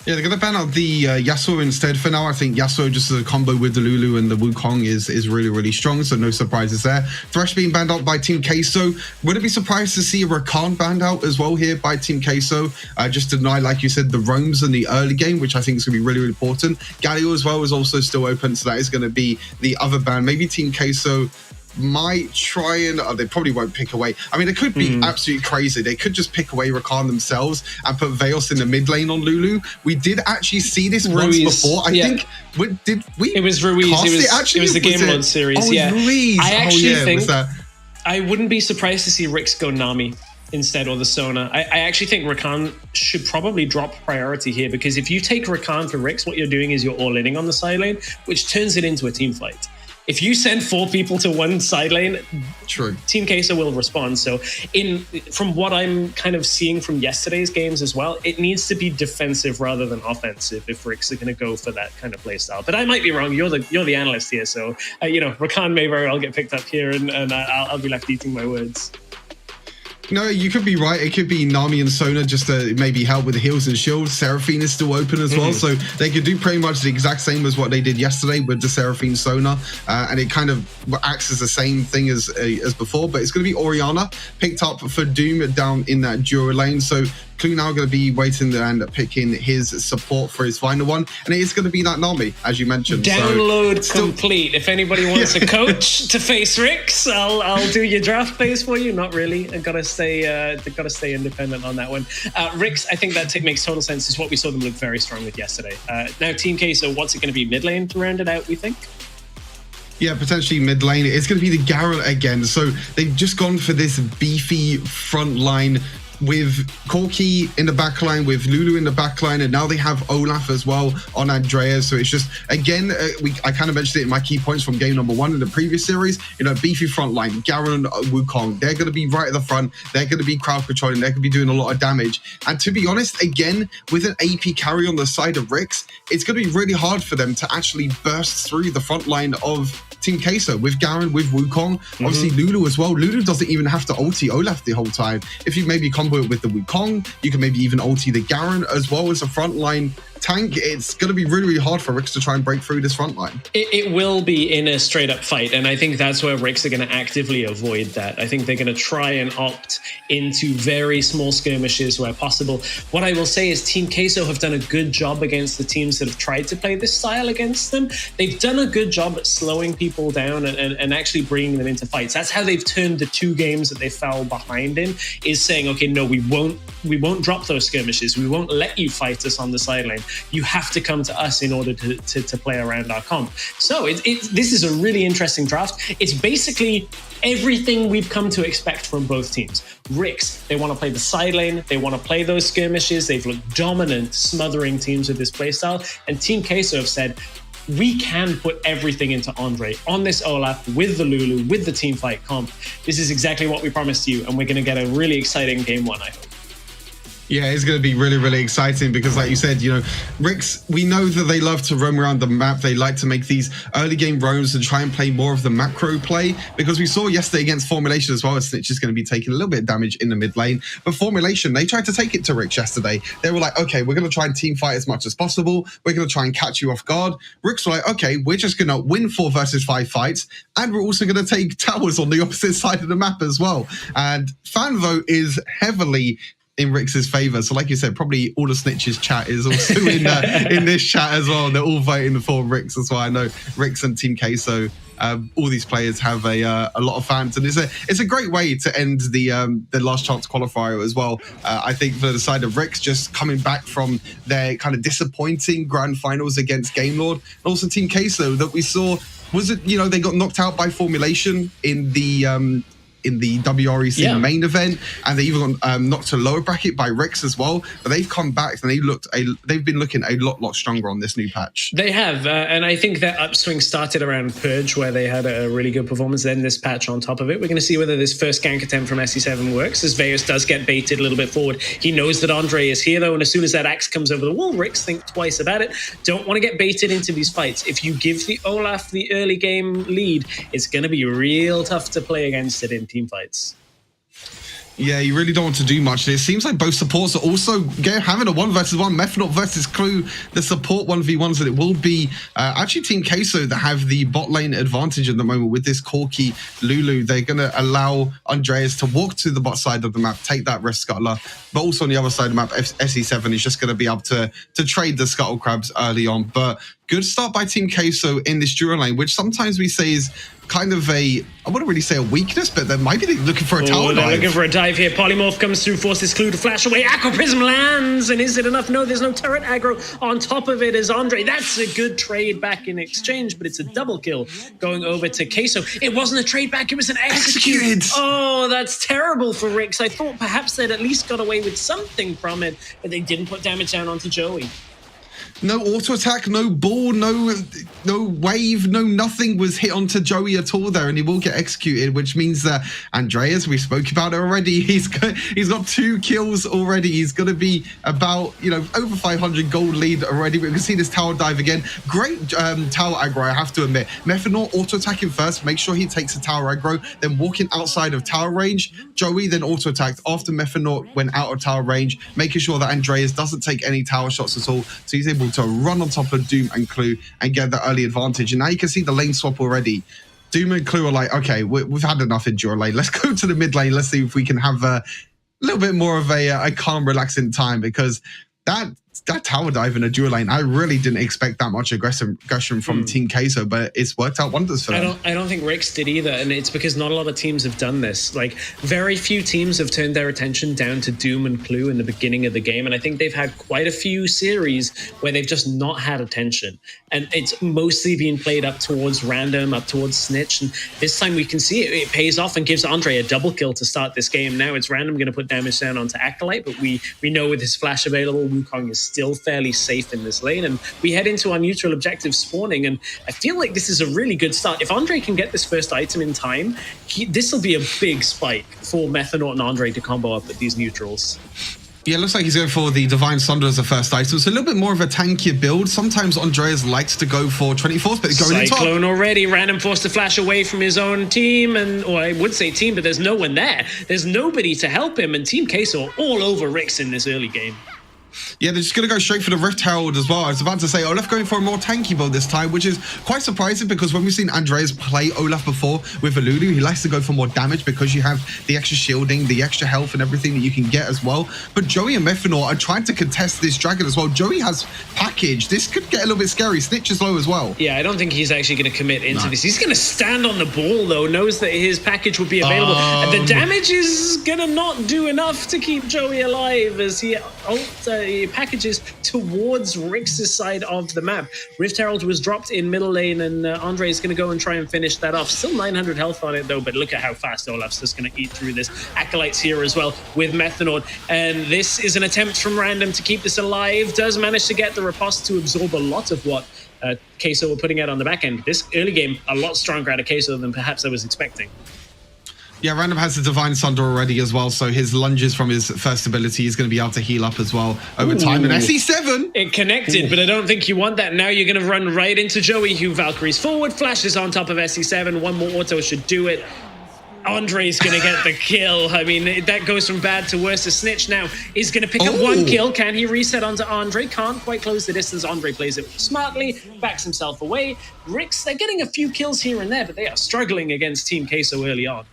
Yeah, they're going to ban out the Yasuo instead for now. I think Yasuo, just as a combo with the Lulu and the Wukong, is really, really strong, so no surprises there. Thresh being banned out by Team Queso. Wouldn't be surprised to see a Rakan banned out as well here by Team Queso. Just to deny, like you said, the roams in the early game, which I think is going to be really, really important. Galio as well is also still open, so that is going to be the other ban. Maybe Team Queso might try and they probably won't pick away. I mean, it could be absolutely crazy. They could just pick away Rakan themselves and put Veos in the mid lane on Lulu. We did actually see this once before. I think did we? It was Ruiz. It was the Game Mode series. Oh, yeah, Ruiz. I actually think I wouldn't be surprised to see Rix go Nami instead, or the Sona. I actually think Rakan should probably drop priority here, because if you take Rakan for Rix, what you're doing is you're all-inning on the side lane, which turns it into a team fight. If you send 4 people to one side lane, true, Team Queso will respond. So from what I'm kind of seeing from yesterday's games as well, it needs to be defensive rather than offensive if Rix are going to go for that kind of play style. But I might be wrong. You're the analyst here, so Rakan may very well get picked up here, and I'll be left eating my words. No, you could be right. It could be Nami and Sona just to maybe help with the heals and shields. Seraphine is still open as well, so they could do pretty much the exact same as what they did yesterday with the Seraphine Sona, and it kind of acts as the same thing as before. But it's going to be Orianna picked up for Doom down in that Dura lane. So Clue now going to be waiting and picking his support for his final one, and it is going to be that Nami, as you mentioned. Download complete. If anybody wants a coach to face Rix, I'll do your draft phase for you. Not really. I've got to stay independent on that one. Rix, I think that makes total sense. Is what we saw them look very strong with yesterday. Now Team Queso, what's it going to be? Mid lane to round it out, we think? Yeah, potentially mid lane. It's going to be the Garen again. So they've just gone for this beefy front line with Corki in the backline, with Lulu in the backline, and now they have Olaf as well on Andrea. So it's just, again, I kind of mentioned it in my key points from game number 1 in the previous series, beefy front line, Garen, Wukong, they're going to be right at the front, they're going to be crowd controlling, they're going to be doing a lot of damage. And to be honest, again, with an AP carry on the side of Rix, it's going to be really hard for them to actually burst through the front line of Team Queso with Garen, with Wukong, obviously Lulu as well. Lulu doesn't even have to ulti Olaf the whole time. If you maybe combo it with the Wukong, you can maybe even ulti the Garen as well as a frontline tank. It's going to be really, really hard for Rix to try and break through this front line. It will be in a straight up fight, and I think that's where Rix are going to actively avoid that. I think they're going to try and opt into very small skirmishes where possible. What I will say is Team Queso have done a good job against the teams that have tried to play this style against them. They've done a good job at slowing people down and actually bringing them into fights. That's how they've turned the 2 games that they fell behind in, is saying, okay, no, we won't drop those skirmishes. We won't let you fight us on the side lane. You have to come to us in order to play around our comp. So this is a really interesting draft. It's basically everything we've come to expect from both teams. Rix, they want to play the side lane. They want to play those skirmishes. They've looked dominant, smothering teams with this playstyle. And Team Queso have said, we can put everything into Andre on this Olaf with the Lulu, with the team fight comp. This is exactly what we promised you, and we're going to get a really exciting game 1, I hope. Yeah, it's going to be really, really exciting because, like you said, Rix, we know that they love to roam around the map. They like to make these early game roams and try and play more of the macro play, because we saw yesterday against Formulation as well, Snitch is going to be taking a little bit of damage in the mid lane. But Formulation, they tried to take it to Rix yesterday. They were like, okay, we're going to try and team fight as much as possible. We're going to try and catch you off guard. Rix were like, okay, we're just going to win 4 versus 5 fights, and we're also going to take towers on the opposite side of the map as well. And fan vote is heavily in Rix's favor. So like you said, probably all the Snitches chat is also in this chat as well. They're all voting for Rix as well. I know Rix and Team Queso, all these players have a lot of fans, and it's a great way to end the last chance qualifier as well. I think for the side of Rix, just coming back from their kind of disappointing grand finals against Game Lord, and also Team Queso that we saw, was it, they got knocked out by Formulation in the WREC main event, and they even got knocked to lower bracket by Rix as well. But they've come back and they've been looking a lot stronger on this new patch. They have, and I think that upswing started around Purge, where they had a really good performance. Then this patch on top of it, we're going to see whether this first gank attempt from SC7 works, as Veus does get baited a little bit forward. He knows that Andre is here though, and as soon as that axe comes over the wall, Rix think twice about it. Don't want to get baited into these fights. If you give the Olaf the early game lead, it's going to be real tough to play against it in team fights. Yeah, you really don't want to do much. It seems like both supports are also having a 1v1. Methanaut versus Clue, the support 1v1s, that it will be actually Team Queso that have the bot lane advantage at the moment with this Corki Lulu. They're going to allow Andreas to walk to the bot side of the map, take that Rift Scuttler, but also on the other side of the map, SE7 is just going to be able to trade the Scuttle Crabs early on. But good start by Team Queso in this dual lane, which sometimes we say is kind of I wouldn't really say a weakness, but they might be looking for a tower dive. They're looking for a dive here. Polymorph comes through, forces Clue to flash away. Aqua Prism lands, and is it enough? No, there's no turret aggro. On top of it is Andre. That's a good trade back in exchange, but it's a double kill going over to Queso. It wasn't a trade back, it was an executed. Oh, that's terrible for Rix. I thought perhaps they'd at least got away with something from it, but they didn't put damage down onto Joey. No auto attack, no ball, no wave, no nothing was hit onto Joey at all there, and he will get executed, which means that Andreas, we spoke about it already, he's got 2 kills already. He's going to be about, over 500 gold lead already. We can see this tower dive again. Great tower aggro, I have to admit. Methanaut auto attacking first, make sure he takes the tower aggro, then walking outside of tower range. Joey then auto attacked after Methanaut went out of tower range, making sure that Andreas doesn't take any tower shots at all, so he's able to run on top of Doom and Clue and get the early advantage. And now you can see the lane swap already. Doom and Clue are like, okay, we've had enough in dual lane. Let's go to the mid lane. Let's see if we can have a little bit more of a calm, relaxing time, because that tower dive in a dual lane, I really didn't expect that much aggression from Team Queso, but it's worked out wonders for them. I don't think Rix did either, and it's because not a lot of teams have done this. Like, very few teams have turned their attention down to Doom and Clue in the beginning of the game, and I think they've had quite a few series where they've just not had attention, and it's mostly been played up towards Random, up towards Snitch, and this time we can see it pays off and gives Andre a double kill to start this game. Now it's Random going to put damage down onto Acolyte, but we know with his flash available, Wukong is still fairly safe in this lane, and we head into our neutral objective spawning, and I feel like this is a really good start. If Andre can get this first item in time, this will be a big spike for Methanaut and Andre to combo up with these neutrals. Yeah, it looks like he's going for the Divine Sunder as the first item. It's a little bit more of a tankier build. Sometimes Andreas likes to go for 24s, but he's going in top. Cyclone already. Random forced to flash away from his own team, or I would say team, but there's no one there. There's nobody to help him, and Team Queso are all over Rix in this early game. Yeah, they're just going to go straight for the Rift Herald as well. I was about to say Olaf going for a more tanky build this time, which is quite surprising because when we've seen Andreas play Olaf before with a Lulu, he likes to go for more damage because you have the extra shielding, the extra health and everything that you can get as well. But Joey and Methanaut are trying to contest this dragon as well. Joey has package. This could get a little bit scary. Snitch is low as well. Yeah, I don't think he's actually going to commit into this. He's going to stand on the ball though, knows that his package will be available. And the damage is going to not do enough to keep Joey alive as he packages towards Rix's side of the map. Rift Herald was dropped in middle lane, and Andre is going to go and try and finish that off. Still 900 health on it though, but look at how fast Olaf's just going to eat through this. Acolyte's here as well with Methanaut, and this is an attempt from Random to keep this alive. Does manage to get the riposte to absorb a lot of what Queso were putting out on the back end. This early game, a lot stronger out of Queso than perhaps I was expecting. Yeah, Random has the Divine Sunder already as well, so his lunges from his first ability is going to be able to heal up as well over time. And SE7! It connected, but I don't think you want that. Now you're going to run right into Joey, who Valkyries forward, flashes on top of SE7. One more auto should do it. Andre's going to get the kill. I mean, that goes from bad to worse. The Snitch now is going to pick up one kill. Can he reset onto Andre? Can't quite close the distance. Andre plays it smartly, backs himself away. Rix, they're getting a few kills here and there, but they are struggling against Team Queso early on.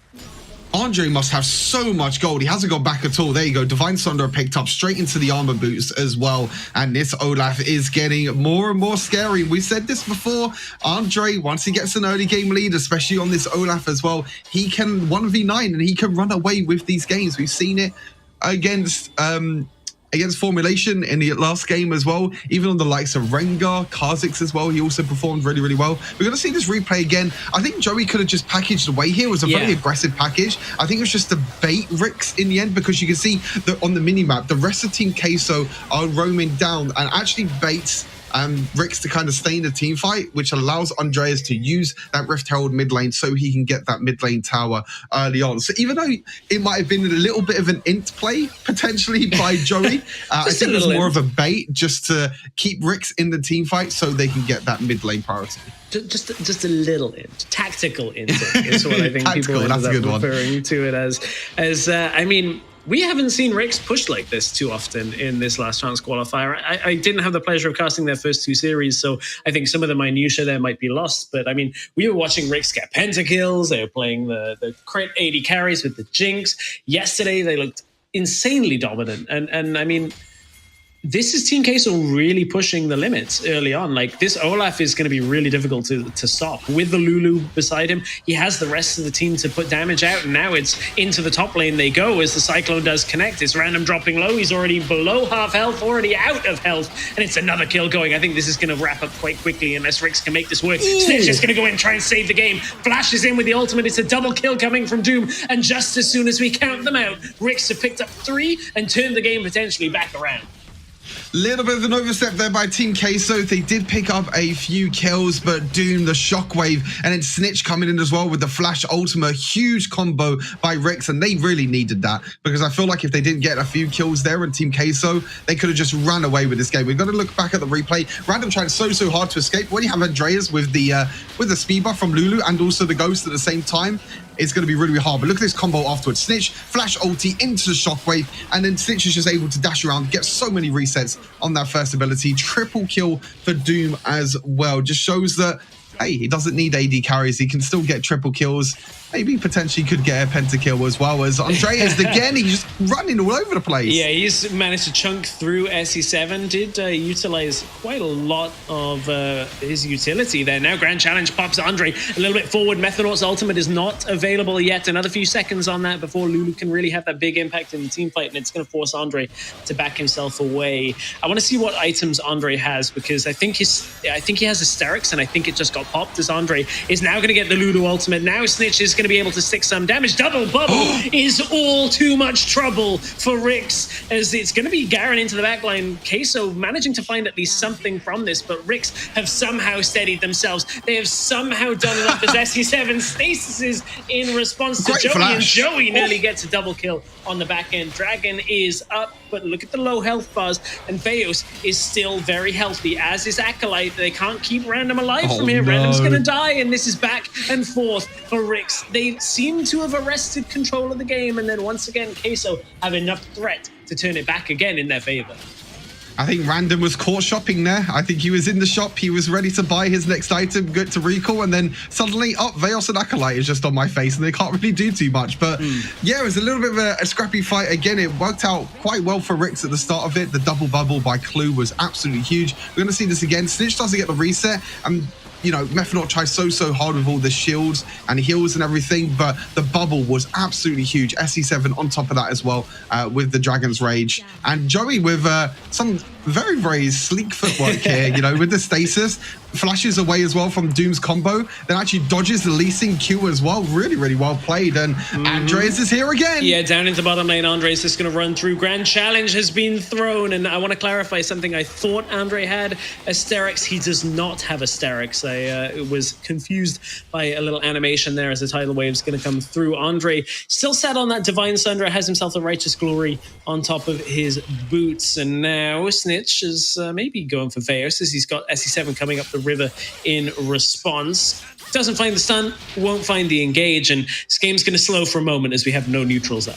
Andre must have so much gold. He hasn't gone back at all. There you go. Divine Sunder picked up straight into the armor boots as well. And this Olaf is getting more and more scary. We said this before. Andre, once he gets an early game lead, especially on this Olaf as well, he can 1v9 and he can run away with these games. We've seen it against Formulation in the last game as well. Even on the likes of Rengar, Kha'Zix as well, he also performed really, really well. We're going to see this replay again. I think Joey could have just packaged away here. It was a very aggressive package. I think it was just to bait Rix in the end, because you can see that on the minimap, the rest of Team Queso are roaming down and actually baits Rix to kind of stay in the team fight, which allows Andreas to use that Rift Herald mid lane so he can get that mid lane tower early on. So even though it might have been a little bit of an int play potentially by Joey, I think it was more of a bait just to keep Rix in the team fight so they can get that mid lane priority. Just a little int, tactical int is what I think people end up referring to it as. I mean, we haven't seen Rix pushed like this too often in this last chance qualifier. I didn't have the pleasure of casting their first two series, so I think some of the minutiae there might be lost. But I mean, we were watching Rix get pentakills. They were playing the crit AD carries with the Jinx. Yesterday, they looked insanely dominant. And I mean, this is Team Queso really pushing the limits early on. Like, this Olaf is going to be really difficult to stop. With the Lulu beside him, he has the rest of the team to put damage out, and now it's into the top lane they go as the Cyclone does connect. It's random dropping low. He's already below half health, already out of health, and it's another kill going. I think this is going to wrap up quite quickly unless Rix can make this work. Snitch is going to go in and try and save the game. Flashes in with the ultimate. It's a double kill coming from Doom, and just as soon as we count them out, Rix have picked up 3 and turned the game potentially back around. Little bit of an overstep there by Team Queso. They did pick up a few kills, but Doom, the shockwave, and then Snitch coming in as well with the flash ultimate. Huge combo by Rix, and they really needed that, because I feel like if they didn't get a few kills there in Team Queso, they could have just run away with this game. We've got to look back at the replay. Random tried so hard to escape. When you have Andreas with the speed buff from Lulu and also the Ghost at the same time, it's going to be really hard. But look at this combo afterwards. Snitch, flash ulti into the shockwave, and then Snitch is just able to dash around, get so many resets on that first ability. Triple kill for Doom as well. Just shows that, hey, he doesn't need AD carries. He can still get triple kills. Maybe potentially could get a pentakill as well as Andreas again. He's just running all over the place. Yeah, he's managed to chunk through SE7. Did utilize quite a lot of his utility there. Now Grand Challenge pops Andre a little bit forward. Methanaut's ultimate is not available yet. Another few seconds on that before Lulu can really have that big impact in the team fight, and it's going to force Andre to back himself away. I want to see what items Andre has, because I think he has Hysterics, and I think it just got popped as Andre is now going to get the Lulu ultimate. Now Snitch is going to be able to stick some damage. Double bubble is all too much trouble for Rix, as it's going to be Garen into the backline. Queso managing to find at least something from this, but Rix have somehow steadied themselves. They have somehow done it up as SE7 stasises in response to Joey, and Joey nearly gets a double kill on the back end. Dragon is up, but look at the low health bars, and Veos is still very healthy, as is Acolyte. They can't keep Random alive from here. No. Random's going to die, and this is back and forth for Rix. They seem to have arrested control of the game, and then once again, Queso have enough threat to turn it back again in their favor. I think Random was caught shopping there. I think he was in the shop. He was ready to buy his next item, go to recall, and then suddenly, Veos and Acolyte is just on my face, and they can't really do too much. But yeah, it was a little bit of a scrappy fight. Again, it worked out quite well for Rix at the start of it. The double bubble by Clue was absolutely huge. We're going to see this again. Snitch doesn't get the reset, and you know, Methanaut tries so hard with all the shields and heals and everything, but the bubble was absolutely huge. SE7 on top of that as well, with the Dragon's Rage. And Joey with some very sleek footwork here, you know, with the stasis. Flashes away as well from Doom's combo, then actually dodges the leasing Q as well. Really well played, and Andreas is here again. Yeah, down into bottom lane. Andreas is going to run through. Grand Challenge has been thrown, and I want to clarify something. I thought Andre had Hysterics. He does not have Hysterics. I was confused by a little animation there as the tidal wave is going to come through. Andre still sat on that Divine Sunder, has himself a Righteous Glory on top of his boots, and now Snitch is maybe going for Veos as he's got SE7 coming up the river in response. Doesn't find the stun, won't find the engage, and this game's going to slow for a moment as we have no neutrals up.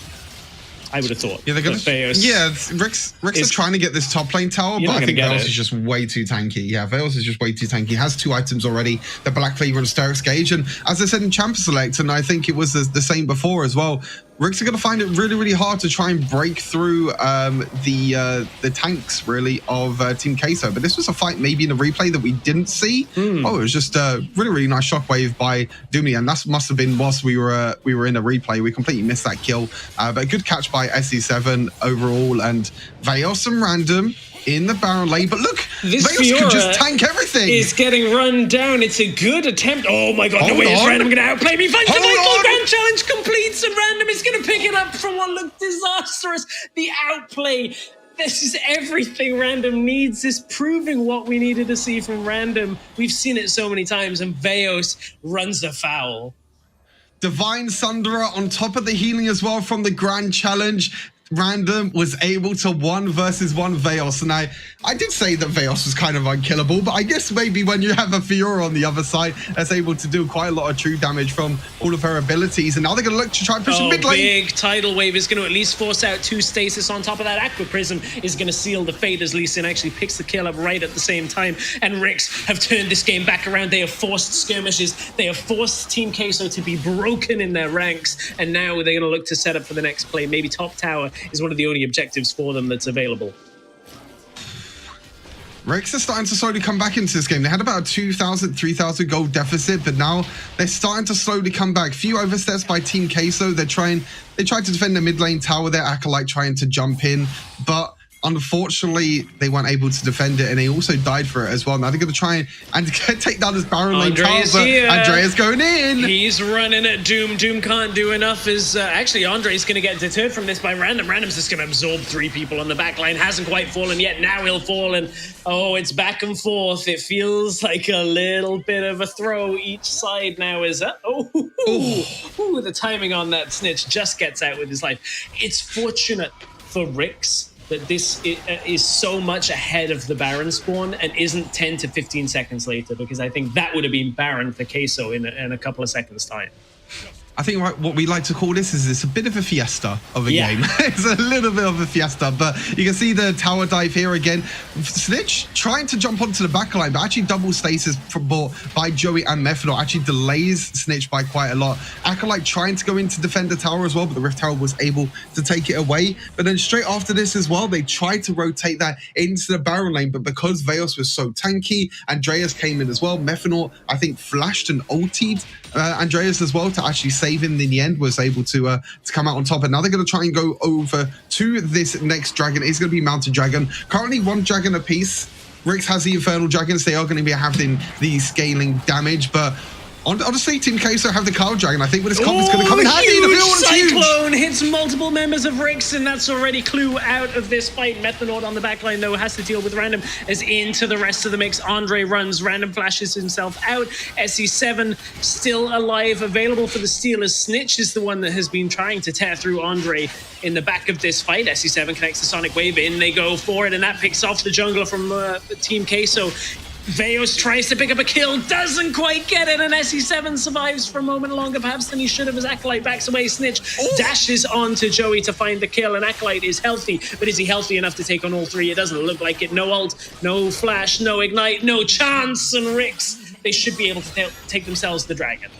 I would have thought. Yeah, they're gonna. Veos Rex are trying to get this top lane tower, but I think Veos is just way too tanky. Yeah, Veos is just way too tanky. He has 2 items already: the Black Cleaver and Steric's Gauge. And as I said in Champion Select, and I think it was the same before as well, Ricks are going to find it really, really hard to try and break through the tanks, really, of Team Queso. But this was a fight maybe in a replay that we didn't see. Oh, it was just a really, really nice shockwave by Doomy, and that must have been whilst we were in a replay. We completely missed that kill. But a good catch by SE7 overall, and Veos and Random in the Baron lane. But look, this Veos could just tank everything. Is getting run down. It's a good attempt. Oh my god, no way is Random going to outplay me. Finds the Michael Grand Challenge completes, and Random is going to pick it up from what looked disastrous. The outplay. This is everything Random needs. This proving what we needed to see from Random. We've seen it so many times, and Veos runs afoul. Divine Sunderer on top of the healing as well from the Grand Challenge. Random was able to 1 versus 1 Veos, and I did say that Veos was kind of unkillable, but I guess maybe when you have a Fiora on the other side that's able to do quite a lot of true damage from all of her abilities, and now they're going to look to try and push the mid lane. Big tidal wave is going to at least force out 2 stasis. On top of that, Aqua Prism is going to seal the fate as Lee Sin actually picks the kill up right at the same time, and Ricks have turned this game back around. They have forced skirmishes, they have forced Team Queso to be broken in their ranks, and now they're going to look to set up for the next play. Maybe top tower is one of the only objectives for them that's available. Rex are starting to slowly come back into this game. They had about a 2,000, 3,000 gold deficit, but now they're starting to slowly come back. Few oversteps by Team Queso. They tried to defend the mid lane tower there. Acolyte trying to jump in, but unfortunately, they weren't able to defend it, and they also died for it as well. Now they're going to try and take down this Baron lane tower, but Andrea's going in. He's running at Doom. Doom can't do enough. Actually, Andre's going to get deterred from this by Random. Random's just going to absorb 3 people on the back line. Hasn't quite fallen yet. Now he'll fall, and it's back and forth. It feels like a little bit of a throw each side now. The timing on that snitch just gets out with his life. It's fortunate for Ricks that this is so much ahead of the Baron spawn and isn't 10 to 15 seconds later, because I think that would have been Baron for Queso in a couple of seconds' time. I think what we like to call this is it's a bit of a fiesta of a game. It's a little bit of a fiesta, but you can see the tower dive here again. Snitch trying to jump onto the back line, but actually double stasis bought by Joey and Methanol actually delays Snitch by quite a lot. Acolyte trying to go in to defend the tower as well, but the Rift Tower was able to take it away. But then straight after this as well, they tried to rotate that into the Baron lane, but because Veos was so tanky, Andreas came in as well. Methanol, I think, flashed and ultied Andreas as well to actually save him in the end, was able to come out on top. And now they're going to try and go over to this next dragon. It's going to be Mountain Dragon. Currently 1 dragon apiece. Ricks has the Infernal Dragons. They are going to be having the scaling damage, but honestly, Team Queso have the Carl Dragon. I think with this comp, it's going to come in handy. The Cyclone hits multiple members of Ricks, and that's already clue out of this fight. Methanol on the backline, though, has to deal with Random as into the rest of the mix. Andre runs, Random flashes himself out. SE7 still alive, available for the steal, as Snitch is the one that has been trying to tear through Andre in the back of this fight. SE7 connects the Sonic Wave in, they go for it, and that picks off the jungler from Team Queso. Veos tries to pick up a kill, doesn't quite get it, and SE7 survives for a moment longer perhaps than he should have as Acolyte backs away. Snitch dashes on to Joey to find the kill, and Acolyte is healthy, but is he healthy enough to take on all 3? It doesn't look like it. No ult, no flash, no ignite, no chance, and Ricks, they should be able to take themselves the dragon.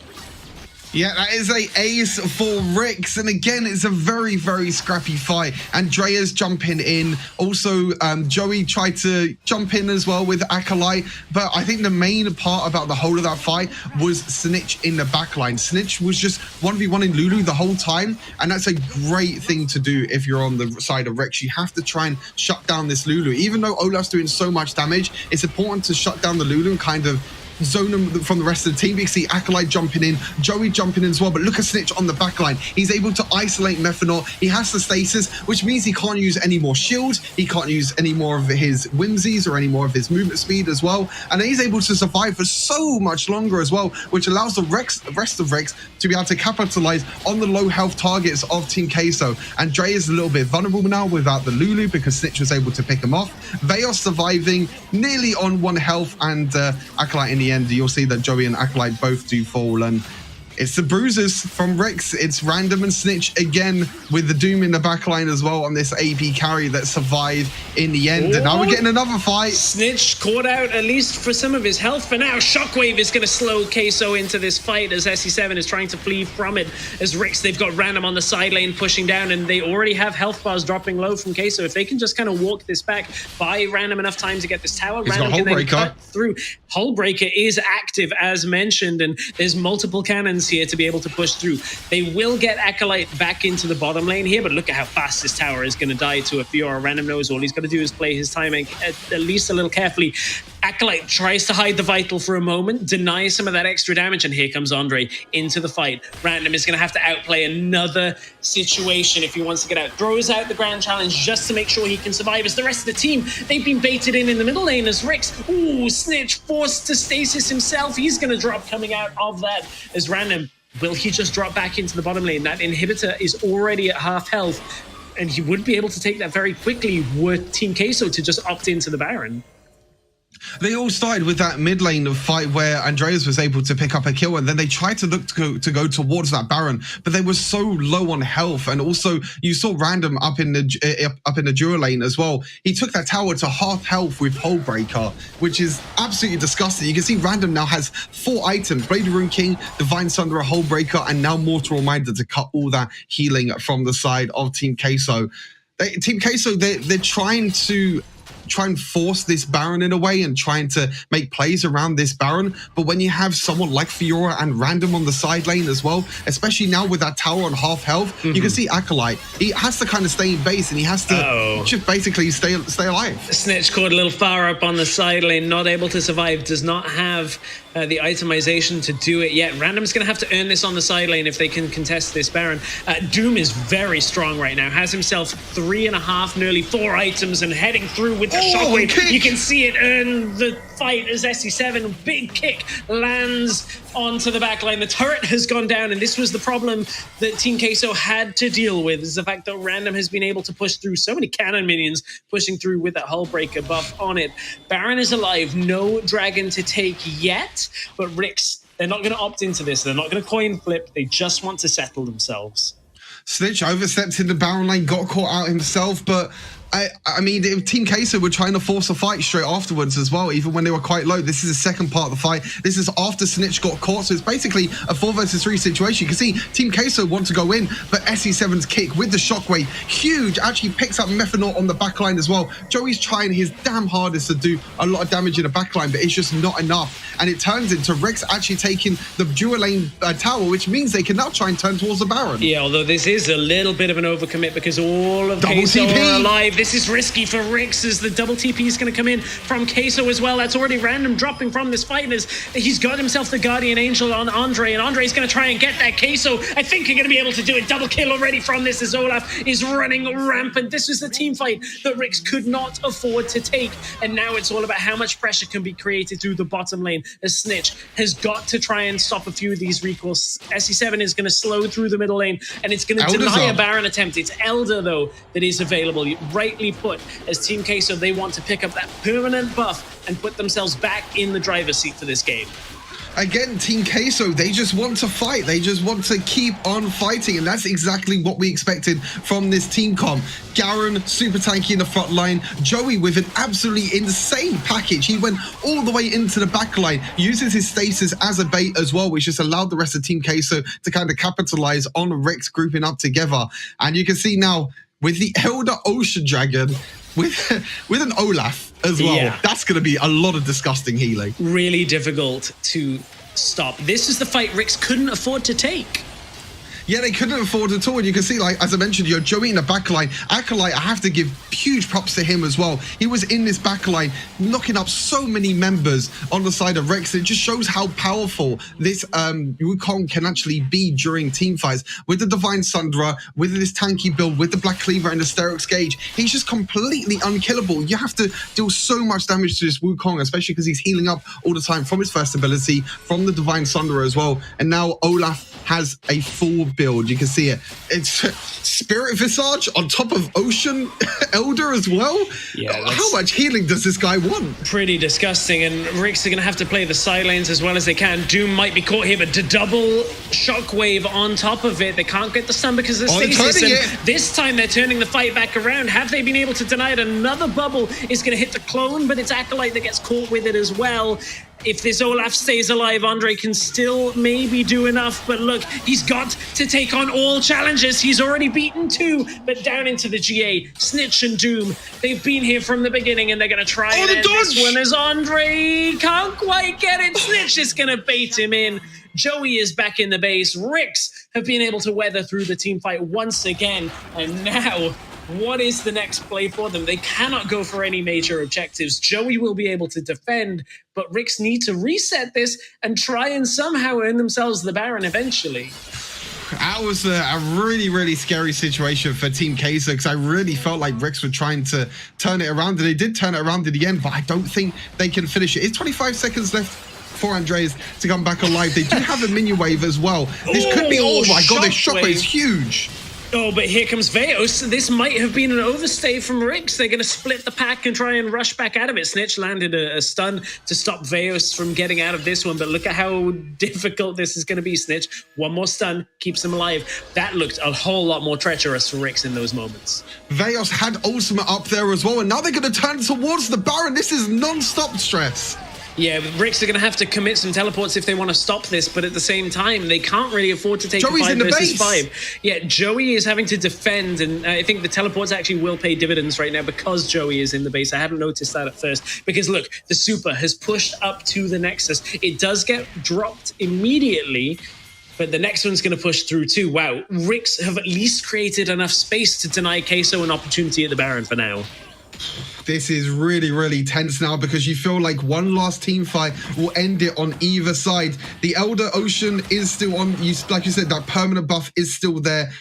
Yeah, that is a ace for Ricks, and again, it's a very, very scrappy fight. Andrea's jumping in. Also, Joey tried to jump in as well with Acolyte, but I think the main part about the whole of that fight was Snitch in the backline. Snitch was just 1v1 in Lulu the whole time, and that's a great thing to do if you're on the side of Ricks. You have to try and shut down this Lulu. Even though Olaf's doing so much damage, it's important to shut down the Lulu and kind of zone them from the rest of the team. You see Acolyte jumping in, Joey jumping in as well, but look at Snitch on the backline. He's able to isolate Methanol. He has the stasis, which means he can't use any more shield. He can't use any more of his whimsies or any more of his movement speed as well. And he's able to survive for so much longer as well, which allows the rest of Rex to be able to capitalize on the low health targets of Team Queso. Andrea is a little bit vulnerable now without the Lulu because Snitch was able to pick him off. Veos surviving nearly on 1 health, and Acolyte in the end, you'll see that Joey and Acolyte both do fall, and It's the bruisers from WREC. It's Random and Snitch again with the Doom in the backline as well on this AP carry that survived in the end. And now we're getting another fight. Snitch caught out at least for some of his health for now. Shockwave is going to slow Queso into this fight as SC7 is trying to flee from it. As WREC, they've got Random on the side lane pushing down, and they already have health bars dropping low from Queso. If they can just kind of walk this back, buy Random enough time to get this tower, He's Random got can then Hullbreaker. cut through. Hullbreaker is active as mentioned, and there's multiple cannons here to be able to push through. They will get Acolyte back into the bottom lane here, but look at how fast this tower is going to die to a Fiora. Random knows all he's got to do is play his timing at least a little carefully. Acolyte tries to hide the Vital for a moment, denies some of that extra damage, and here comes Andre into the fight. Random is going to have to outplay another situation if he wants to get out. Throws out the Grand Challenge just to make sure he can survive. As the rest of the team, they've been baited in the middle lane as WREC. Ooh, Snitch forced to stasis himself. He's going to drop coming out of that as Random. Will he just drop back into the bottom lane? That inhibitor is already at half health, and he would be able to take that very quickly were Team Queso to just opt into the Baron. They all started with that mid lane fight where Andreas was able to pick up a kill, and then they tried to look to go towards that Baron, but they were so low on health. And also you saw Random up in the duo lane as well. He took that tower to half health with Hullbreaker, which is absolutely disgusting. You can see Random now has 4 items: Blade of Rune King, Divine Sunderer, Hullbreaker, and now Mortal Reminder to cut all that healing from the side of Team Queso. Team Queso, they're trying to force this Baron in a way and trying to make plays around this Baron. But when you have someone like Fiora and Random on the side lane as well, especially now with that tower on half health, you can see Acolyte, he has to kind of stay in base and he has to just basically stay alive. Snitch caught a little far up on the side lane, not able to survive, does not have the itemization to do it yet. Random's going to have to earn this on the side lane if they can contest this Baron. Doom is very strong right now, has himself 3.5, nearly 4 items and heading through with the shockwave. You can see it earn the fight as SC7, big kick, lands onto the back line. The turret has gone down, and this was the problem that Team Queso had to deal with, is the fact that Random has been able to push through so many cannon minions, pushing through with that Hullbreaker buff on it. Baron is alive, no dragon to take yet, but WREC, they're not going to opt into this. They're not going to coin flip. They just want to settle themselves. Snitch overstepped in the Baron lane, got caught out himself, but I mean, Team Queso were trying to force a fight straight afterwards as well, even when they were quite low. This is the second part of the fight. This is after Snitch got caught, so it's basically a 4 versus 3 situation. You can see Team Queso want to go in, but SC7's kick with the shockwave, huge, actually picks up Methanol on the backline as well. Joey's trying his damn hardest to do a lot of damage in the backline, but it's just not enough. And it turns into WREC actually taking the dual lane tower, which means they can now try and turn towards the Baron. Yeah, although this is a little bit of an overcommit because all of Queso are alive. This is risky for WREC as the double TP is going to come in from Queso as well. That's already Random dropping from this fight as he's got himself the Guardian Angel on Andre, and Andre's going to try and get that Queso. I think you're going to be able to do it. Double kill already from this as Olaf is running rampant. This was the team fight that WREC could not afford to take, and now it's all about how much pressure can be created through the bottom lane as Snitch has got to try and stop a few of these recalls. SC7 is going to slow through the middle lane, and it's going to deny a Baron attempt. It's Elder, though, that is available. Rightly put, as Team Queso, they want to pick up that permanent buff and put themselves back in the driver's seat for this game. Again, Team Queso, they just want to fight. They just want to keep on fighting, and that's exactly what we expected from this team comp. Garen, super tanky in the front line. Joey with an absolutely insane package. He went all the way into the back line, uses his stasis as a bait as well, which just allowed the rest of Team Queso to kind of capitalize on WREC grouping up together. And you can see now, with the Elder Ocean Dragon, with an Olaf as well. Yeah. That's going to be a lot of disgusting healing. Really difficult to stop. This is the fight WREC couldn't afford to take. Yeah, they couldn't afford it at all. And you can see, like, as I mentioned, Joey in the backline. Acolyte, I have to give huge props to him as well. He was in this backline, knocking up so many members on the side of WREC. It just shows how powerful this Wukong can actually be during team fights. With the Divine Sunderer, with this tanky build, with the Black Cleaver and the Sterix Gauge, he's just completely unkillable. You have to deal so much damage to this Wukong, especially because he's healing up all the time from his first ability, from the Divine Sunderer as well. And now Olaf has a full build. You can see it. It's Spirit Visage on top of Ocean Elder as well. Yeah, how much healing does this guy want? Pretty disgusting, and REC are going to have to play the side lanes as well as they can. Doom might be caught here, but the double shockwave on top of it. They can't get the stun because of the stasis, and this time they're turning the fight back around. Have they been able to deny it? Another bubble is going to hit the clone, but it's Acolyte that gets caught with it as well. If this Olaf stays alive, Andre can still maybe do enough, but look, he's got to take on all challenges. He's already beaten 2, but down into the GA, Snitch and Doom, they've been here from the beginning, and they're going to try and end this one as Andre can't quite get it. Snitch is going to bait him in. Joey is back in the base. REC have been able to weather through the team fight once again, and now what is the next play for them? They cannot go for any major objectives. Joey will be able to defend, but REC need to reset this and try and somehow earn themselves the Baron eventually. That was a really, really scary situation for Team Kaiser, because I really felt like REC were trying to turn it around, and they did turn it around in the end, but I don't think they can finish it. It's 25 seconds left for Andres to come back alive. They do have a minion wave as well. This could be, oh my god, this shockwave is huge. Oh, but here comes Veos. This might have been an overstay from REC. They're going to split the pack and try and rush back out of it. Snitch landed a stun to stop Veos from getting out of this one, but look at how difficult this is going to be, Snitch. One more stun keeps him alive. That looked a whole lot more treacherous for REC in those moments. Veos had ultimate up there as well, and now they're going to turn towards the Baron. This is non-stop stress. Yeah, REC are going to have to commit some teleports if they want to stop this, but at the same time, they can't really afford to take Joey's 5 in the versus base. 5. Yeah, Joey is having to defend, and I think the teleports actually will pay dividends right now because Joey is in the base. I hadn't noticed that at first, because look, the super has pushed up to the Nexus. It does get dropped immediately, but the next one's going to push through too. Wow, REC have at least created enough space to deny Queso an opportunity at the Baron for now. This is really, really tense now, because you feel like one last team fight will end it on either side. The Elder Ocean is still on, like you said, that permanent buff is still there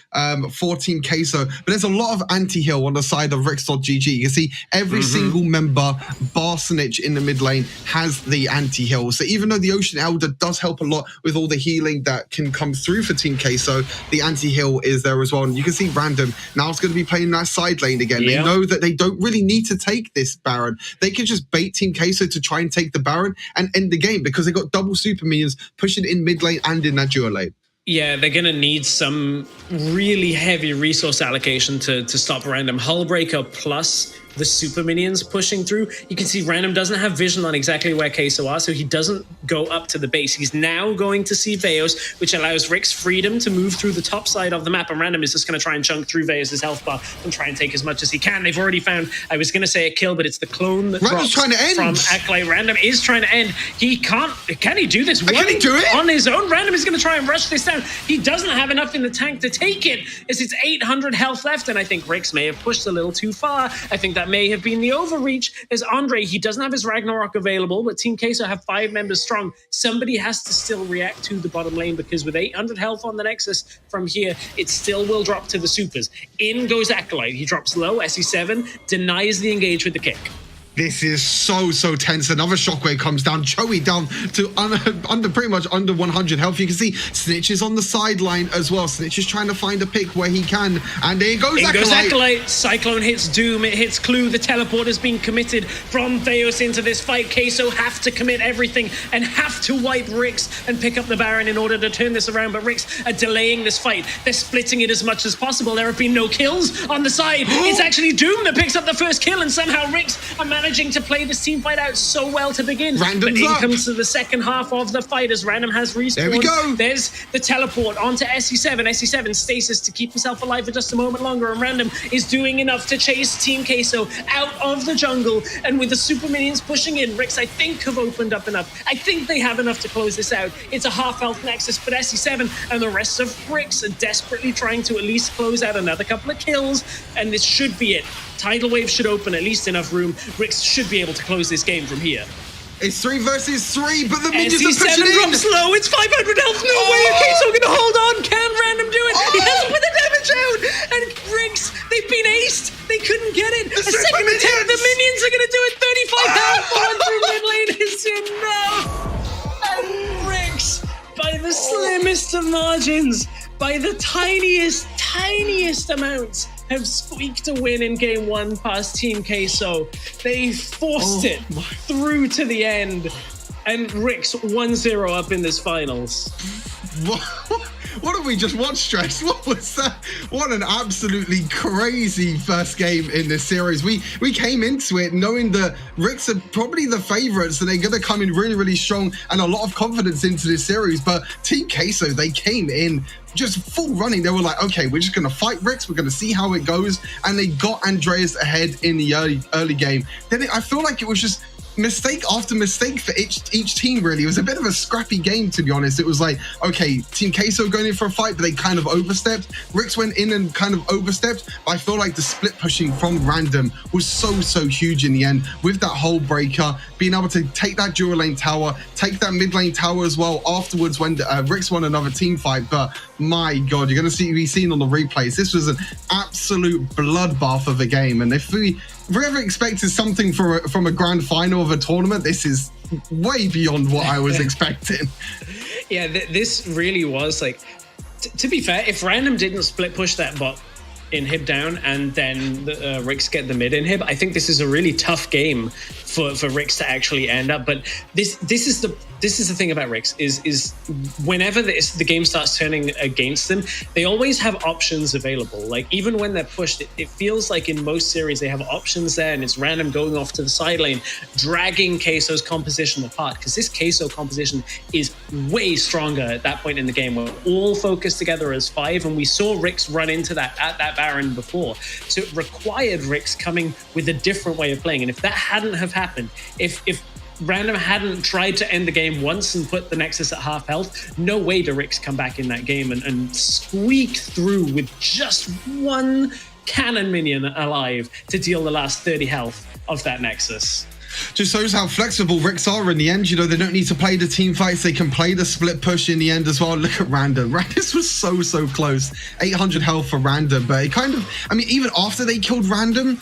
for Team Queso, but there's a lot of anti-heal on the side of Rec.GG. You can see every single member, bar Snitch in the mid lane, has the anti-heal. So even though the Ocean Elder does help a lot with all the healing that can come through for Team Queso, the anti-heal is there as well. And you can see Random now is going to be playing that side lane again. They know that they don't really need to take this Baron. They can just bait Team Queso to try and take the Baron and end the game, because they got double super minions pushing in mid lane and in that duo lane. Yeah, they're going to need some really heavy resource allocation to stop Random. Hullbreaker plus the super minions pushing through. You can see Random doesn't have vision on exactly where Queso are, so he doesn't go up to the base. He's now going to see Veos, which allows REC's freedom to move through the top side of the map, and Random is just going to try and chunk through Veos' health bar and try and take as much as he can. They've already found, I was going to say a kill, but it's the clone that Random's drops trying to end from Acolyte. Random is trying to end. He can't, can he do this? Can he do it? On his own? Random is going to try and rush this down. He doesn't have enough in the tank to take it, as it's 800 health left, and I think REC may have pushed a little too far. I think that may have been the overreach. As Andre, he doesn't have his Ragnarok available, but Team Queso have 5 members strong. Somebody has to still react to the bottom lane, because with 800 health on the Nexus from here, it still will drop to the supers. In goes Acolyte. He drops low, SE7, denies the engage with the kick. This is so tense. Another shockwave comes down. Joey down to pretty much under 100 health. You can see Snitch is on the sideline as well. Snitch is trying to find a pick where he can. And there goes Acolyte. Goes Acolyte. Cyclone hits Doom. It hits Clue. The teleport has been committed from Veos into this fight. Queso have to commit everything and have to wipe REC and pick up the Baron in order to turn this around. But REC are delaying this fight. They're splitting it as much as possible. There have been no kills on the side. It's actually Doom that picks up the first kill, and somehow REC are managing to play this team fight out so well to begin. Random's but in up. comes to the second half of the fight as Random has respawned. There we go. There's the teleport onto SE7. SE7 stasis to keep himself alive for just a moment longer, and Random is doing enough to chase Team Queso out of the jungle. And with the super minions pushing in, REC I think have opened up enough. I think they have enough to close this out. It's a half health Nexus, but SE7 and the rest of REC are desperately trying to at least close out another couple of kills, and this should be it. Tidal Wave should open at least enough room. REC should be able to close this game from here. It's 3 versus 3, but the minions are SE7 pushing in. drops low. It's 500 health. No way. Queso going to hold on. Can Random do it? He hasn't put the damage out. And REC, they've been aced. They couldn't get it. A second attempt. The minions are going to do it. 35 health. One through mid lane is enough. And REC, by the slimmest of margins, by the tiniest amounts, have squeaked a win in game 1 past Team Queso. They forced it through to the end, and Rick's 1-0 up in this finals. What did we just watch, Stress? What was that? What an absolutely crazy first game in this series. We came into it knowing that Ricks are probably the favorites and they're going to come in really, really strong and a lot of confidence into this series. But Team Queso, they came in just full running. They were like, okay, we're just going to fight Ricks. We're going to see how it goes. And they got Andreas ahead in the early game. Then I feel like it was just mistake after mistake for each team, really. It was a bit of a scrappy game, to be honest. It was like, okay, Team Queso going in for a fight, but they kind of overstepped. Ricks went in and kind of overstepped, but I feel like the split pushing from Random was so huge in the end, with that whole breaker, being able to take that dual lane tower, take that mid lane tower as well afterwards when Ricks won another team fight. But my God, you're going to be seen on the replays. This was an absolute bloodbath of a game, and if we ever expected something from a grand final of a tournament, this is way beyond what I was expecting. Yeah, this really was like, to be fair, if Random didn't split push that bot inhib down and then Ricks get the mid inhib, I think this is a really tough game for Ricks to actually end up. But this is the thing about Ricks is whenever the game starts turning against them, they always have options available. Like even when they're pushed, it feels like in most series they have options there, and it's Random going off to the side lane, dragging Queso's composition apart, because this Queso composition is way stronger at that point in the game. We're all focused together as 5, and we saw Ricks run into that at that Baron before. So it required Ricks coming with a different way of playing. And if that hadn't have happened, if Random hadn't tried to end the game once and put the Nexus at half health, no way do Ricks come back in that game and squeak through with just one cannon minion alive to deal the last 30 health of that Nexus. Just shows how flexible Ricks are in the end. You know, they don't need to play the team fights. They can play the split push in the end as well. Look at Random. This was so close. 800 health for Random. But it kind of, I mean, even after they killed Random,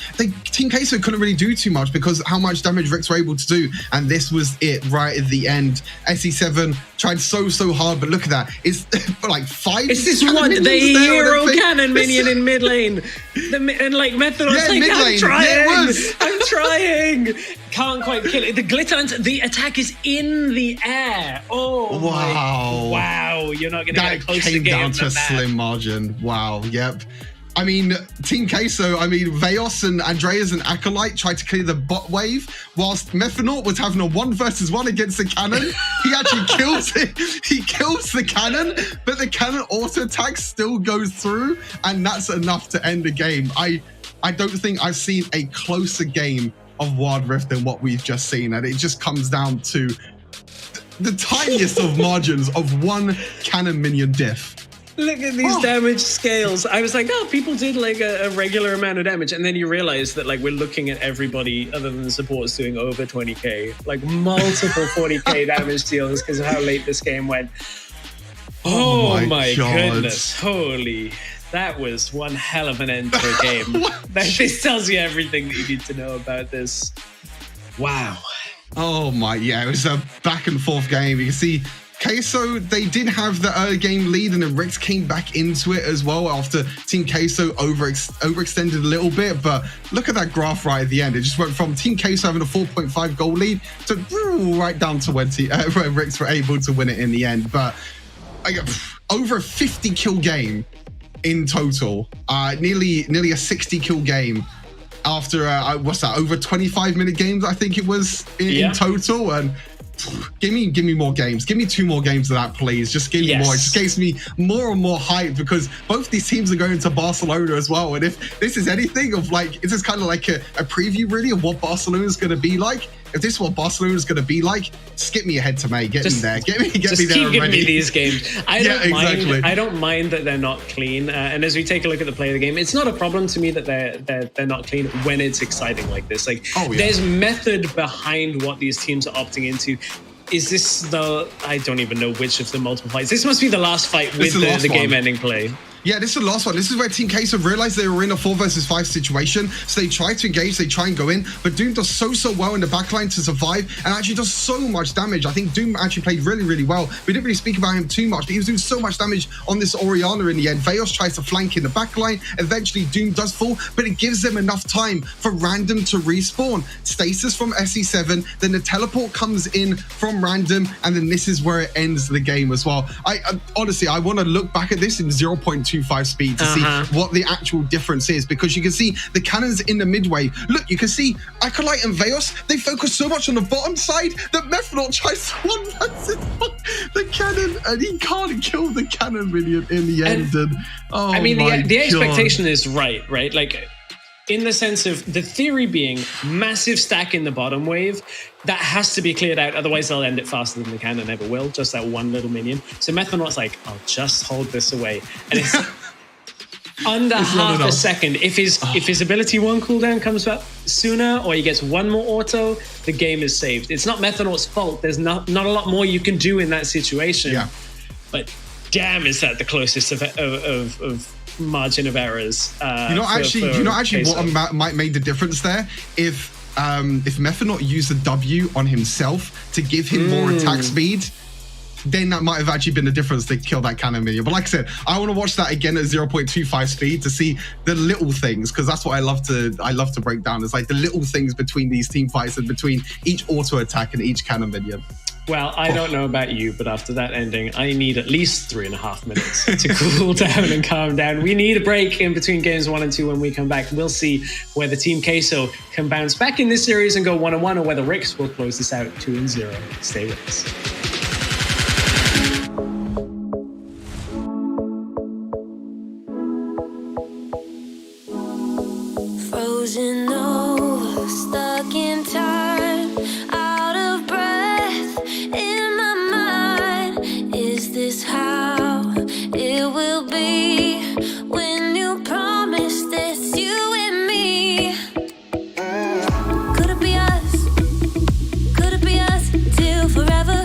Team Queso couldn't really do too much because how much damage Ricks were able to do. And this was it right at the end. SE7 tried so hard, but look at that. It's like 5. It's this one, the hero cannon minion in mid lane. And like Method was like, I'm trying. I'm trying. Can't quite kill it. The glitter, the attack is in the air. Oh, wow. Wow. You're not going to get close to the game. That came down to a slim margin. Wow. Yep. I mean, Team Queso, Veos and Andreas and Acolyte tried to clear the bot wave, whilst Methanaut was having a 1v1 against the cannon. He actually kills it. He kills the cannon, but the cannon auto attack still goes through, and that's enough to end the game. I don't think I've seen a closer game of Wild Rift than what we've just seen, and it just comes down to the tiniest of margins of one cannon minion diff. Look at these damage scales. I was like, oh, people did like a regular amount of damage. And then you realize that like we're looking at everybody other than the supports doing over 20k, like multiple 40k damage deals because of how late this game went. Oh my goodness. Holy. That was one hell of an end to a game. This tells you everything that you need to know about this. Wow. Oh my, yeah, it was a back and forth game. You can see Queso, they did have the early game lead, and then Ricks came back into it as well after Team Queso overextended a little bit. But look at that graph right at the end. It just went from Team Queso having a 4.5 goal lead to right down to where Ricks were able to win it in the end. But over a 50 kill game in total, nearly a 60 kill game after over 25-minute games, I think it was in total. And give me more games. Give me 2 more games of that, please. Just give me more. It just gives me more and more hype because both these teams are going to Barcelona as well. And if this is anything of like, it's just kind of like a preview really of what Barcelona is going to be like. If this is what Barcelona is going to be like, skip me ahead to May. Get me there. Get me there. Just keep giving me these games. I don't mind that they're not clean. And as we take a look at the play of the game, it's not a problem to me that they're not clean when it's exciting like this. Like there's method behind what these teams are opting into. Is this I don't even know which of the multiple fights. This must be the last fight with the game-ending play. Yeah, this is the last one. This is where Team Queso realized they were in a 4 versus 5 situation. So they try to engage, they try and go in, but Doom does so well in the backline to survive and actually does so much damage. I think Doom actually played really well. We didn't really speak about him too much, but he was doing so much damage on this Orianna in the end. Veos tries to flank in the backline. Eventually, Doom does fall, but it gives them enough time for Random to respawn. Stasis from SE7, then the teleport comes in from Random, and then this is where it ends the game as well. Honestly, I want to look back at this in 0.25 speed to see what the actual difference is, because you can see the cannons in the midway. Look, you can see Acolyte and Veos, they focus so much on the bottom side that Methanaut tries to one versus the cannon, and he can't kill the cannon minion in the end. And oh, I mean, my the God. expectation is right? Like, in the sense of the theory being massive stack in the bottom wave, that has to be cleared out, otherwise they'll end it faster than the cannon ever will, just that one little minion. So Methanaut's like, I'll just hold this away. And it's under half a second. If his ability 1 cooldown comes up sooner, or he gets one more auto, the game is saved. It's not Methanaut's fault. There's not a lot more you can do in that situation. Yeah. But damn, is that the closest of margin of errors? What might make the difference there? If Methanaut used a W on himself to give him more attack speed, then that might have actually been the difference to kill that cannon minion. But like I said, I want to watch that again at 0.25 speed to see the little things, because that's what I love to break down. It's like the little things between these team fights and between each auto attack and each cannon minion. Well, I don't know about you, but after that ending, I need at least 3.5 minutes to cool down and calm down. We need a break in between games 1 and 2. When we come back, we'll see whether Team Queso can bounce back in this series and go 1-1, or whether WREC will close this out 2-0. Stay with us. Frozen over, stuck in time, out of breath in my mind. Is this how it will be when you promised it's you and me? Could it be us? Could it be us till forever?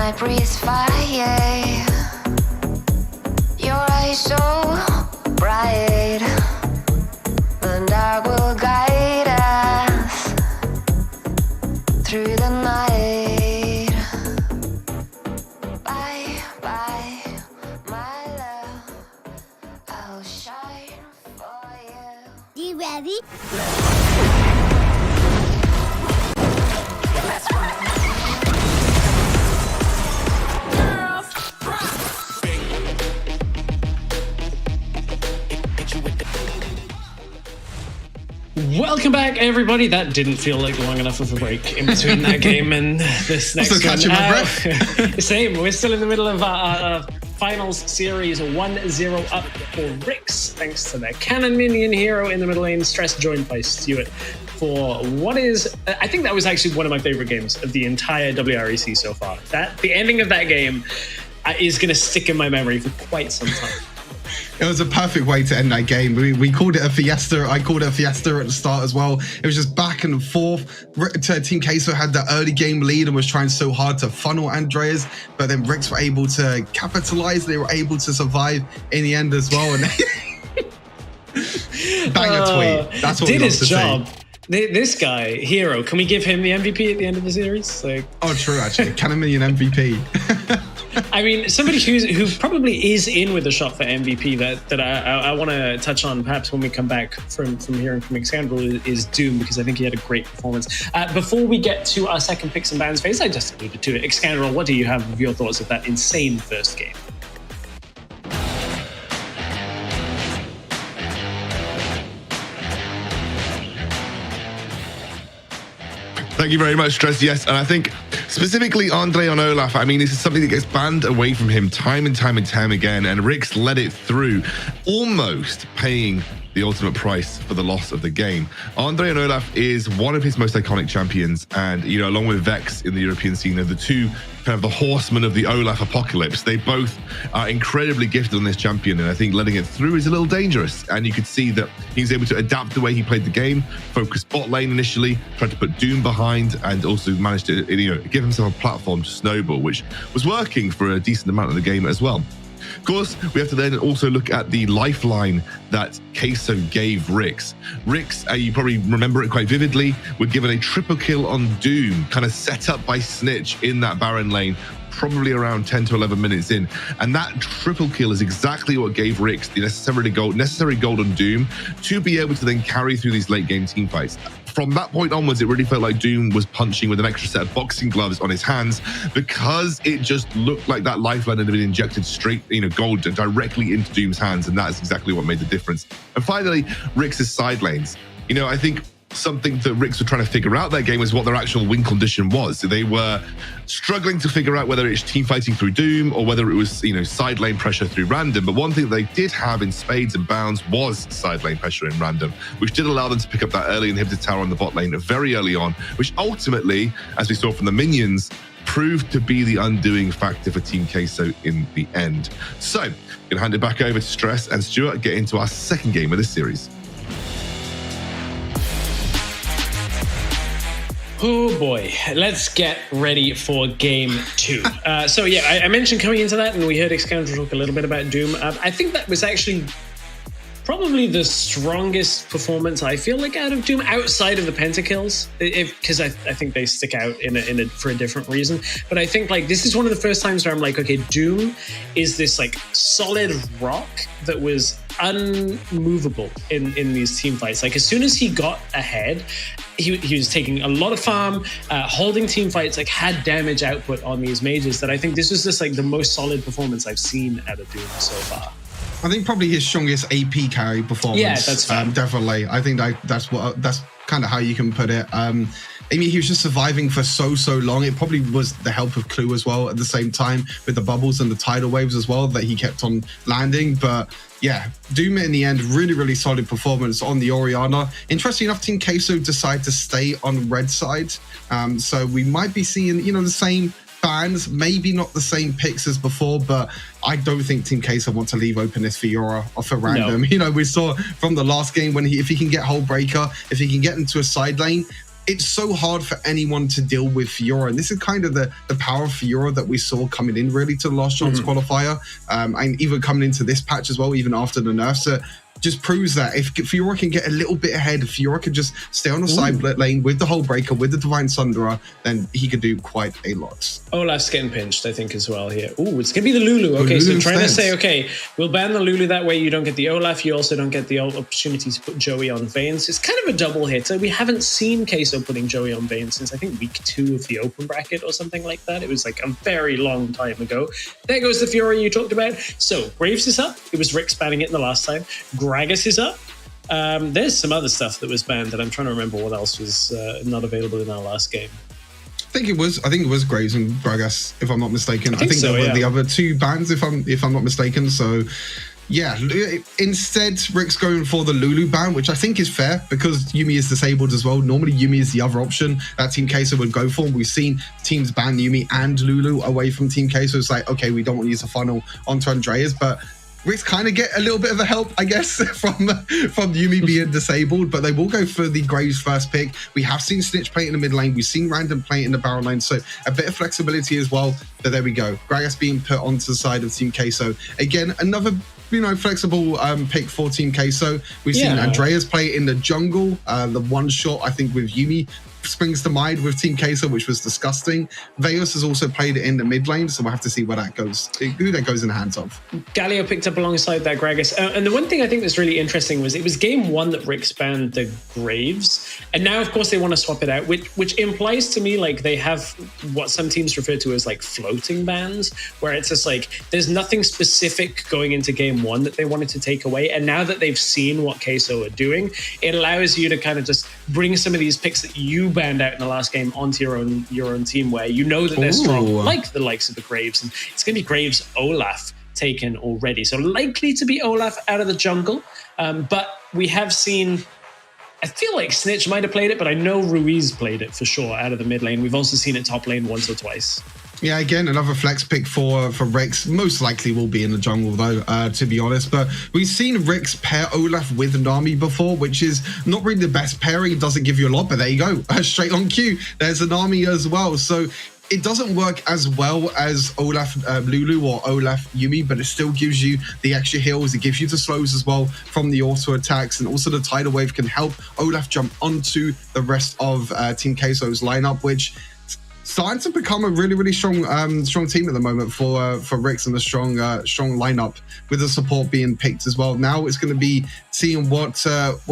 I breathe fire. Your eyes so bright, the dark will guide us through the night. Bye, bye, my love, I'll shine for you. You ready? Welcome back, everybody. That didn't feel like long enough of a break in between that game and this next Also one. catching my breath. Same. We're still in the middle of our finals series, 1-0 up for WREC, thanks to their cannon minion hero in the middle lane, Stress, joined by Stuart for what is, I think that was actually one of my favorite games of the entire WREC so far. The ending of that game is going to stick in my memory for quite some time. It was a perfect way to end that game. We called it a fiesta. I called it a fiesta at the start as well. It was just back and forth. Team Queso had the early game lead and was trying so hard to funnel Andreas, but then WREC were able to capitalize. They were able to survive in the end as well. And banger tweet. That's what did we love his to job. see. This guy, Hero, can we give him the MVP at the end of the series? Like, Oh, true, actually. Cannon Minion MVP. I mean, somebody who probably is in with a shot for MVP that I want to touch on perhaps when we come back from hearing from Xandral is Doom, because I think he had a great performance. Before we get to our second picks and bans phase, I just alluded to it. Xandral, what do you have of your thoughts of that insane first game? Thank you very much, Stress. Yes, and I think specifically Andre on Olaf, I mean, this is something that gets banned away from him time and time and time again, and WREC led it through, almost paying the ultimate price for the loss of the game. Andre and Olaf is one of his most iconic champions, and, you know, along with Vex in the European scene, they're the two kind of the horsemen of the Olaf apocalypse. They both are incredibly gifted on this champion, and I think letting it through is a little dangerous. And you could see that he's able to adapt the way he played the game, focus bot lane initially, tried to put Doom behind, and also managed to, you know, give himself a platform to snowball, which was working for a decent amount of the game as well. Of course, we have to then also look at the lifeline that Queso gave WREC. WREC, you probably remember it quite vividly, were given a triple kill on Doom, kind of set up by Snitch in that Baron lane, probably around 10 to 11 minutes in. And that triple kill is exactly what gave WREC the necessary gold on Doom to be able to then carry through these late game teamfights. From that point onwards, it really felt like Doom was punching with an extra set of boxing gloves on his hands, because it just looked like that lifeline had been injected straight, you know, gold directly into Doom's hands, and that is exactly what made the difference. And finally, WREC's side lanes. You know, I think something that WREC were trying to figure out that game was what their actual win condition was. So they were struggling to figure out whether it's team fighting through Doom or whether it was, you know, side lane pressure through random. But one thing they did have in spades and bounds was side lane pressure in random, which did allow them to pick up that early inhibitor tower on the bot lane very early on, which ultimately, as we saw from the minions, proved to be the undoing factor for Team Queso in the end. So, I'm going to hand it back over to Stress and Stuart and get into our second game of this series. Oh boy, let's get ready for game two. So yeah, I mentioned coming into that, and we heard Xandral talk a little bit about Doom. I think that was actually probably the strongest performance I feel like out of Doom outside of the pentakills, because I think they stick out for a different reason. But I think like this is one of the first times where I'm like, okay, Doom is this like solid rock that was unmovable in these team fights. Like as soon as he got ahead, he was taking a lot of farm, holding team fights, like had damage output on these mages. That I think this was just like the most solid performance I've seen out of Doom so far. I think probably his strongest AP carry performance. Yeah, that's fair. Definitely. I think that's kind of how you can put it. I mean, he was just surviving for so long. It probably was the help of Clue as well at the same time, with the bubbles and the tidal waves as well that he kept on landing. But yeah, Doom in the end, really solid performance on the Orianna. Interesting enough, Team Queso decide to stay on red side. So we might be seeing, you know, the same bans, maybe not the same picks as before, but I don't think Team Queso want to leave open this Fiora or for random. No. You know, we saw from the last game when if he can get Hull Breaker, if he can get into a side lane, it's so hard for anyone to deal with Fiora. And this is kind of the power of Fiora that we saw coming in really to the last chance qualifier. And even coming into this patch as well, even after the nerfs. So just proves that if Fiora can get a little bit ahead, if Fiora can just stay on the side lane with the Hull Breaker, with the Divine Sunderer, then he could do quite a lot. Olaf's getting pinched, I think, as well here. Ooh, it's going to be the Lulu. Okay, so trying to say, okay, we'll ban the Lulu. That way you don't get the Olaf. You also don't get the opportunity to put Joey on Vayne. It's kind of a double hitter. We haven't seen Queso putting Joey on Vayne since, I think, week 2 of the open bracket or something like that. It was like a very long time ago. There goes the Fiora you talked about. So Graves is up. It was Rick spanning it in the last time. Gragas is up. There's some other stuff that was banned, and I'm trying to remember what else was not available in our last game. I think it was Graves and Gragas, if I'm not mistaken. I think so, there were the other 2 bans, if I'm not mistaken. So yeah, instead Rick's going for the Lulu ban, which I think is fair because Yuumi is disabled as well. Normally Yuumi is the other option that Team Queso would go for. We've seen teams ban Yuumi and Lulu away from Team Queso. It's like, okay, we don't want to use the funnel onto Andreas, but Rick's kind of get a little bit of a help, I guess, from Yuumi being disabled, but they will go for the Graves first pick. We have seen Snitch play it in the mid lane. We've seen Random play it in the barrel lane, so a bit of flexibility as well. But there we go. Gragas being put onto the side of Team Queso. Again, another flexible pick for Team Queso. We've seen Andreas play it in the jungle. The one shot, I think, with Yuumi springs to mind with Team Queso, which was disgusting. Veos has also played it in the mid lane, so we'll have to see where that goes, who that goes in the hands of. Galio picked up alongside that Gragas. And the one thing I think that's really interesting was it was game 1 that Rick spanned the Graves. And now, of course, they want to swap it out, which implies to me like they have what some teams refer to as like floating bans, where it's just like there's nothing specific going into game 1 that they wanted to take away. And now that they've seen what Queso are doing, it allows you to kind of just bring some of these picks that you banned out in the last game onto your own team, where you know that they're strong, like the likes of the Graves. And it's going to be Graves Olaf taken already, so likely to be Olaf out of the jungle. But we have seen, I feel like Snitch might have played it, but I know Ruiz played it for sure out of the mid lane. We've also seen it top lane once or twice. Yeah, again, another flex pick for Rex. Most likely will be in the jungle, though, to be honest. But we've seen Rex pair Olaf with Nami before, which is not really the best pairing. It doesn't give you a lot, but there you go. Straight on cue. There's a Nami as well. So it doesn't work as well as Olaf Lulu or Olaf Yuumi, but it still gives you the extra heals. It gives you the slows as well from the auto attacks, and also the tidal wave can help Olaf jump onto the rest of Team Queso's lineup, which starting to become a really, really strong team at the moment for Rix, and a strong lineup with the support being picked as well. Now it's going to be seeing what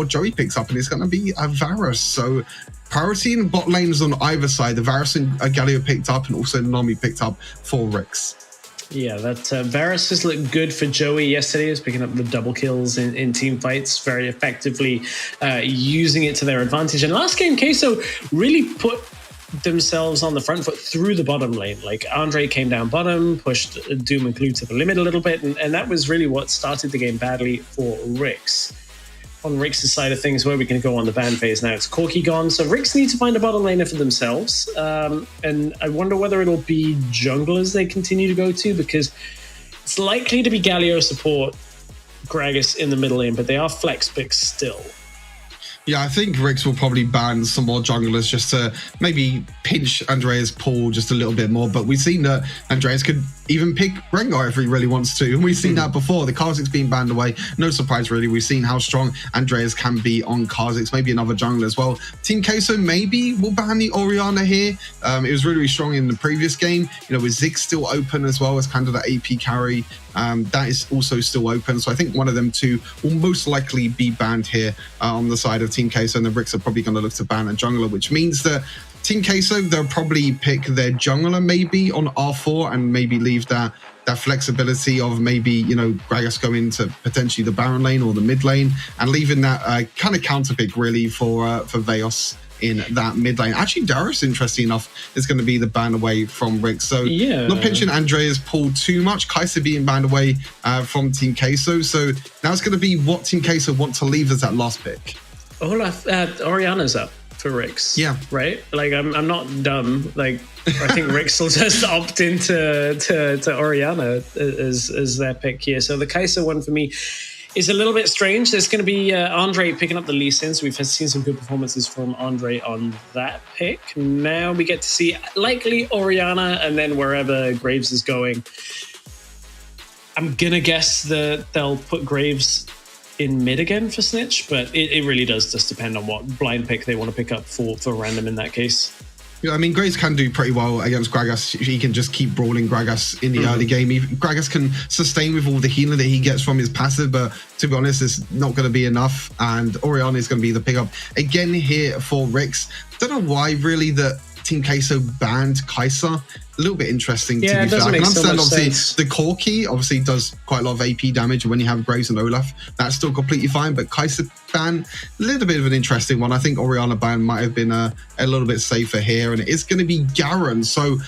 Joey picks up, and it's going to be a Varus. So priority in bot lanes on either side. The Varus and Galio picked up, and also Nami picked up for Rix. Yeah, that Varus has looked good for Joey yesterday. He was picking up the double kills in team fights very effectively, using it to their advantage. And last game, Queso really put themselves on the front foot through the bottom lane. Like Andre came down bottom, pushed Doom and Clue to the limit a little bit, and that was really what started the game badly for Rix. On Rix's side of things, where we can go on the ban phase now, it's Corky gone, so Rix need to find a bottom laner for themselves, and I wonder whether it'll be junglers they continue to go to, because it's likely to be Galio support Gragas in the middle lane, but they are flex picks still. Yeah, I think Rix will probably ban some more junglers just to maybe pinch Andreas' pool just a little bit more. But we've seen that Andreas could even pick Rengar if he really wants to. And we've seen that before. The Kha'Zix being banned away. No surprise, really. We've seen how strong Andreas can be on Kha'Zix. Maybe another jungler as well. Team Queso maybe will ban the Orianna here. It was really, really strong in the previous game. You know, with Ziggs still open as well as kind of the AP carry. That is also still open. So I think one of them two will most likely be banned here on the side of Team Queso. And the Rix are probably going to look to ban a jungler, which means that Team Queso, they'll probably pick their jungler maybe on R4 and maybe leave that flexibility of maybe, you know, Gragas going to potentially the Baron lane or the mid lane, and leaving that kind of counter pick really for Veos in that mid lane. Actually, Darius, interesting enough, is going to be the ban away from Rick. So yeah, not pinching Andreas' pull too much. Kaisa being banned away from Team Queso. So now it's going to be what Team Queso want to leave as that last pick. Olaf, Orianna's up for Rix. Yeah. Right? Like, I'm not dumb. Like, I think Rix will just opt into to Orianna as their pick here. So the Kaisa one for me, is a little bit strange. There's going to be Andre picking up the Lee Sin, so we've seen some good performances from Andre on that pick. Now we get to see likely Orianna, and then wherever Graves is going. I'm going to guess that they'll put Graves in mid again for Snitch, but it really does just depend on what blind pick they want to pick up for Random in that case. Yeah, I mean, Graves can do pretty well against Gragas. He can just keep brawling Gragas in the early game. Gragas can sustain with all the healing that he gets from his passive, but to be honest, it's not going to be enough. And Orianna is going to be the pickup again here for Rix. Don't know why really that Team Queso banned Kai'Sa. A little bit interesting to be fair. I can understand obviously the core key obviously does quite a lot of AP damage, and when you have Graves and Olaf, that's still completely fine. But Kai'Sa ban, a little bit of an interesting one. I think Orianna ban might have been a little bit safer here, and it is going to be Garen. So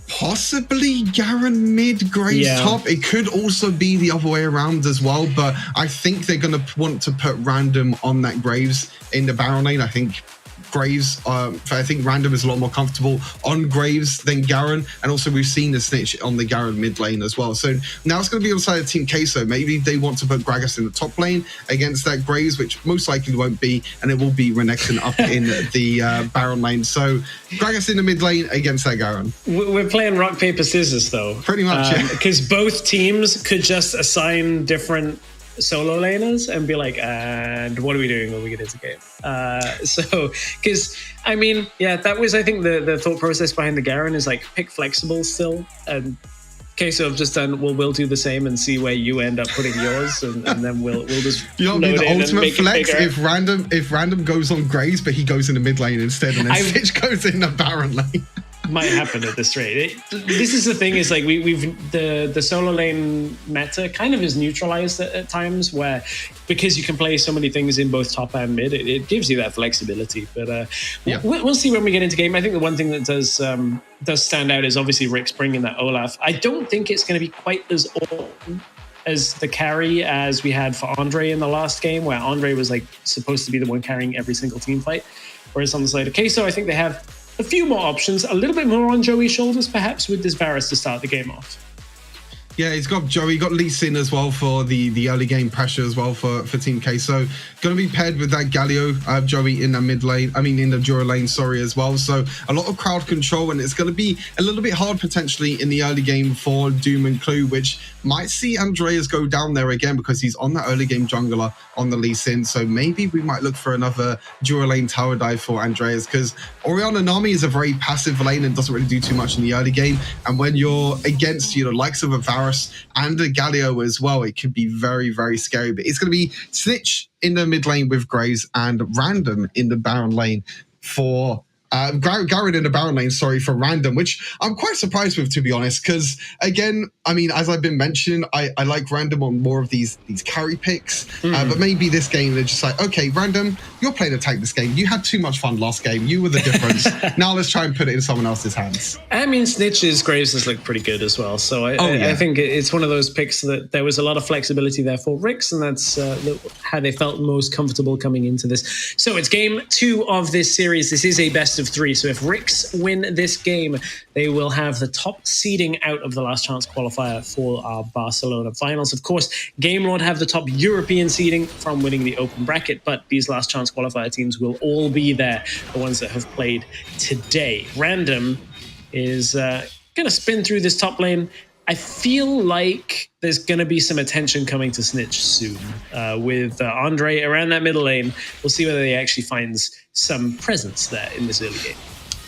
possibly Garen mid, Graves top. It could also be the other way around as well, but I think they're going to want to put Random on that Graves in the Baron lane. I think Graves, I think Random is a lot more comfortable on Graves than Garen, and also we've seen the Snitch on the Garen mid lane as well. So now it's going to be on the side of Team Queso. Maybe they want to put Gragas in the top lane against that Graves, which most likely won't be, and it will be Renekton up in the Baron lane. So Gragas in the mid lane against that Garen. We're playing rock, paper, scissors though. Pretty much, yeah. Because both teams could just assign different solo laners and be like, and what are we doing when we get into game? So, because I mean, yeah, that was, I think, the thought process behind the Garen is like pick flexible still, and Queso have just done, well, we'll do the same and see where you end up putting yours, and then we'll just you know, the ultimate flex if random goes on Graves, but he goes in the mid lane instead, and then Stitch goes in the Baron lane. Might happen at this rate. This is the thing, is like we've the solo lane meta kind of is neutralized at times, where because you can play so many things in both top and mid, it gives you that flexibility. But we'll see when we get into game. I think the one thing that does stand out is obviously Rick's bringing that Olaf. I don't think it's going to be quite as open as the carry as we had for Andre in the last game, where Andre was like supposed to be the one carrying every single team fight. Whereas on the side of Queso, I think they have a few more options, a little bit more on Joey's shoulders, perhaps, with this Varus to start the game off. Yeah, he's got Joey, got Lee Sin as well for the early game pressure as well for Team Queso. Going to be paired with that Galio, Joey in the mid lane, in the Jura lane, as well. So a lot of crowd control, and it's going to be a little bit hard potentially in the early game for Doom and Clue, which might see Andreas go down there again because he's on that early game jungler on the Lee Sin. So maybe we might look for another Jura lane tower dive for Andreas, because Orianna Nami is a very passive lane and doesn't really do too much in the early game. And when you're against, likes of a Varus and a Galio as well, it can be very, very scary. But it's going to be Snitch in the mid lane with Graves and Random in the Baron lane for Garen in the Baron lane, for Random, which I'm quite surprised with, to be honest, because again, as I've been mentioning, I like Random on more of these carry picks, but maybe this game they're just like, okay, Random, you're playing a tank this game. You had too much fun last game. You were the difference. Now let's try and put it in someone else's hands. I mean, Snitch's Graves has looked pretty good as well, so I think it's one of those picks that there was a lot of flexibility there for Rix, and that's how they felt most comfortable coming into this. So it's game 2 of this series. This is a best of 3, so if Rix win this game, they will have the top seeding out of the last chance qualifier for our Barcelona finals. Of course, Game Lord have the top European seeding from winning the open bracket, but these last chance qualifier teams will all be there, the ones that have played today. Random is going to spin through this top lane. I feel like there's going to be some attention coming to Snitch soon with Andre around that middle lane. We'll see whether he actually finds some presence there in this early game.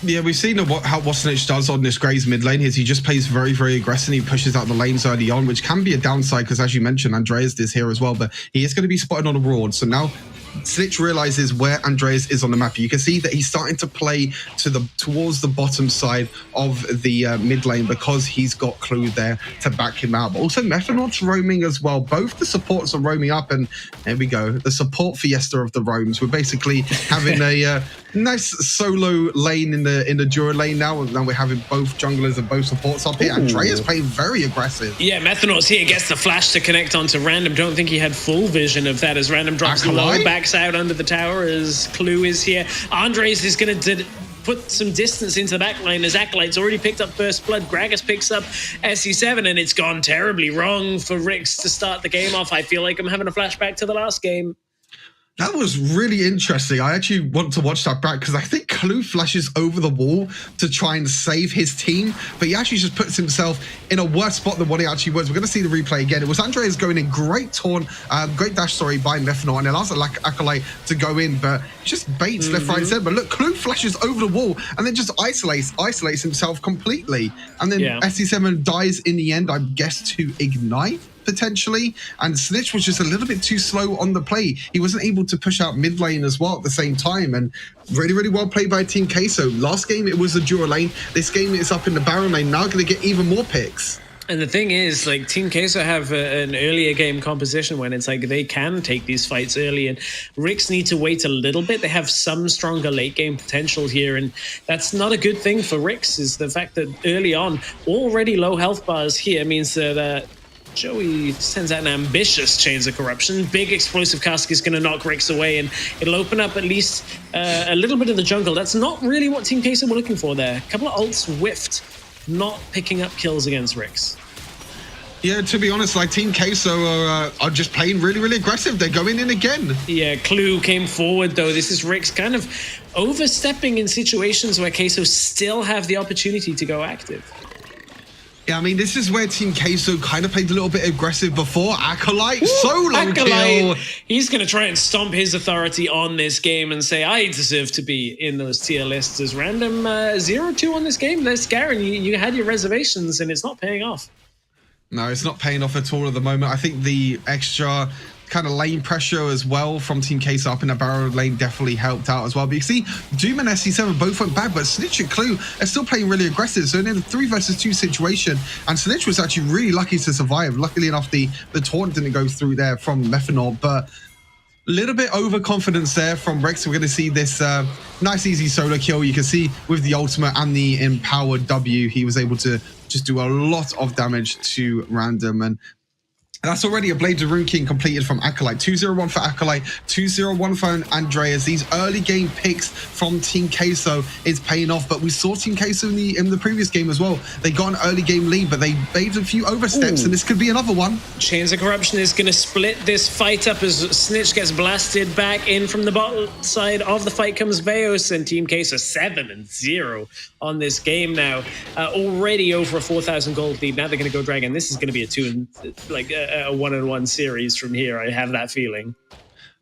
Yeah, we've seen what Snitch does on this Graves mid lane. He just plays very, very aggressive. He pushes out the lanes early on, which can be a downside because, as you mentioned, Andreas is here as well, but he is going to be spotted on a Broad. So now Snitch realizes where Andreas is on the map. You can see that he's starting to play towards the bottom side of the mid lane because he's got Clue there to back him out. But also Methanot's roaming as well. Both the supports are roaming up, and there we go. The support fiesta of the roams. We're basically having a nice solo lane in the Jura lane now. Now we're having both junglers and both supports up here. Andreas playing very aggressive. Yeah, Methanot's here, gets the flash to connect onto Random. Don't think he had full vision of that as Random drops low, backs out under the tower as Clue is here. Andres is going to put some distance into the backline as Acolyte's already picked up first blood. Gragas picks up SE7, and it's gone terribly wrong for Rix to start the game off. I feel like I'm having a flashback to the last game. That was really interesting. I actually want to watch that back because I think Clue flashes over the wall to try and save his team, but he actually just puts himself in a worse spot than what he actually was. We're going to see the replay again. It was Andreas going in, great taunt, great dash, by Methanol, and it allows Acolyte to go in, but just baits left, right, and center. But look, Clue flashes over the wall and then just isolates himself completely. And then SC7 dies in the end, I guess, to Ignite, potentially, and Snitch was just a little bit too slow on the play. He wasn't able to push out mid lane as well at the same time, and really well played by Team Queso. Last game it was the Dura lane, this game it's up in the Baron lane, now going to get even more picks. And the thing is, like, Team Queso have an earlier game composition when it's like they can take these fights early, and Rix need to wait a little bit. They have some stronger late game potential here, and that's not a good thing for Rix, is the fact that early on, already low health bars here means that Joey sends out an ambitious Chains of Corruption. Big explosive cask is going to knock Rix away, and it'll open up at least a little bit of the jungle. That's not really what Team Queso were looking for there. A couple of ults whiffed, not picking up kills against Rix. Yeah, to be honest, like, Team Queso are just playing really aggressive. They're going in again. Yeah, Clue came forward, though. This is Rix kind of overstepping in situations where Queso still have the opportunity to go active. Yeah, I mean, this is where Team Queso kind of played a little bit aggressive before. Acolyte, solo kill. He's going to try and stomp his authority on this game and say, I deserve to be in those tier lists as random 0-2 on this game. There's Garen, you had your reservations, and it's not paying off. No, it's not paying off at all at the moment. I think the extra kind of lane pressure as well from Team Queso up in the Barrow lane definitely helped out as well. But you see, Doom and SC7 both went back, but Snitch and Clue are still playing really aggressive. So in a 3 versus 2 situation, and Snitch was actually really lucky to survive. Luckily enough, the taunt didn't go through there from Methanol, but a little bit overconfidence there from Rex. We're going to see this nice, easy solo kill. You can see with the ultimate and the empowered W, he was able to just do a lot of damage to Random, and that's already a Blades of Rune King completed from Acolyte. 2-0-1 for Acolyte, 2-0-1 for Andreas. These early game picks from Team Queso is paying off, but we saw Team Queso in the previous game as well. They got an early game lead, but they made a few oversteps, and this could be another one. Chains of Corruption is going to split this fight up as Snitch gets blasted back in from the bottom side of the fight comes Veos, and Team Queso 7-0 on this game now. Already over a 4,000 gold lead. Now they're going to go Dragon. This is going to be a 1-on-1 series from here. I have that feeling.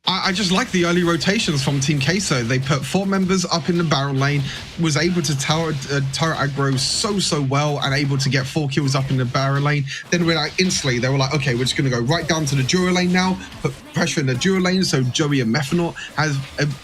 I just like the early rotations from Team Queso. They put 4 members up in the Baron lane, was able to turret aggro so well, and able to get 4 kills up in the Baron lane. Then we're like, instantly, they were like, okay, we're just going to go right down to the Dura lane now, put pressure in the Dura lane, so Joey and Methanol has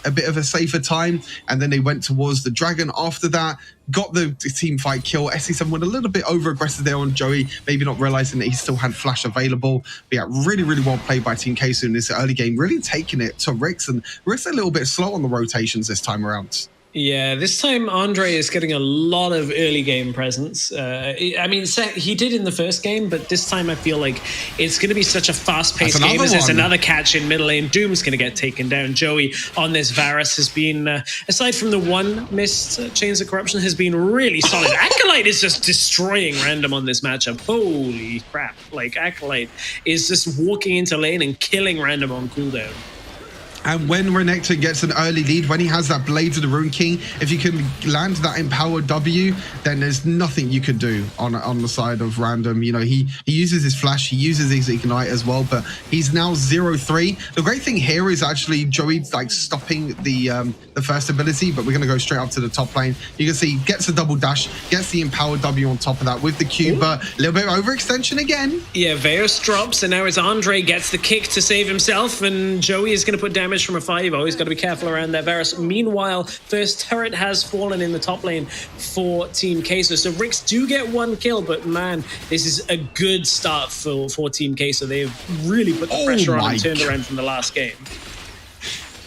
a bit of a safer time. And then they went towards the Dragon after that, got the team fight kill. SC7 went a little bit over aggressive there on Joey, maybe not realizing that he still had flash available. But yeah, really well played by Team Queso in this early game, really taking it to Rix, and Rix a little bit slow on the rotations this time around. Yeah, this time Andre is getting a lot of early game presence. I mean, he did in the first game, but this time I feel like it's going to be such a fast-paced game as there's another catch in middle lane. Doom's going to get taken down. Joey on this Varus has been, aside from the one missed Chains of Corruption, has been really solid. Acolyte is just destroying Random on this matchup. Holy crap. Like, Acolyte is just walking into lane and killing Random on cooldown. And when Renekton gets an early lead, when he has that Blades of the Rune King, if you can land that empowered W, then there's nothing you can do on the side of Random. You know, he uses his flash, he uses his ignite as well, but he's now 0-3. The great thing here is actually Joey's like stopping the first ability, but we're going to go straight up to the top lane. You can see gets a double dash, gets the empowered W on top of that with the Q, but a little bit of overextension again. Yeah, Veos drops, and now it's Andre gets the kick to save himself, and Joey is going to put damage from a 5-0. He's got to be careful around that Varus. Meanwhile, first turret has fallen in the top lane for Team Queso. So Rix do get 1 kill, but man, this is a good start for Team Queso. They've really put the pressure on and turned around from the last game.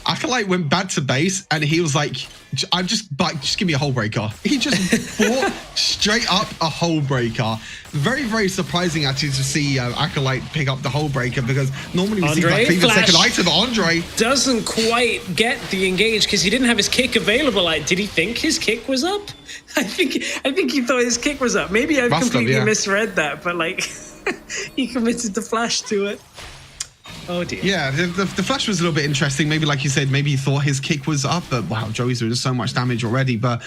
Acolyte went back to base and he was like, just give me a hole breaker. He just bought straight up a hole breaker. Very, very surprising actually to see Acolyte pick up the hole breaker, because normally we see Black Fever second item, but Andre doesn't quite get the engage because he didn't have his kick available. Like, did he think his kick was up? I think he thought his kick was up. Maybe I completely misread that, but like he committed the flash to it. Oh dear. Yeah, the flash was a little bit interesting. Maybe, like you said, maybe he thought his kick was up, but wow, Joey's doing so much damage already. But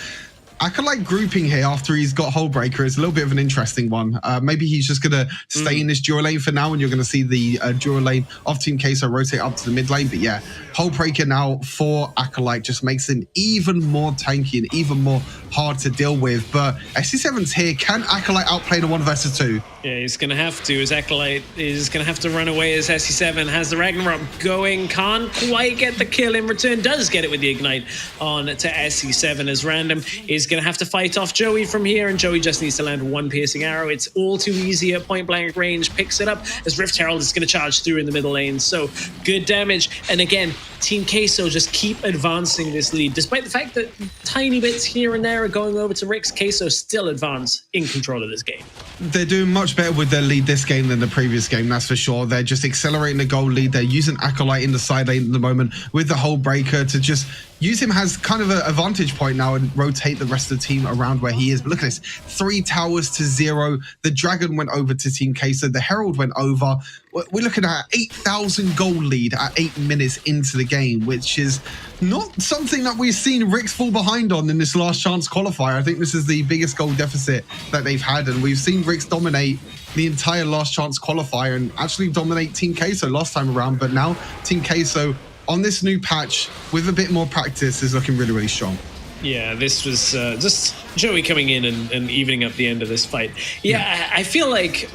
Acolyte grouping here after he's got Hole Breaker is a little bit of an interesting one. Maybe he's just going to stay in this dual lane for now, and you're going to see the dual lane of Team Queso rotate up to the mid lane. But yeah, Hole Breaker now for Acolyte just makes him even more tanky and even more hard to deal with. But SC7's here. Can Acolyte outplay the 1 versus 2? Yeah, he's going to have to. His Acolyte is going to have to run away as SC7 has the Ragnarok going. Can't quite get the kill in return. Does get it with the Ignite on to SC7 as Random is going to have to fight off Joey from here, and Joey just needs to land 1 piercing arrow. It's all too easy at point blank range. Picks it up as Rift Herald is going to charge through in the middle lane. So good damage. And again, Team Queso just keep advancing this lead. Despite the fact that tiny bits here and there are going over to Rick's, Queso still advance in control of this game. They're doing much better with their lead this game than the previous game, that's for sure. They're just accelerating the goal lead. They're using Acolyte in the side lane at the moment with the Hole Breaker to just use him as kind of a vantage point now and rotate the rest of the team around where he is. But look at this, 3 towers to 0. The Dragon went over to Team Queso. The Herald went over. We're looking at 8,000 goal lead at 8 minutes into the game, which is not something that we've seen Ricks fall behind on in this last chance qualifier. I think this is the biggest goal deficit that they've had, and we've seen Ricks dominate the entire last chance qualifier and actually dominate Team Queso last time around. But now Team Queso on this new patch with a bit more practice is looking really, really strong. Yeah, this was just Joey coming in and evening up the end of this fight. Yeah. I feel like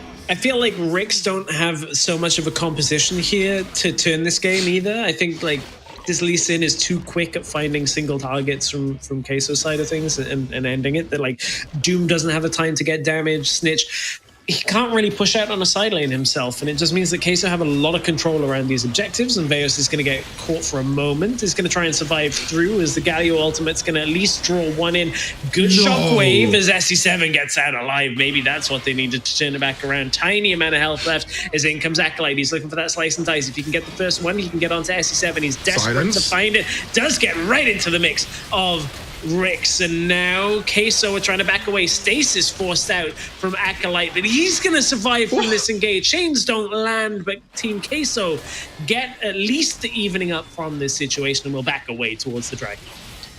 Ricks don't have so much of a composition here to turn this game either. I think like this Lee Sin is too quick at finding single targets from Queso's side of things and ending it. That like Doom doesn't have the time to get damage. Snitch, he can't really push out on a side lane himself, and it just means that Queso have a lot of control around these objectives, and Veos is going to get caught for a moment. He's going to try and survive through as the Galio ultimate's going to at least draw 1 in. Good shockwave as SC7 gets out alive. Maybe that's what they needed to turn it back around. Tiny amount of health left as in comes Acolyte. He's looking for that slice and dice. If he can get the first one, he can get onto SC7. He's desperate to find it. Does get right into the mix of Ricks, and now Queso are trying to back away. Stasis forced out from Acolyte, but he's going to survive from this engage. Chains don't land, but Team Queso get at least the evening up from this situation and will back away towards the Dragon.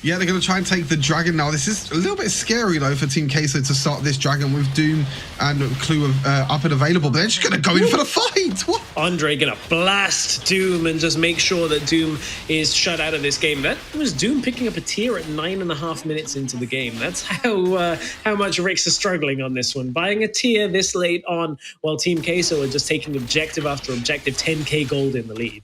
Yeah, they're going to try and take the Dragon now. This is a little bit scary, though, for Team Queso to start this Dragon with Doom and Clue up and available, but they're just going to go in for the fight. What? Andre going to blast Doom and just make sure that Doom is shut out of this game. That was Doom picking up a tier at 9.5 minutes into the game. That's how much Ricks is struggling on this one. Buying a tier this late on while Team Queso are just taking objective after objective, 10k gold in the lead.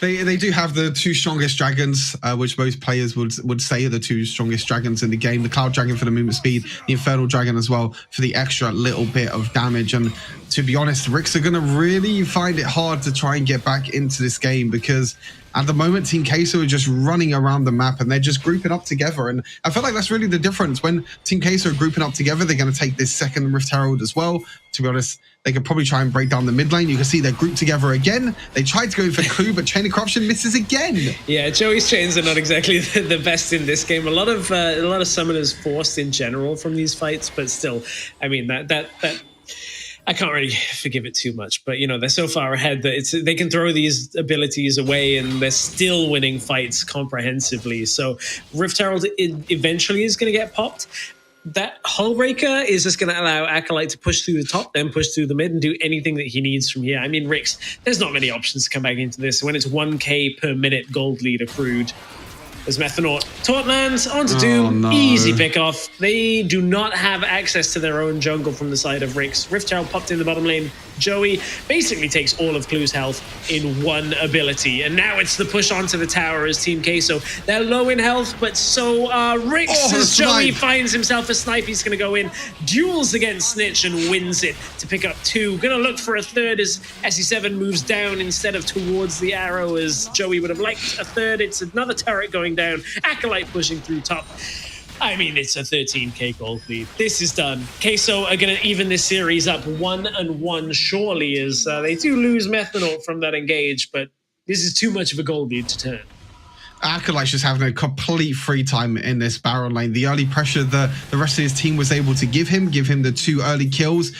They do have the 2 strongest dragons, which most players would say are the 2 strongest dragons in the game. The Cloud Dragon for the movement speed, the Infernal Dragon as well for the extra little bit of damage. And to be honest, Ricks are going to really find it hard to try and get back into this game, because at the moment, Team Queso are just running around the map and they're just grouping up together. And I feel like that's really the difference. When Team Queso are grouping up together, they're going to take this second Rift Herald as well. To be honest, they could probably try and break down the mid lane. You can see they're grouped together again. They tried to go for Clue, but Chain of Corruption misses again. Yeah, Joey's chains are not exactly the best in this game. A lot of summoners forced in general from these fights, but still, I mean, that I can't really forgive it too much, but they're so far ahead that they can throw these abilities away and they're still winning fights comprehensively. So Rift Herald eventually is going to get popped. That Hull Breaker is just going to allow Acolyte to push through the top, then push through the mid and do anything that he needs from here. I mean, Ricks, there's not many options to come back into this. When it's 1k per minute gold lead accrued, as Methanaut taunt lands onto Doom, easy pick off. They do not have access to their own jungle from the side of Ricks. Rift Herald popped in the bottom lane. Joey basically takes all of Clue's health in one ability. And now it's the push onto the tower as Team Queso. They're low in health, but so are Rix as Joey finds himself a snipe. He's going to go in, duels against Snitch and wins it to pick up 2. Going to look for a third as SE7 moves down instead of towards the arrow as Joey would have liked a third. It's another turret going down. Acolyte pushing through top. I mean, it's a 13k gold lead. This is done. Queso are going to even this series up 1-1 surely as they do lose Methanol from that engage, but this is too much of a gold lead to turn. Acolyte's just having a complete free time in this Baron lane. The early pressure the rest of his team was able to give him the 2 early kills.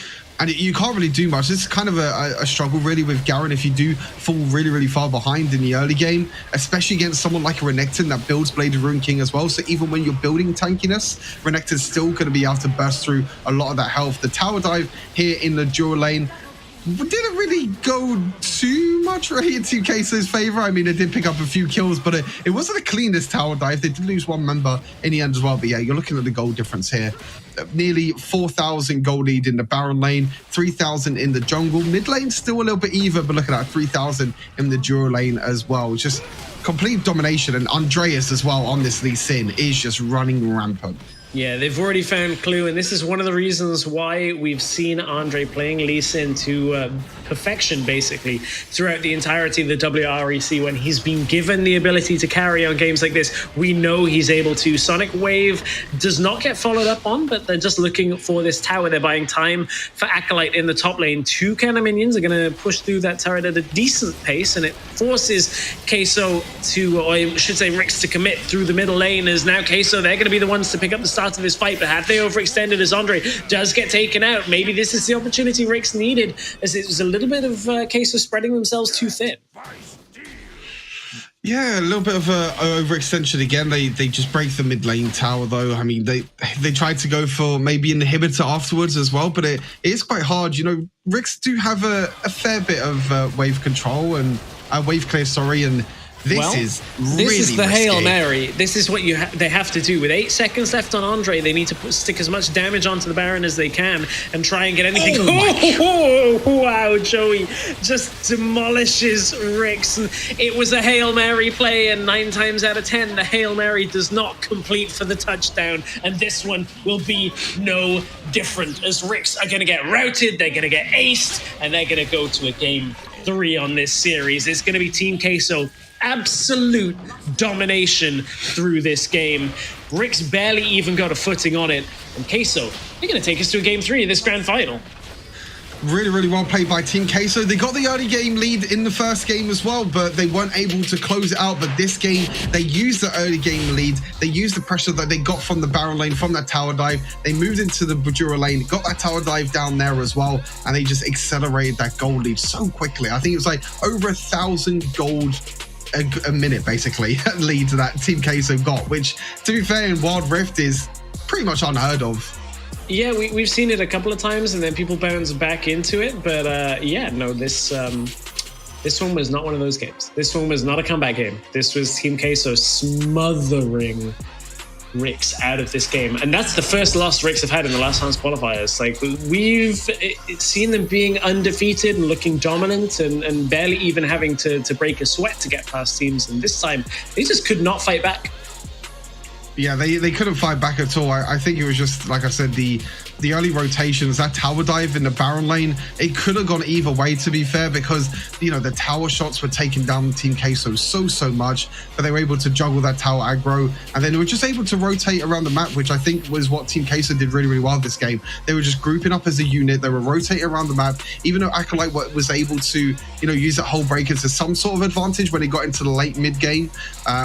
And you can't really do much. It's kind of a struggle really with Garen if you do fall really, really far behind in the early game, especially against someone like Renekton that builds Blade of Ruin King as well. So even when you're building tankiness, Renekton's still going to be able to burst through a lot of that health. The tower dive here in the dual lane didn't really go too much really in Team Queso's favor. I mean, it did pick up a few kills, but it wasn't the cleanest tower dive. They did lose 1 member in the end as well. But yeah, you're looking at the gold difference here. Nearly 4,000 gold lead in the Baron lane, 3,000 in the jungle. Mid lane still a little bit even, but look at that, 3,000 in the dual lane as well. Just complete domination. And Andreas as well on this Lee Sin is just running rampant. Yeah, they've already found Clue, and this is one of the reasons why we've seen Andre playing Lee Sin to perfection, basically, throughout the entirety of the WREC. When he's been given the ability to carry on games like this, we know he's able to. Sonic Wave does not get followed up on, but they're just looking for this tower. They're buying time for Acolyte in the top lane. 2 counter minions are going to push through that turret at a decent pace, and it forces Queso to, or I should say Rix, to commit through the middle lane, as now Queso, they're going to be the ones to pick up the start of this fight. But have they overextended as Andre does get taken out? Maybe this is the opportunity Rix needed, as it was a little bit of Queso spreading themselves too thin. Yeah, a little bit of a overextension again. They just break the mid lane tower though. I mean, they tried to go for maybe an inhibitor afterwards as well, but it is quite hard. You know, Rix do have a fair bit of wave control and wave clear, sorry, and this is the risky. Hail Mary. This is what they have to do. With 8 seconds left on Andre, they need to stick as much damage onto the Baron as they can and try and get anything. Wow, Joey just demolishes Rix. It was a Hail Mary play, and 9 times out of 10, the Hail Mary does not complete for the touchdown. And this one will be no different, as Rix are going to get routed, they're going to get aced, and they're going to go to a game 3 on this series. It's going to be Team Queso. Absolute domination through this game. Rix barely even got a footing on it. And Queso, they're going to take us to a game 3 of this grand final. Really, really well played by Team Queso. They got the early game lead in the first game as well, but they weren't able to close it out. But this game, they used the early game lead. They used the pressure that they got from the Baron lane, from that tower dive. They moved into the Bajura lane, got that tower dive down there as well, and they just accelerated that gold lead so quickly. I think it was like over 1,000 gold a minute, basically, lead that Team Queso got, which, to be fair, in Wild Rift is pretty much unheard of. Yeah, we've seen it a couple of times, and then people bounce back into it. But yeah, no, this one was not one of those games. This one was not a comeback game. This was Team Queso smothering Rix out of this game. And that's the first loss Rix have had in the last Hans qualifiers. Like, we've seen them being undefeated and looking dominant and barely even having to break a sweat to get past teams. And this time, they just could not fight back. Yeah, they couldn't fight back at all. I think it was just, like I said, the early rotations, that tower dive in the Baron lane, it could have gone either way, to be fair, because, you know, the tower shots were taking down Team Queso so much, but they were able to juggle that tower aggro, and then they were just able to rotate around the map, which I think was what Team Queso did really, really well this game. They were just grouping up as a unit. They were rotating around the map, even though Acolyte was able to, you know, use that whole breaker to some sort of advantage when he got into the late mid game,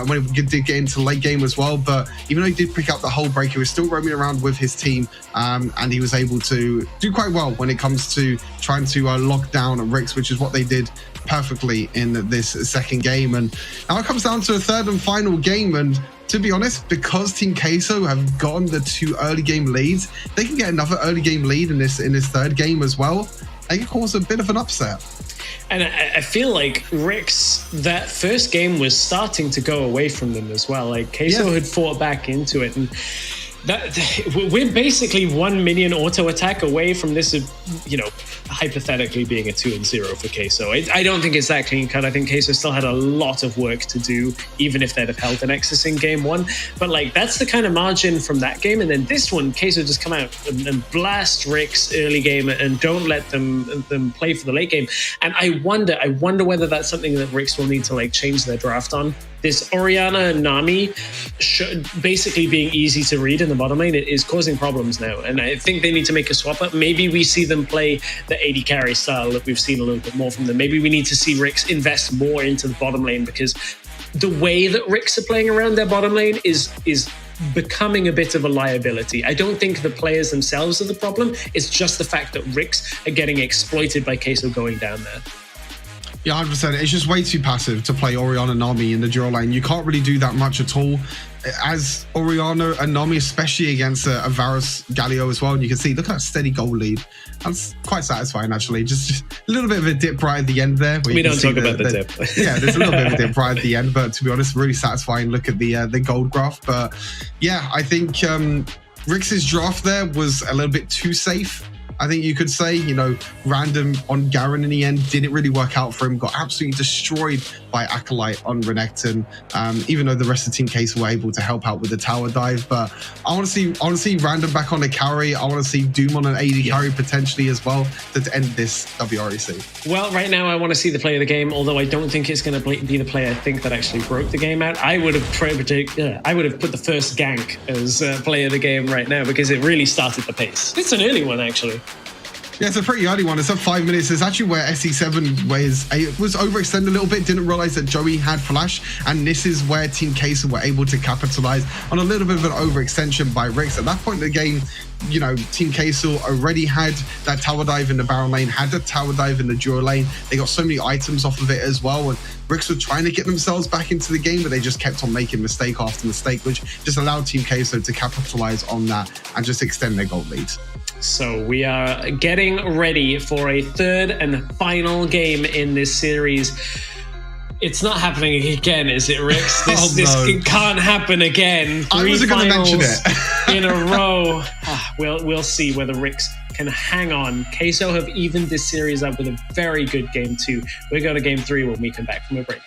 when he did get into the late game as well. But even though he did pick up the whole breaker, he was still roaming around with his team, and he was able to do quite well when it comes to trying to lock down Rix, which is what they did perfectly in this second game. And now it comes down to a third and final game, and to be honest, because Team Queso have gotten the 2 early game leads, they can get another early game lead in this third game as well. They can cause a bit of an upset. And I feel like Rix, that first game was starting to go away from them as well. Like, Queso had fought back into it, and We're basically 1 minion auto attack away from this, hypothetically being a 2-0 for Queso. I don't think it's that clean cut. I think Queso still had a lot of work to do, even if they'd have held the Nexus in game 1. But that's the kind of margin from that game. And then this one, Queso just come out and blast Ricks early game and don't let them play for the late game. And I wonder whether that's something that Ricks will need to change their draft on. This Orianna and Nami basically being easy to read in the bottom lane, it is causing problems now. And I think they need to make a swap up. Maybe we see them play the AD carry style that we've seen a little bit more from them. Maybe we need to see Ricks invest more into the bottom lane, because the way that Ricks are playing around their bottom lane is becoming a bit of a liability. I don't think the players themselves are the problem. It's just the fact that Ricks are getting exploited by Queso going down there. Yeah, 100%. It's just way too passive to play Orianna and Nami in the dual lane. You can't really do that much at all. As Orianna and Nami, especially against a Varus Galio as well, and you can see, look at that steady goal lead. That's quite satisfying, actually. Just a little bit of a dip right at the end there. We don't talk about the dip. Yeah, there's a little bit of a dip right at the end, but to be honest, really satisfying look at the gold graph. But yeah, I think Rix's draft there was a little bit too safe. I think you could say, random on Garen in the end didn't really work out for him. Got absolutely destroyed by Acolyte on Renekton, even though the rest of Team Case were able to help out with the tower dive. But I want to see random back on the carry. I want to see Doom on an AD carry potentially as well to end this WREC. Well, right now I want to see the play of the game, although I don't think it's going to be the play I think that actually broke the game out. I would have put the first gank as play of the game right now, because it really started the pace. It's an early one, actually. Yeah, it's a pretty early one. It's at 5 minutes. It's actually where SE7 was overextended a little bit, didn't realize that Joey had flash, and this is where Team Queso were able to capitalize on a little bit of an overextension by Rix. At that point in the game, Team Queso already had that tower dive in the Baron lane, had that tower dive in the duo lane. They got so many items off of it as well, and Rix were trying to get themselves back into the game, but they just kept on making mistake after mistake, which just allowed Team Queso to capitalize on that and just extend their gold lead. So we are getting ready for a third and final game in this series. It's not happening again, is it, Rix? This can't happen again. I wasn't going to mention it. In a row. We'll see whether Rix can hang on. Queso have evened this series up with a very good game 2. We'll go to game 3 when we come back from a break.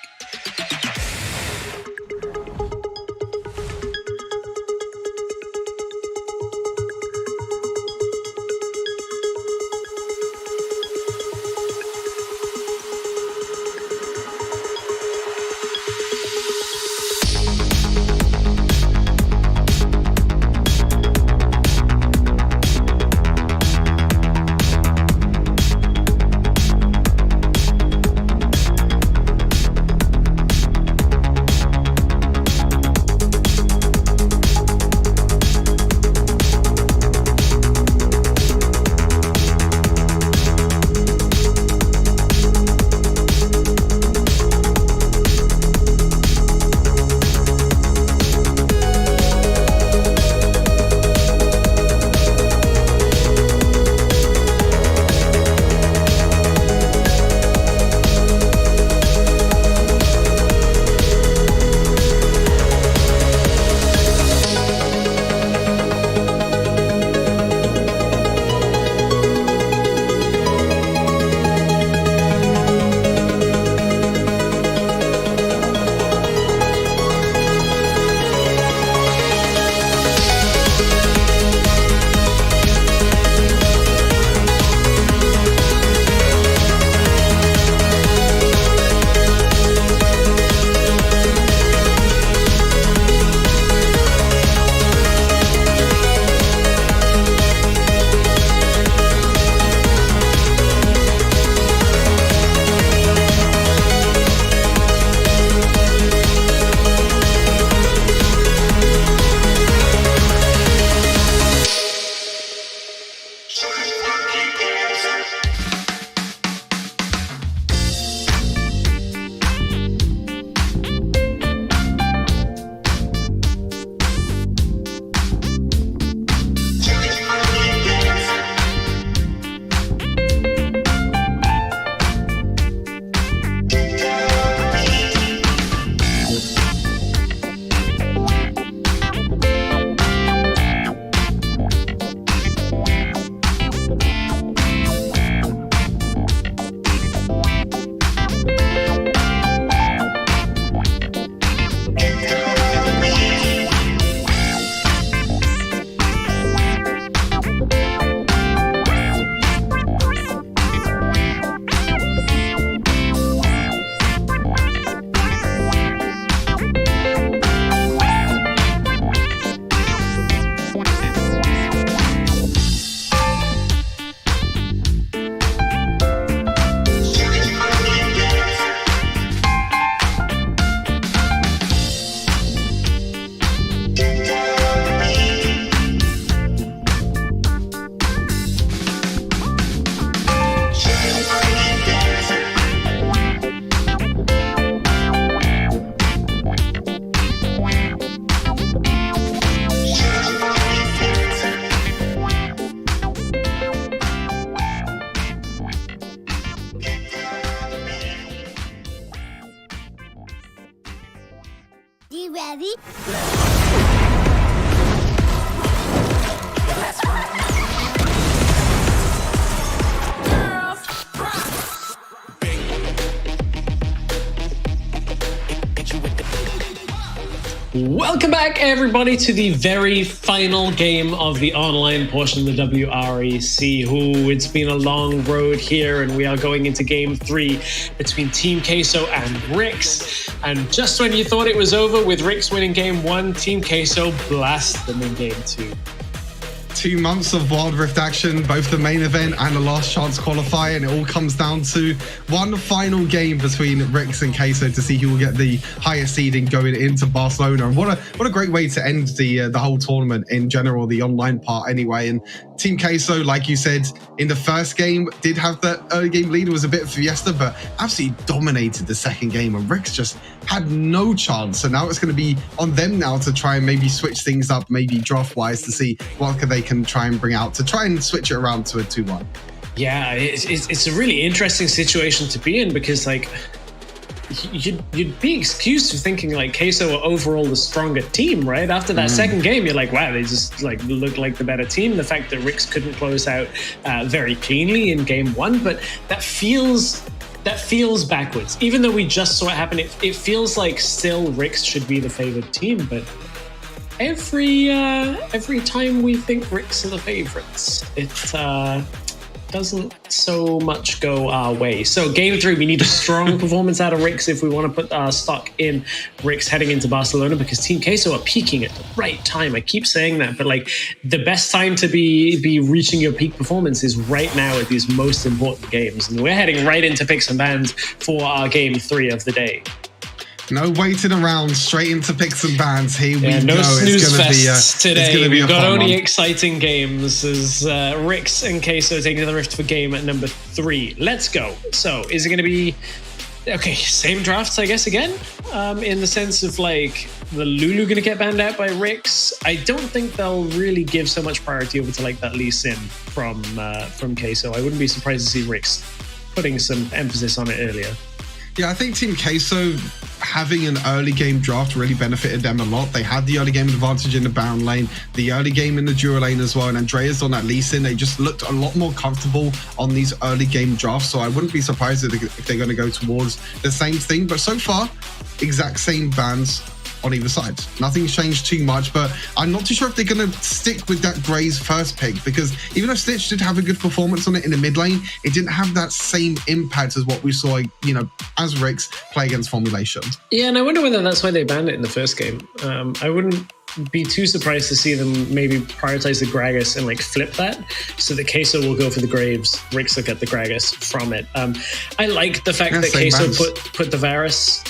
Welcome back, everybody, to the very final game of the online portion of the WREC. It's been a long road here, and we are going into Game 3 between Team Queso and WREC. And just when you thought it was over with WREC winning Game 1, Team Queso blast them in Game 2. 2 months of Wild Rift action, both the main event and the last chance qualifier, and it all comes down to one final game between WREC and Queso to see who will get the highest seeding going into Barcelona. And what a great way to end the whole tournament in general, the online part anyway. And Team Queso, like you said, in the first game did have that early game lead. It was a bit fiesta, but absolutely dominated the second game, and WREC just had no chance. So now it's going to be on them now to try and maybe switch things up, maybe draft wise, to see what they can try and bring out to try and switch it around to a 2-1. Yeah, it's a really interesting situation to be in, because like you'd be excused for thinking like Queso are overall the stronger team, right? After that second game, you're like, wow, they just like look like the better team. The fact that WREC couldn't close out very cleanly in Game 1, but that feels backwards. Even though we just saw it happen, it feels like still WREC should be the favored team, but every time we think WREC are the favorites, it doesn't so much go our way. So Game 3, we need a strong performance out of WREC if we want to put our stock in WREC heading into Barcelona, because Team Queso are peaking at the right time. I keep saying that, but like the best time to be reaching your peak performance is right now at these most important games. And we're heading right into picks and bans for our Game 3 of the day. No waiting around, straight into picks and bans. Here we go. No snooze it's gonna fests be today. We've got only one. exciting games as WREC and Queso taking the rift for game at number 3. Let's go. So is it going to be same drafts, I guess, again? In the sense of like the Lulu going to get banned out by WREC? I don't think they'll really give so much priority over to like that Lee Sin from Queso. I wouldn't be surprised to see WREC putting some emphasis on it earlier. Yeah, I think Team Queso having an early game draft really benefited them a lot. They had the early game advantage in the Baron lane, the early game in the Duo lane as well, and Andreas on that Lee Sin. They just looked a lot more comfortable on these early game drafts, so I wouldn't be surprised if they're going to go towards the same thing. But so far, exact same bans on either side. Nothing's changed too much, but I'm not too sure if they're going to stick with that Gray's first pick, because even though Stitch did have a good performance on it in the mid lane, it didn't have that same impact as what we saw, as WREC play against Formulation. Yeah, and I wonder whether that's why they banned it in the first game. I wouldn't be too surprised to see them maybe prioritize the Gragas and like flip that, so that Queso will go for the Graves, WREC will get the Gragas from it. I like the fact that Queso put the Varus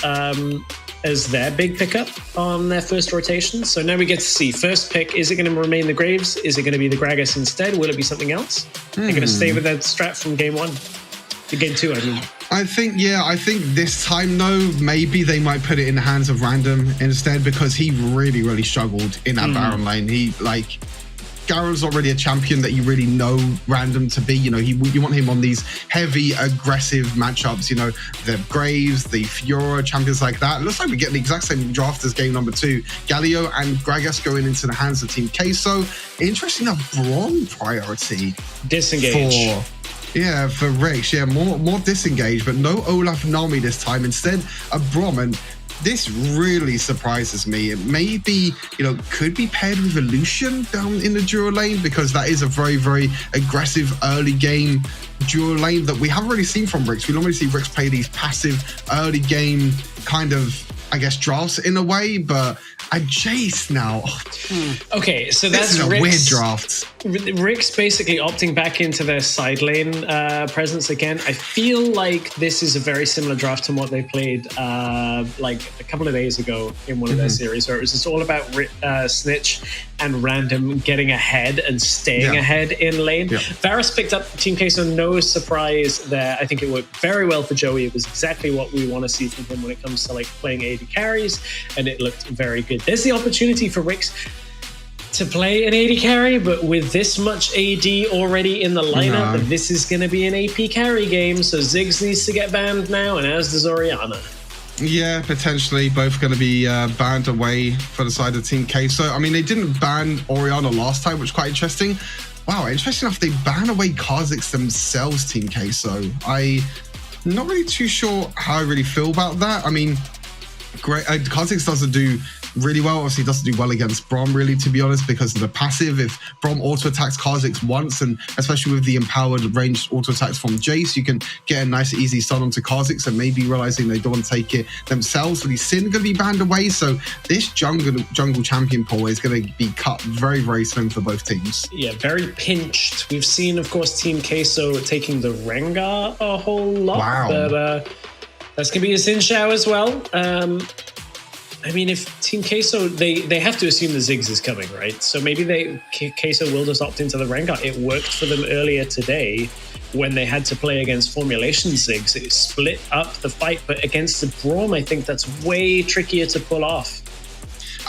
as their big pickup on their first rotation. So now we get to see first pick. Is it going to remain the Graves? Is it going to be the Gragas instead? Will it be something else? They're going to stay with that strat from Game 1. Game 2, I mean. I think this time though, maybe they might put it in the hands of Random instead, because he really, really struggled in that Baron lane. Garo's already a champion that you really know Random to be. You want him on these heavy, aggressive matchups. The Graves, the Fiora, champions like that. It looks like we get the exact same draft as game number 2. Galio and Gragas going into the hands of Team Queso. Interesting enough, Braum priority. Disengage. For WREC. Yeah, more disengage, but no Olaf Nami this time. Instead, a Braum. And this really surprises me. It maybe, could be paired with Elution down in the duo lane, because that is a very, very aggressive early game duo lane that we haven't really seen from WREC. We normally see WREC play these passive early game kind of, I guess, drafts in a way, but a Jace now. Okay, so that's a weird draft. WREC basically opting back into their side lane presence again. I feel like this is a very similar draft to what they played like a couple of days ago in one of their series, where it was just all about Snitch and Random getting ahead and staying ahead in lane. Varus picked up Team Queso, no surprise there. I think it worked very well for Joey. It was exactly what we want to see from him when it comes to like playing AD carries, and it looked very good. There's the opportunity for WREC to play an AD carry, but with this much AD already in the lineup, this is going to be an AP carry game. So Ziggs needs to get banned now, and as does Orianna. Yeah, potentially. Both going to be banned away for the side of Team Queso. I mean, they didn't ban Orianna last time, which is quite interesting. Wow, interesting enough, they ban away Kha'Zix themselves, Team Queso. I'm not really too sure how I really feel about that. I mean, great. Kha'Zix doesn't do really well. Obviously, doesn't do well against Braum, really, to be honest, because of the passive. If Braum auto-attacks Kha'Zix once, and especially with the empowered ranged auto-attacks from Jace, you can get a nice, easy stun onto Kha'Zix and maybe realizing they don't want to take it themselves. But Sin going to be banned away, so this jungle champion pool is going to be cut very, very slim for both teams. Yeah, very pinched. We've seen, of course, Team Queso taking the Rengar a whole lot. Wow. But that's going to be a Xin Zhao as well. I mean, if Team Queso, they have to assume the Ziggs is coming, right? So maybe Queso will just opt into the Rengar. It worked for them earlier today when they had to play against Formulation Ziggs. It split up the fight, but against the Braum, I think that's way trickier to pull off.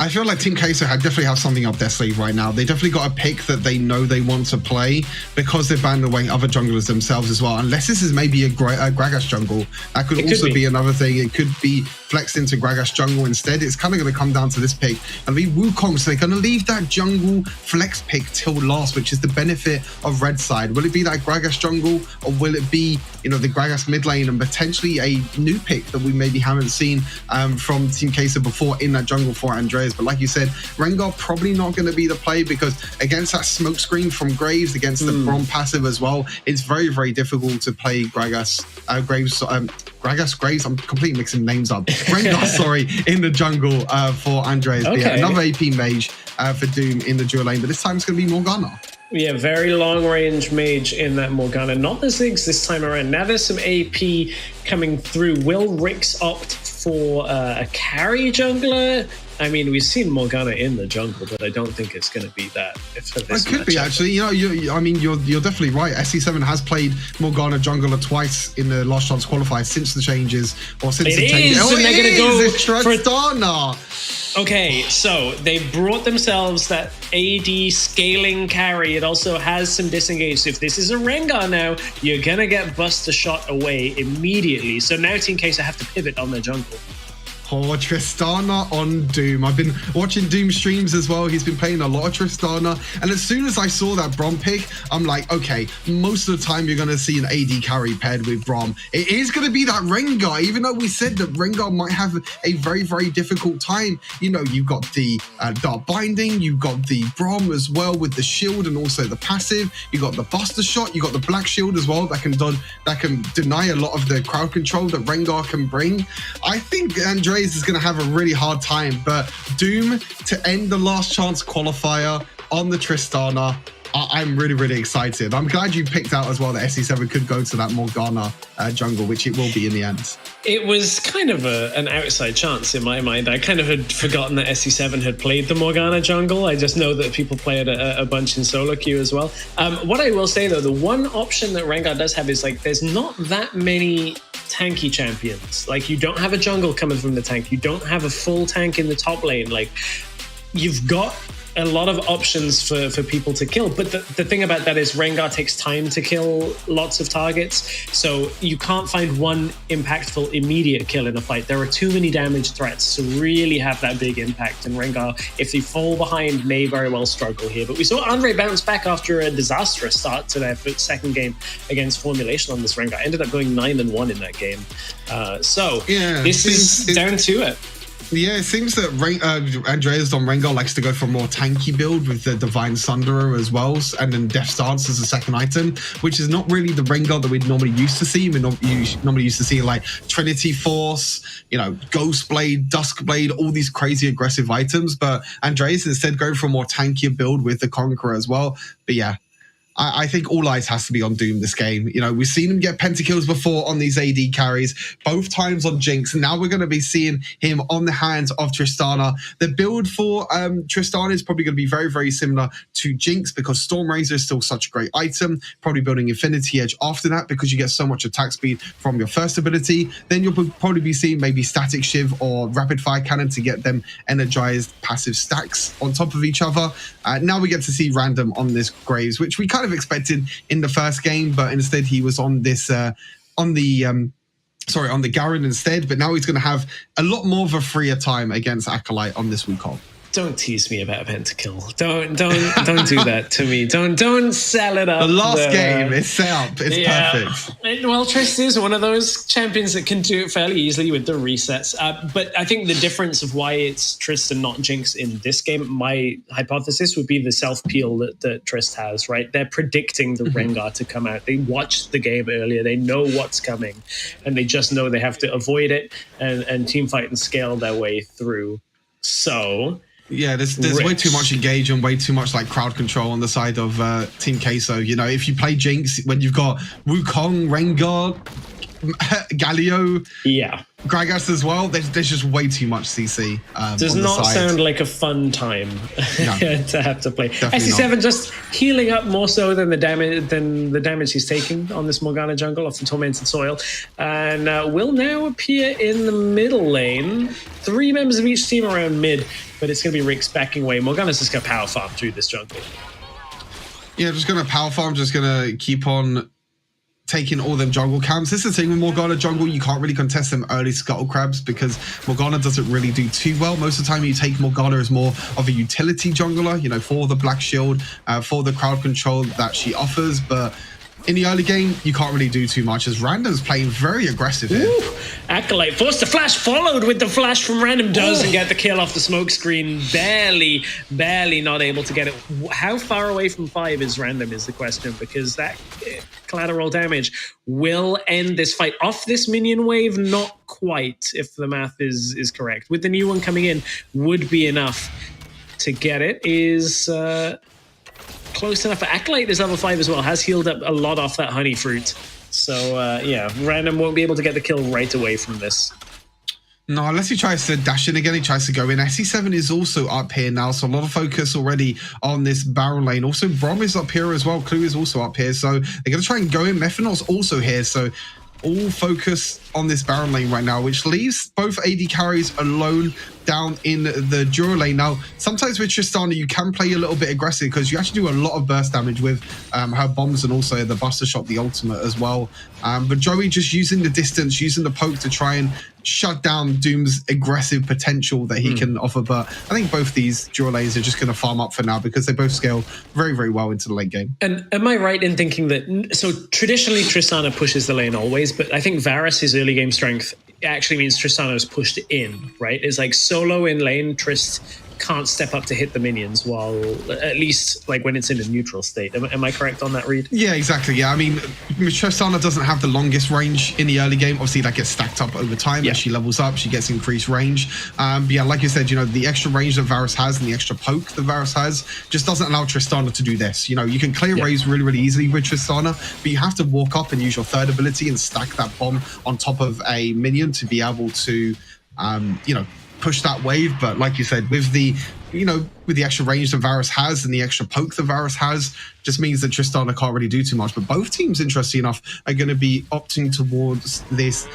I feel like Team Queso definitely have something up their sleeve right now. They definitely got a pick that they know they want to play because they've banned away other junglers themselves as well. Unless this is maybe a Gragas jungle, that could also be another thing. It could be flexed into Gragas jungle instead. It's kind of going to come down to this pick. And be Wukong, so they're going to leave that jungle flex pick till last, which is the benefit of red side. Will it be that Gragas jungle, or will it be, you know, the Gragas mid lane and potentially a new pick that we maybe haven't seen from Team Queso before in that jungle for Andreas? But like you said, Rengar probably not going to be the play because against that smoke screen from Graves, against the Braum passive as well, it's very, very difficult to play Gragas, Graves. I'm completely mixing names up. Rengar, sorry, in the jungle for Andreas. Okay. Yeah, another AP mage for Doom in the dual lane, but this time it's going to be Morgana. Yeah, very long range mage in that Morgana. Not the Ziggs this time around. Now there's some AP coming through. Will Rix opt for a carry jungler? I mean, we've seen Morgana in the jungle, but I don't think it's going to be that. For this it could be, actually. You know, you're definitely right. SC7 has played Morgana jungler twice in the last chance qualifier since the changes, or since the changes. Oh, and they're going to go for Tristana. Okay, so they brought themselves that AD scaling carry. It also has some disengage. So if this is a Rengar now, you're going to get Buster shot away immediately. So now Team Queso have to pivot on their jungle. Oh, Tristana on Doom. I've been watching Doom streams as well. He's been playing a lot of Tristana. And as soon as I saw that Braum pick, I'm like, okay, most of the time you're going to see an AD carry paired with Braum. It is going to be that Rengar, even though we said that Rengar might have a very, very difficult time. You know, you've got the Dark Binding, you've got the Braum as well with the shield and also the passive. You've got the Buster Shot, you've got the Black Shield as well that can deny a lot of the crowd control that Rengar can bring. I think Andreas is going to have a really hard time, but Doom to end the last chance qualifier on the Tristana, I'm really, really excited. I'm glad you picked out as well that SC7 could go to that Morgana jungle, which it will be in the end. It was kind of an outside chance in my mind. I kind of had forgotten that SC7 had played the Morgana jungle. I just know that people play it a bunch in solo queue as well. What I will say, though, the one option that Rengar does have is, like, there's not that many tanky champions. Like, you don't have a jungle coming from the tank. You don't have a full tank in the top lane. Like, you've got a lot of options for people to kill. But the thing about that is Rengar takes time to kill lots of targets. So you can't find one impactful immediate kill in a fight. There are too many damage threats to really have that big impact. And Rengar, if they fall behind, may very well struggle here. But we saw Andre bounce back after a disastrous start to their second game against Formulation on this Rengar. Ended up going 9-1 in that game. This is down to it. Yeah, it seems that Andreas on Rengar likes to go for a more tanky build with the Divine Sunderer as well, and then Death Stance as a second item, which is not really the Rengar that we'd normally used to see. We're normally used to see like Trinity Force, you know, Ghost Blade, Dusk Blade, all these crazy aggressive items. But Andreas instead going for a more tankier build with the Conqueror as well. But yeah, I think all eyes has to be on Doom this game. You know, we've seen him get pentakills before on these AD carries, both times on Jinx. And now we're going to be seeing him on the hands of Tristana. The build for Tristana is probably going to be very, very similar to Jinx because Storm Razor is still such a great item. Probably building Infinity Edge after that because you get so much attack speed from your first ability. Then you'll probably be seeing maybe Static Shiv or Rapid Fire Cannon to get them energized passive stacks on top of each other. Now we get to see random on this Graves, which we kind of expected in the first game, but instead he was on this on the on the Garen instead, but now he's going to have a lot more of a freer time against Acolyte on this Wukong. Don't tease me about Pentakill. Don't do that to me. Don't sell it up. The last game is set up. It's perfect. Well, Trist is one of those champions that can do it fairly easily with the resets. But I think the difference of why it's Trist and not Jinx in this game, my hypothesis would be the self-peel that Trist has, right? They're predicting the Rengar to come out. They watched the game earlier. They know what's coming. And they just know they have to avoid it and teamfight and scale their way through. So... yeah, there's way too much engage and way too much like crowd control on the side of Team Queso. You know, if you play Jinx when you've got Wukong, Rengar, Galio, Gragas as well, there's just way too much CC. Does not sound like a fun time to have to play. SC7 just healing up more so than the damage he's taking on this Morgana jungle off the Tormented Soil, and will now appear in the middle lane. 3 members of each team around mid, but it's going to be Rick's backing away. Morgana's just going to power farm through this jungle. Yeah, just going to power farm, just going to keep on taking all them jungle camps. This is the thing with Morgana jungle, you can't really contest them early scuttle crabs because Morgana doesn't really do too well. Most of the time you take Morgana as more of a utility jungler, you know, for the black shield, for the crowd control that she offers, but in the early game, you can't really do too much as Random's playing very aggressive here. Acolyte forced the flash, followed with the flash from Random, doesn't get the kill off the smoke screen. Barely not able to get it. How far away from 5 is Random is the question, because that collateral damage will end this fight. Off this minion wave, not quite, if the math is correct. With the new one coming in, would be enough to get it. Is... close enough. Acolyte is level 5 as well, has healed up a lot off that honey fruit. So yeah, Random won't be able to get the kill right away from this. No, unless he tries to dash in again, he tries to go in. SC7 is also up here now, so a lot of focus already on this barrel lane. Also, Brom is up here as well. Clue is also up here, so they're going to try and go in. Mephinol's also here, so all focus on this barrel lane right now, which leaves both AD carries alone down in the Dura lane. Now, sometimes with Tristana, you can play a little bit aggressive because you actually do a lot of burst damage with her bombs and also the Buster Shot, the ultimate as well. But Joey just using the distance, using the poke to try and shut down Doom's aggressive potential that he can offer. But I think both these Dura lanes are just going to farm up for now because they both scale very, very well into the late game. And am I right in thinking that, so traditionally Tristana pushes the lane always, but I think Varus' early game strength actually means Tristana's pushed in, right? It's like solo in lane, Trist can't step up to hit the minions, while at least like when it's in a neutral state. Am I correct on that read? Yeah, exactly. Yeah, I mean, Tristana doesn't have the longest range in the early game. Obviously, that gets stacked up over time. As she levels up, she gets increased range. But yeah, like you said, you know, the extra range that Varus has and the extra poke that Varus has just doesn't allow Tristana to do this. You know, you can clear waves really, really easily with Tristana, but you have to walk up and use your third ability and stack that bomb on top of a minion to be able to, you know, push that wave. But like you said, with the, you know, with the extra range that Varus has and the extra poke that Varus has, just means that Tristana can't really do too much. But both teams, interesting enough, are going to be opting towards this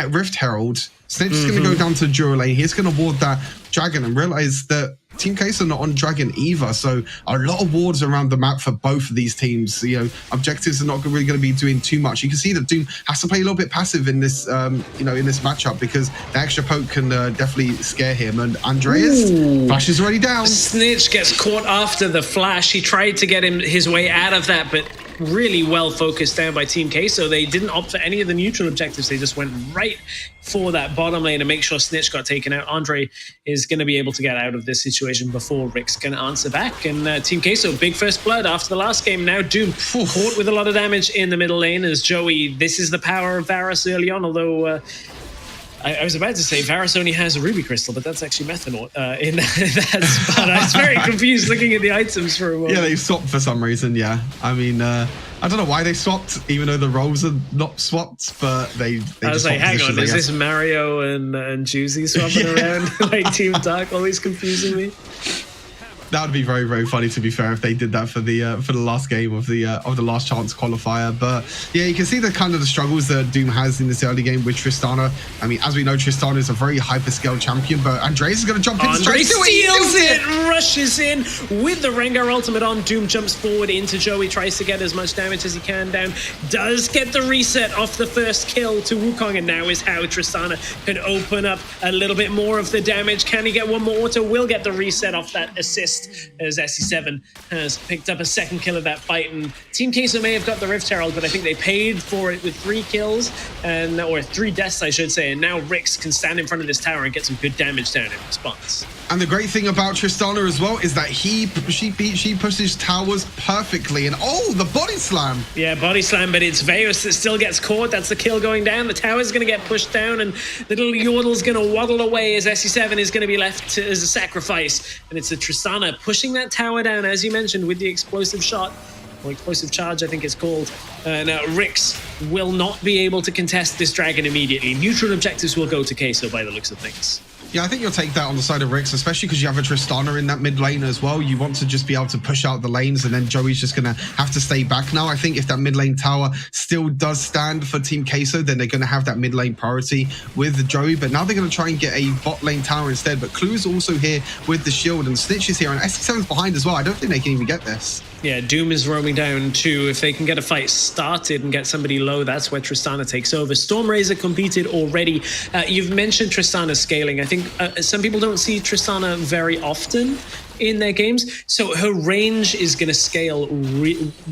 Rift Herald. Snitch is going to go down to Dura lane. He's going to ward that dragon and realize that Team Case are not on dragon either. So a lot of wards around the map for both of these teams. You know, objectives are not really going to be doing too much. You can see that Doom has to play a little bit passive in this, you know, in this matchup because the extra poke can definitely scare him. And Andreas, flash is already down. Snitch gets caught after the flash. He tried to get his way out of that, but really well focused down by Team K, so they didn't opt for any of the neutral objectives. They just went right for that bottom lane to make sure Snitch got taken out. Andre is going to be able to get out of this situation before Rick's going to answer back. And Team Queso, big first blood after the last game. Now Doom caught with a lot of damage in the middle lane as Joey. This is the power of Varus early on, although I was about to say Varus only has a ruby crystal, but that's actually Methanol in that spot. I was very confused looking at the items for a moment. Yeah, they swapped for some reason, yeah. I mean, I don't know why they swapped, even though the roles are not swapped, but they I was like, hang on, is this Mario and Juicy swapping around? Like Team Dark, always confusing me. That would be very, very funny, to be fair, if they did that for the last game of the last chance qualifier. But yeah, you can see the kind of the struggles that Doom has in this early game with Tristana. I mean, as we know, Tristana is a very hyper-scale champion, but Andreas is going to jump in. Andre steals it, rushes in with the Rengar ultimate on. Doom jumps forward into Joey, tries to get as much damage as he can down, does get the reset off the first kill to Wukong, and now is how Tristana can open up a little bit more of the damage. Can he get one more auto? Will get the reset off that assist as SC7 has picked up a second kill of that fight, and Team Queso may have got the Rift Herald, but I think they paid for it with 3 kills, or 3 deaths, I should say, and now Rix can stand in front of this tower and get some good damage down in response. And the great thing about Tristana as well is that she pushes towers perfectly, and the body slam. Yeah, body slam, but it's Veus that still gets caught. That's the kill going down. The tower's going to get pushed down, and the little Yordle's going to waddle away as SC7 is going to be left as a sacrifice. And it's a Tristana pushing that tower down, as you mentioned, with the explosive shot, or explosive charge, I think it's called. Now, Rix will not be able to contest this dragon immediately. Neutral objectives will go to Queso by the looks of things. Yeah, I think you'll take that on the side of Rix, especially because you have a Tristana in that mid lane as well. You want to just be able to push out the lanes, and then Joey's just going to have to stay back now. I think if that mid lane tower still does stand for Team Queso, then they're going to have that mid lane priority with Joey. But now they're going to try and get a bot lane tower instead. But Clue's also here with the shield, and Snitch is here, and SC7's behind as well. I don't think they can even get this. Yeah, Doom is roaming down too. If they can get a fight started and get somebody low, that's where Tristana takes over. Stormrazor completed already. You've mentioned Tristana scaling. I think some people don't see Tristana very often in their games, so her range is going to scale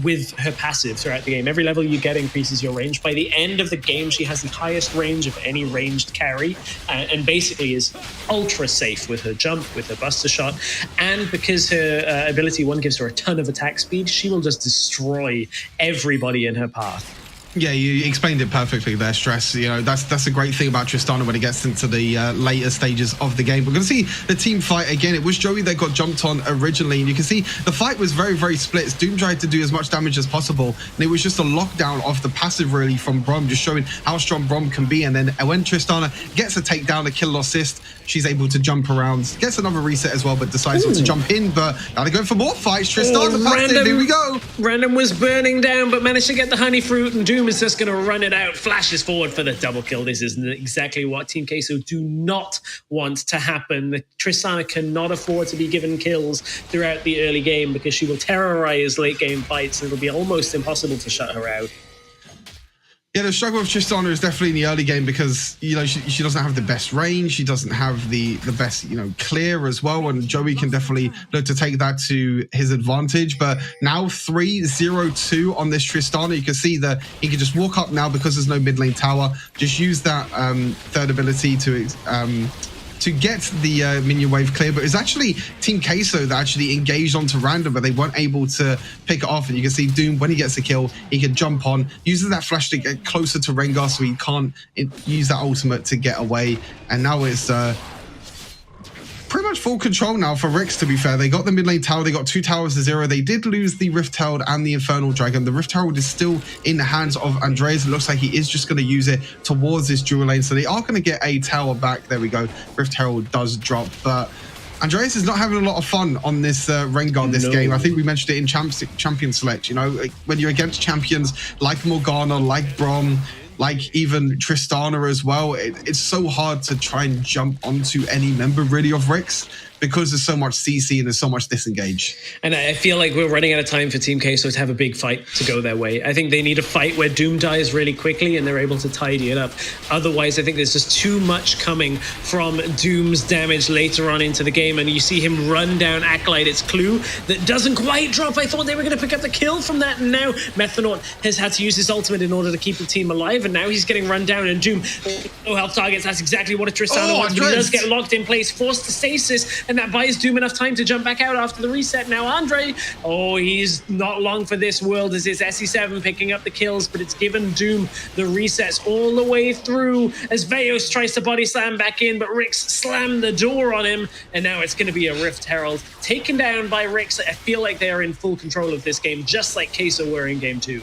with her passive throughout the game. Every level you get increases your range. By the end of the game, she has the highest range of any ranged carry, and basically is ultra safe with her jump, with her buster shot, and because her ability 1 gives her a ton of attack speed, she will just destroy everybody in her path. Yeah, you explained it perfectly there, Stress. You know, that's a great thing about Tristana when it gets into the later stages of the game. We're going to see the team fight again. It was Joey that got jumped on originally, and you can see the fight was very, very split. Doom tried to do as much damage as possible, and it was just a lockdown of the passive, really, from Brom, just showing how strong Brom can be. And then when Tristana gets a takedown, a kill or assist, she's able to jump around, gets another reset as well, but decides not to jump in. But now they're going for more fights. Tristana passive, here we go. Random was burning down, but managed to get the honey fruit, and Doom is just going to run it out, flashes forward for the double kill. This is exactly what Team Queso do not want to happen. The Tristana cannot afford to be given kills throughout the early game because she will terrorize late game fights, and it'll be almost impossible to shut her out. Yeah, the struggle with Tristana is definitely in the early game because, you know, she doesn't have the best range. She doesn't have the best, you know, clear as well. And Joey can definitely look to take that to his advantage. But now 3-0-2 on this Tristana. You can see that he can just walk up now because there's no mid lane tower. Just use that third ability to get the minion wave clear, but it's actually Team Queso that actually engaged onto Random, but they weren't able to pick it off. And you can see Doom, when he gets a kill, he can jump on, uses that flash to get closer to Rengar so he can't use that ultimate to get away. And now it's pretty much full control now for Rix, to be fair. They got the mid lane tower, they got 2 towers to 0. They did lose the Rift Herald and the Infernal Dragon. The Rift Herald is still in the hands of Andreas. It looks like he is just going to use it towards this dual lane, so they are going to get a tower back. There we go. Rift Herald does drop, but Andreas is not having a lot of fun on this Rengar this game. I think we mentioned it in Champion Select. You know, when you're against champions like Morgana, like Brom, like even Tristana as well, it's so hard to try and jump onto any member really of Rix because there's so much CC and there's so much disengage. And I feel like we're running out of time for Team Queso to have a big fight to go their way. I think they need a fight where Doom dies really quickly and they're able to tidy it up. Otherwise, I think there's just too much coming from Doom's damage later on into the game. And you see him run down Acolyte. It's Clue that doesn't quite drop. I thought they were going to pick up the kill from that. And now Methanaut has had to use his ultimate in order to keep the team alive. And now he's getting run down. And Doom, no health targets. That's exactly what a Tristana wants. But he does get locked in place, forced to stasis. And that buys Doom enough time to jump back out after the reset. Now Andre, he's not long for this world as it's SC7 picking up the kills, but it's given Doom the resets all the way through as Veos tries to body slam back in, but Rix slammed the door on him, and now it's going to be a Rift Herald taken down by Rix. I feel like they are in full control of this game, just like Queso were in game 2.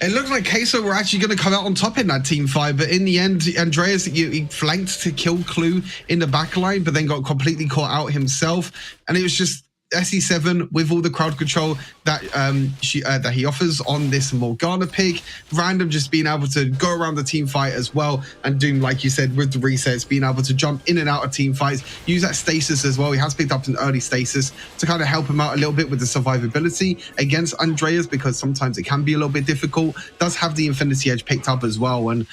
It looked like Queso were actually going to come out on top in that team fight, but in the end, Andreas, he flanked to kill Clue in the back line, but then got completely caught out himself. And it was just SE7 with all the crowd control that that he offers on this Morgana pick, Random just being able to go around the team fight as well, and Doom, like you said, with the resets, being able to jump in and out of team fights, use that stasis as well. He has picked up an early stasis to kind of help him out a little bit with the survivability against Andreas, because sometimes it can be a little bit difficult. Does have the Infinity Edge picked up as well, and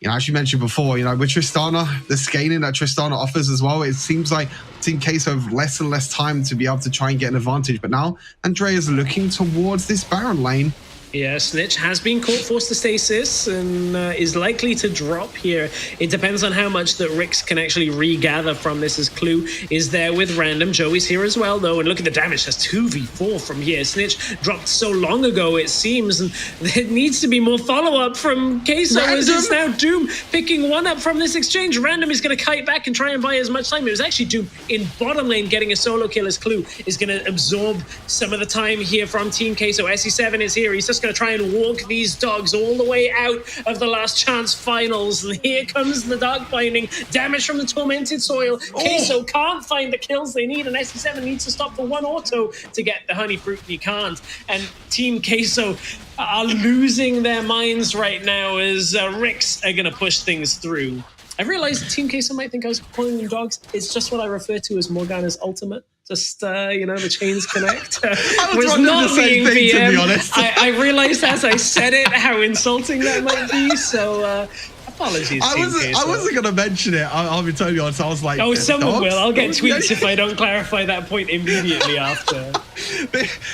as you mentioned before, with Tristana, the scaling that Tristana offers as well, it seems like Team Queso have less and less time to be able to try and get an advantage. But now Andrea's looking towards this Baron lane. Yeah, Snitch has been caught forced to stasis and is likely to drop here. It depends on how much that Rix can actually regather from this, as Clue is there with Random. Joey's here as well, though, and look at the damage. That's 2v4 from here. Snitch dropped so long ago, it seems, and there needs to be more follow-up from Queso, as it's now Doom picking one up from this exchange. Random is going to kite back and try and buy as much time. It was actually Doom in bottom lane getting a solo kill, as Clue is going to absorb some of the time here from Team Queso. SE7 is here. He's just going to try and walk these dogs all the way out of the last chance finals. And here comes the Dark Binding. Damage from the Tormented Soil. Queso can't find the kills they need, and SE7 needs to stop for one auto to get the Honey Fruit, and he can't. And Team Queso are losing their minds right now as Rix are going to push things through. I realized Team Queso might think I was calling them dogs. It's just what I refer to as Morgana's ultimate. Just, the chains connect. I was not being thing, VM. to be honest. I realized as I said it how insulting that might be, so apologies, I wasn't going to mention it. I'll be totally honest. I was like, oh, someone dogs? will. I'll get tweets if I don't clarify that point immediately after.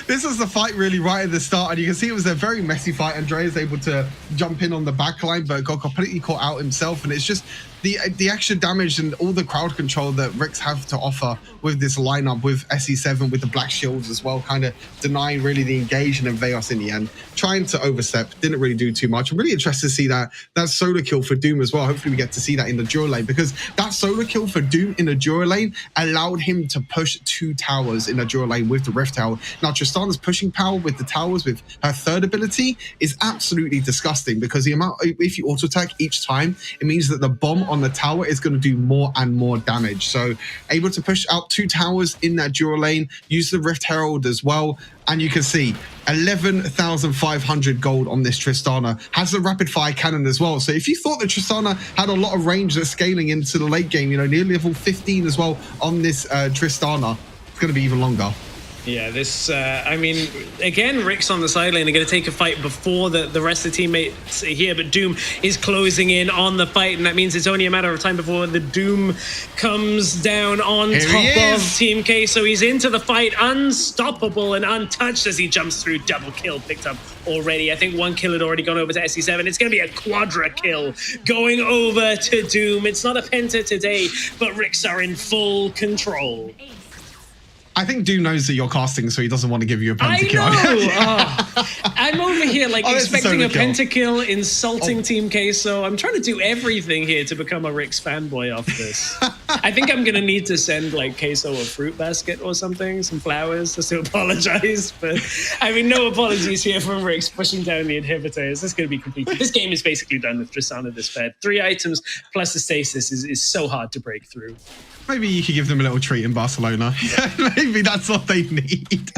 This was the fight really right at the start, and you can see it was a very messy fight. Andrea's able to jump in on the back line, but got completely caught out himself, and it's just the extra damage and all the crowd control that Rix have to offer with this lineup, with SE7, with the black shields as well, kind of denying really the engage, and then Veos in the end trying to overstep, didn't really do too much. I'm really interested to see that solo kill for Doom as well. Hopefully we get to see that in the Dura lane, because that solo kill for Doom in the Dura lane allowed him to push 2 towers in the Dura lane with the Rift Tower. Now Tristana's pushing power with the towers with her third ability is absolutely disgusting, because the amount, if you auto attack each time, it means that the bomb on the tower is going to do more and more damage. So able to push out 2 towers in that Dura lane, use the Rift Herald as well, and you can see 11,500 gold on this Tristana. Has the rapid fire cannon as well. So if you thought that Tristana had a lot of range that's scaling into the late game, nearly level 15 as well on this Tristana, it's going to be even longer. Yeah, this, again, Rick's on the sideline. They're going to take a fight before the rest of the teammates here, but Doom is closing in on the fight, and that means it's only a matter of time before the Doom comes down on top of Team K. So he's into the fight, unstoppable and untouched as he jumps through. Double kill picked up already. I think 1 kill had already gone over to SE7. It's going to be a quadra kill going over to Doom. It's not a penta today, but Ricks are in full control. I think Doom knows that you're casting, so he doesn't want to give you a pentakill. I know! I'm over here expecting a pentakill, insulting Team Queso. I'm trying to do everything here to become a Rix fanboy off this. I think I'm going to need to send Queso a fruit basket or something, some flowers, just to apologize. But no apologies here from Rix pushing down the inhibitors. This is going to be completed. This game is basically done with Tristana Despair. 3 items plus the stasis is so hard to break through. Maybe you could give them a little treat in Barcelona. Maybe that's what they need.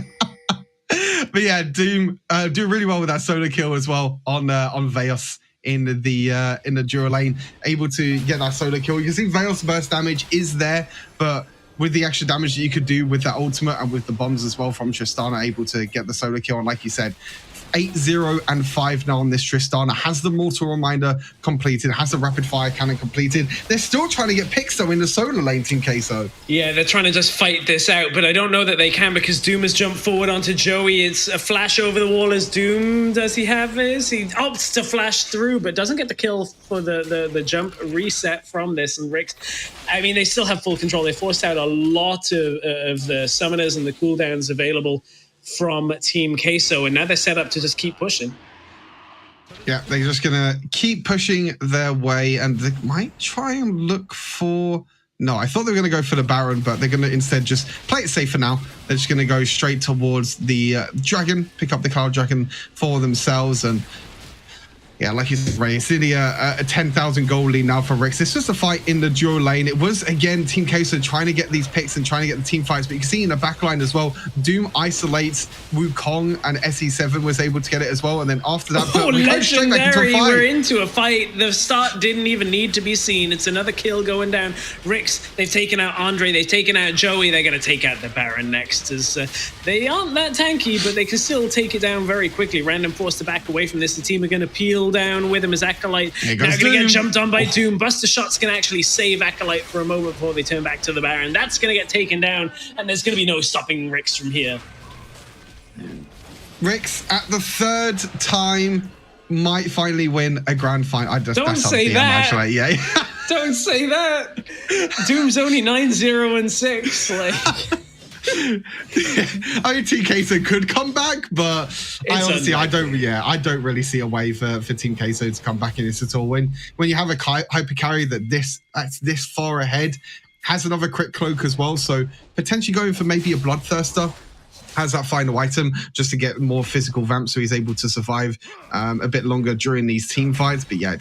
But yeah, Doom do really well with that solo kill as well on Veos in the Dura lane, able to get that solo kill. You can see Veos burst damage is there, but with the extra damage that you could do with that ultimate and with the bombs as well from Tristana, able to get the solo kill. And like you said, 8-0 and 5 now on this Tristana. Has the Mortal Reminder completed, has the Rapid Fire Cannon completed. They're still trying to get picks though in the solo lane, Team Queso. Yeah, they're trying to just fight this out, but I don't know that they can, because Doom has jumped forward onto Joey. It's a flash over the wall as Doom, does he have this? He opts to flash through, but doesn't get the kill for the jump reset from this. And Rix, they still have full control. They forced out a lot of the summoners and the cooldowns available from Team Queso, and now they're set up to just keep pushing. Yeah, they're just gonna keep pushing their way, and they might try and look for... No, I thought they were going to go for the Baron, but they're going to instead just play it safe for now. They're just going to go straight towards the Dragon, pick up the Cloud Dragon for themselves, and Yeah, like you said, Ray, it's nearly a 10,000 gold lead now for REC. It's just a fight in the duo lane. It was, again, Team Queso trying to get these picks and trying to get the team fights, but you can see in the backline as well, Doom isolates Wukong, and SE7 was able to get it as well. And then after that, we go straight back into a fight. We're into a fight. The start didn't even need to be seen. It's another kill going down. REC, they've taken out Andre, they've taken out Joey. They're going to take out the Baron next. As they aren't that tanky, but they can still take it down very quickly. Random forced to back away from this. The team are going to peel down with him as Acolyte. Now going to get jumped on by Doom. Buster shots can actually save Acolyte for a moment before they turn back to the Baron. That's going to get taken down, and there's going to be no stopping REC from here. REC at the third time might finally win a grand final. Don't say that. Actually. Yeah. Don't say that. Doom's only 9-0-6. Like. I mean, Team Queso could come back, but I don't really see a way for Team Queso to come back in this at all. When you have a hyper carry that's this far ahead, has another crit cloak as well, so potentially going for maybe a Bloodthirster, has that final item just to get more physical vamp, so he's able to survive a bit longer during these team fights. But yeah,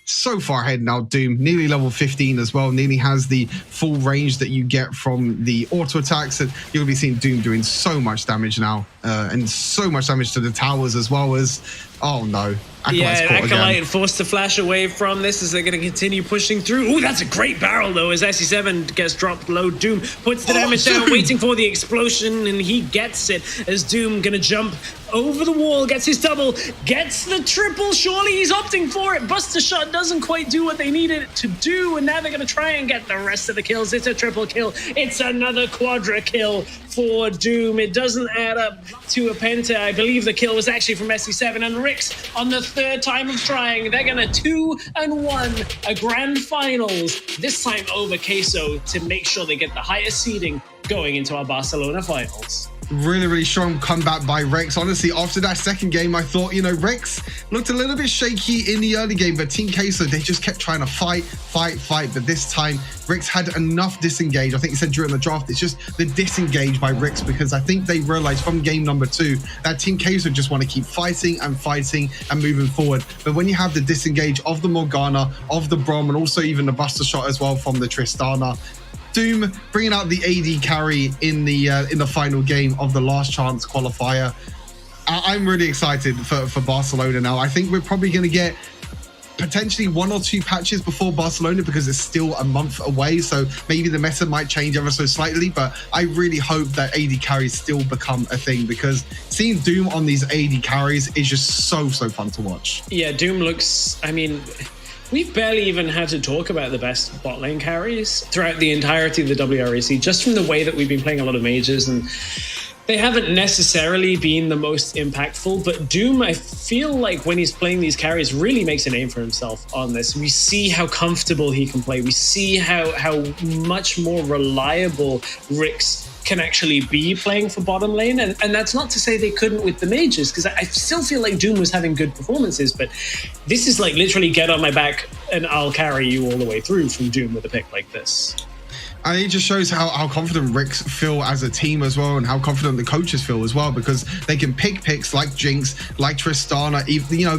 so far ahead now. Doom nearly level 15 as well, nearly has the full range that you get from the auto attacks, and you'll be seeing Doom doing so much damage now, and so much damage to the towers as well as, oh no, Acolyte forced to flash away from this as they're going to continue pushing through. Ooh, that's a great barrel though, as SE7 gets dropped low. Doom puts the damage down, waiting for the explosion, and he gets it as Doom going to jump over the wall, gets his double, gets the triple. Surely he's opting for it. Buster shot doesn't quite do what they needed it to do, and now they're going to try and get the rest of the kills. It's a triple kill. It's another quadra kill for Doom. It doesn't add up to a penta. I believe the kill was actually from SE7, and REC on the third time of trying, they're gonna 2-1 a grand finals, this time over Queso, to make sure they get the highest seeding going into our Barcelona finals. Really, really strong comeback by REC. Honestly, after that second game, I thought, REC looked a little bit shaky in the early game, but Team Queso, they just kept trying to fight. But this time, REC had enough disengage. I think you said during the draft, it's just the disengage by REC, because I think they realized from game number 2 that Team Queso just want to keep fighting and moving forward. But when you have the disengage of the Morgana, of the Brom, and also even the Buster shot as well from the Tristana, Doom bringing out the AD carry in the final game of the last chance qualifier. I'm really excited for Barcelona now. I think we're probably going to get potentially 1 or 2 patches before Barcelona, because it's still a month away, so maybe the meta might change ever so slightly, but I really hope that AD carries still become a thing, because seeing Doom on these AD carries is just so fun to watch. Yeah, Doom looks, we've barely even had to talk about the best bot lane carries throughout the entirety of the WREC, just from the way that we've been playing a lot of mages, and they haven't necessarily been the most impactful, but Doom, I feel like when he's playing these carries, really makes a name for himself on this. We see how comfortable he can play. We see how much more reliable REC can actually be playing for bottom lane, and that's not to say they couldn't with the mages, because I still feel like Doom was having good performances, but this is like literally get on my back and I'll carry you all the way through from Doom with a pick like this. And it just shows how confident REC feel as a team as well, and how confident the coaches feel as well, because they can pick picks like Jinx, like Tristana.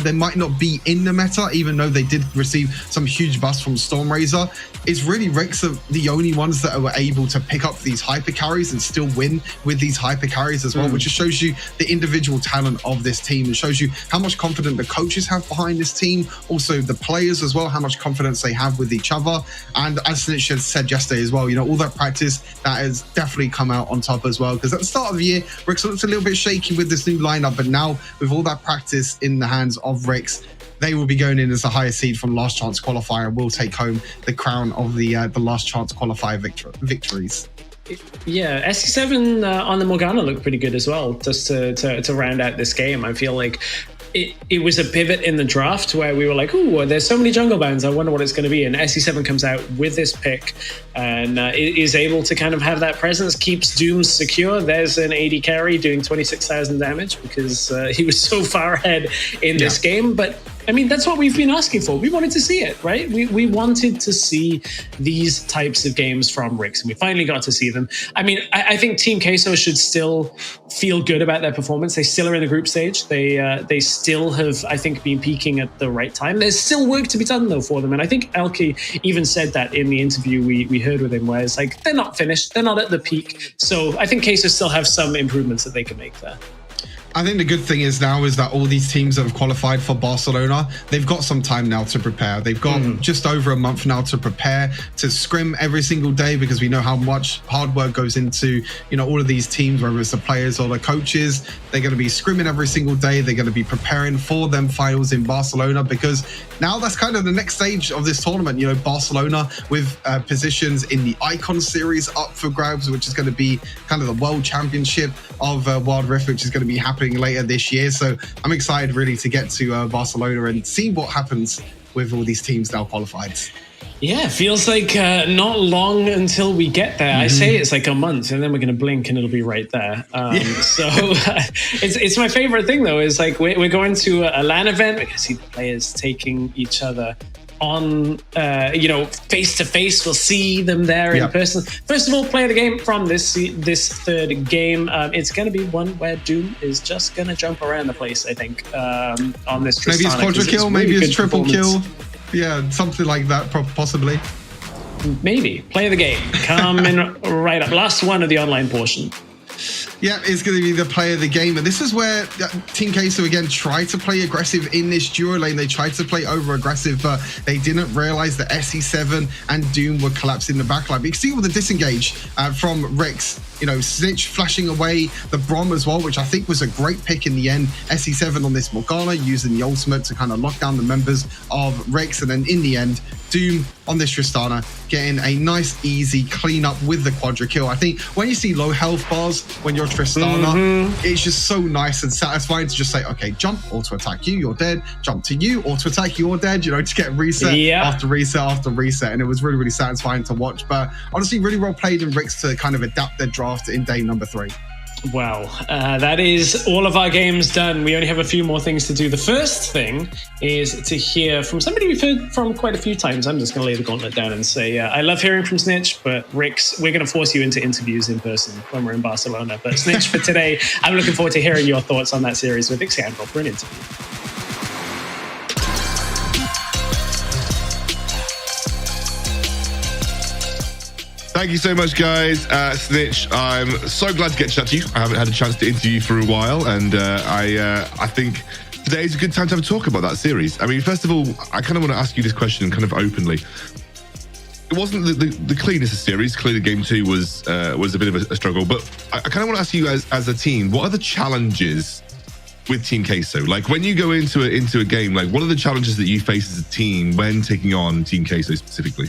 They might not be in the meta, even though they did receive some huge buffs from Stormrazor. It's really REC the only ones that were able to pick up these hyper carries and still win with these hyper carries as well, which just shows you the individual talent of this team. It shows you how much confidence the coaches have behind this team, also the players as well, how much confidence they have with each other. And as Snitch said yesterday as well, all that practice, that has definitely come out on top as well, because at the start of the year, REC looked a little bit shaky with this new lineup, but now with all that practice in the hands of REC, they will be going in as the highest seed from last chance qualifier and will take home the crown of the last chance qualifier victories. Yeah, SE7 on the Morgana looked pretty good as well, just to round out this game. I feel like it was a pivot in the draft where we were like, ooh, there's so many jungle bands, I wonder what it's going to be. And SE7 comes out with this pick and is able to kind of have that presence, keeps Doom secure. There's an AD carry doing 26,000 damage because he was so far ahead in this game. But I mean, that's what we've been asking for. We wanted to see it, right? We wanted to see these types of games from WREC, and we finally got to see them. I mean, I think Team Queso should still feel good about their performance. They still are in the group stage. They still have, I think, been peaking at the right time. There's still work to be done, though, for them. And I think Elke even said that in the interview we heard with him, where it's like, they're not finished. They're not at the peak. So I think Queso still have some improvements that they can make there. I think the good thing is that all these teams that have qualified for Barcelona, they've got some time now to prepare. They've got just over a month now to prepare, to scrim every single day, because we know how much hard work goes into, all of these teams, whether it's the players or the coaches. They're going to be scrimming every single day. They're going to be preparing for them finals in Barcelona, because now that's kind of the next stage of this tournament. Barcelona with positions in the Icon Series up for grabs, which is going to be kind of the World Championship of WREC, which is going to be happening later this year. So I'm excited really to get to Barcelona and see what happens with all these teams now qualified. Yeah, feels like not long until we get there. I say it's like a month, and then we're going to blink and it'll be right there. So it's my favorite thing, though, is like we're going to a LAN event. We're going to see the players taking each other on, face to face. We'll see them there in person. First of all, play the game from this third game. It's going to be one where Doom is just going to jump around the place, I think, on this Tristana. Maybe it's quadra kill, maybe it's triple kill. Yeah, something like that, possibly. Maybe. Play the game. Coming right up. Last one of the online portion. Yeah, it's going to be the play of the game. And this is where Team Queso, again, tried to play aggressive in this duo lane. They tried to play over-aggressive, but they didn't realize that SE7 and Doom would collapse in the backline. But you can see all the disengage from WREC. Snitch flashing away the Brom as well, which I think was a great pick in the end. SE7 on this Morgana, using the ultimate to kind of lock down the members of WREC. And then in the end, Doom on this Tristana getting a nice, easy clean up with the quadra kill. I think when you see low health bars, when you're Tristana, it's just so nice and satisfying to just say, okay, jump, auto attack you, you're dead. Jump to you, auto attack you, you're dead. To get reset after reset after reset. And it was really, really satisfying to watch. But honestly, really well played in WREC to kind of adapt their draft in day number 3. Well, that is all of our games done. We only have a few more things to do. The first thing is to hear from somebody we've heard from quite a few times. I'm just going to lay the gauntlet down and say, I love hearing from Snitch, but WREC, we're going to force you into interviews in person when we're in Barcelona. But Snitch, for today, I'm looking forward to hearing your thoughts on that series with Xandro for an interview. Thank you so much, guys. Snitch, I'm so glad to get to chat to you. I haven't had a chance to interview you for a while, and I think today is a good time to have a talk about that series. I mean, first of all, I kind of want to ask you this question kind of openly. It wasn't the cleanest of series. Clearly, Game 2 was a bit of a struggle, but I kind of want to ask you as a team, what are the challenges with Team Queso? Like, when you go into a game, like, what are the challenges that you face as a team when taking on Team Queso specifically?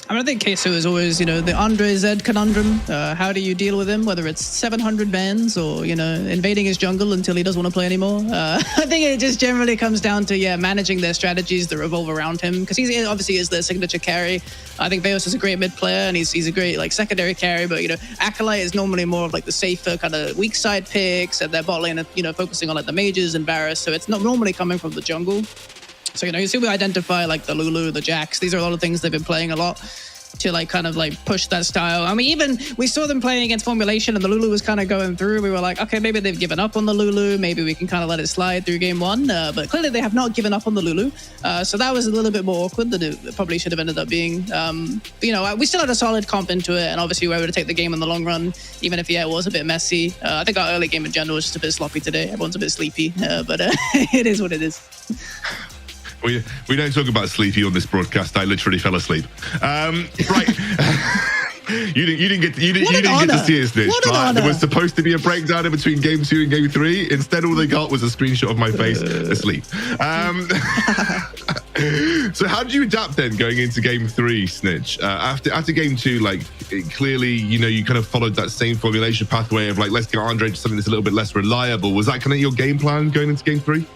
I think Queso is always, the Andre Z conundrum. How do you deal with him? Whether it's 700 bans or, invading his jungle until he doesn't want to play anymore. I think it just generally comes down to, managing their strategies that revolve around him. Because he obviously is their signature carry. I think Veos is a great mid player and he's a great, secondary carry. But, Acolyte is normally more of, the safer kind of weak side picks. And their bot lane, focusing on, the mages and Varus. So it's not normally coming from the jungle. So, you see we identify the Lulu, the Jax. These are a lot of things they've been playing a lot to push that style. I mean, even we saw them playing against Formulation and the Lulu was kind of going through. We were like, okay, maybe they've given up on the Lulu. Maybe we can kind of let it slide through game 1. But clearly they have not given up on the Lulu. So that was a little bit more awkward than it probably should have ended up being. But, we still had a solid comp into it. And obviously we were able to take the game in the long run, even if, it was a bit messy. I think our early game in general was just a bit sloppy today. Everyone's a bit sleepy, but it is what it is. We don't talk about sleepy on this broadcast. I literally fell asleep. Right. You didn't get to see it, Snitch. There was supposed to be a breakdown in between game 2 and game 3. Instead, all they got was a screenshot of my face asleep. So how did you adapt then going into game 3, Snitch? After game 2, clearly, you kind of followed that same formulation pathway of let's get Andre to something that's a little bit less reliable. Was that kind of your game plan going into game 3?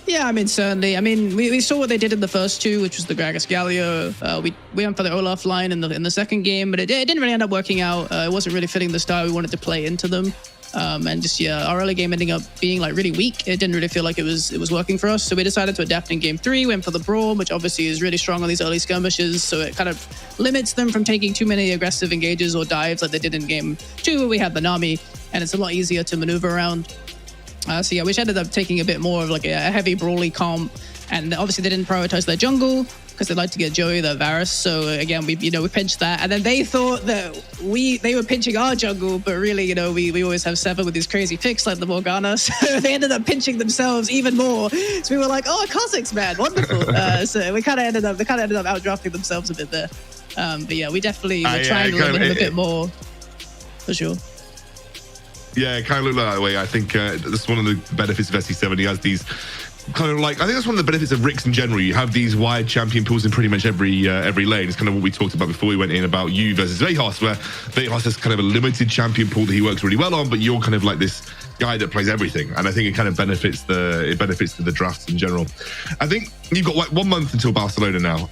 Yeah, certainly. We saw what they did in the first 2, which was the Gragas Galio. We went for the Olaf line in the second game, but it didn't really end up working out. It wasn't really fitting the style we wanted to play into them. And just our early game ending up being like really weak. It didn't really feel like it was working for us. So we decided to adapt in game 3, went for the Brawl, which obviously is really strong on these early skirmishes. So it kind of limits them from taking too many aggressive engages or dives like they did in game 2 where we had the Nami, and it's a lot easier to maneuver around. So yeah, we ended up taking a bit more of like a heavy brawly comp, and obviously they didn't prioritize their jungle because they like to get Joey the Varus. So again, we pinched that, and then they thought that they were pinching our jungle, but really, we always have 7 with these crazy picks like the Morgana. So they ended up pinching themselves even more. So we were like, oh, Kha'Zix, man, wonderful. So they kind of ended up outdrafting themselves a bit there. But yeah, we definitely were trying to limit him a bit more, for sure. Yeah, it kind of looked like that way. I think that's one of the benefits of SC7. He has these kind of like, I think that's one of the benefits of RICS in general. You have these wide champion pools in pretty much every lane. It's kind of what we talked about before we went in about you versus Vejos, where Vejos has kind of a limited champion pool that he works really well on, but you're kind of like this guy that plays everything, and I think it kind of benefits the drafts in general. I think you've got like 1 month until Barcelona now.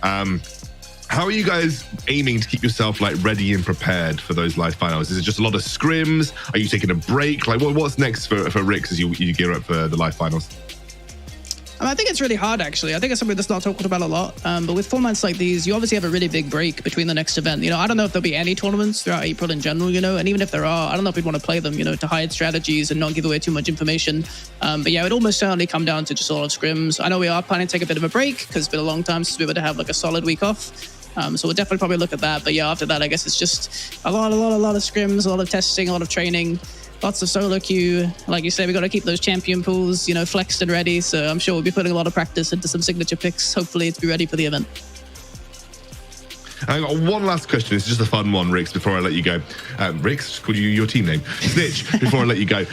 How are you guys aiming to keep yourself like ready and prepared for those live finals? Is it just a lot of scrims? Are you taking a break? Like what's next for RICS as you gear up for the live finals? I think it's really hard, actually. I think it's something that's not talked about a lot. But with formats like these, you obviously have a really big break between the next event. I don't know if there'll be any tournaments throughout April in general, and even if there are, I don't know if we'd want to play them, to hide strategies and not give away too much information. But yeah, it would almost certainly come down to just a lot of scrims. I know we are planning to take a bit of a break because it's been a long time since we were to have like a solid week off. So we'll definitely probably look at that. But yeah, after that, I guess it's just a lot of scrims, a lot of testing, a lot of training, lots of solo queue. Like you say, we got to keep those champion pools, flexed and ready. So I'm sure we'll be putting a lot of practice into some signature picks, hopefully to be ready for the event. I got one last question. It's just a fun one, Rix, before I let you go. Rix, called you your team name. Snitch, before I let you go.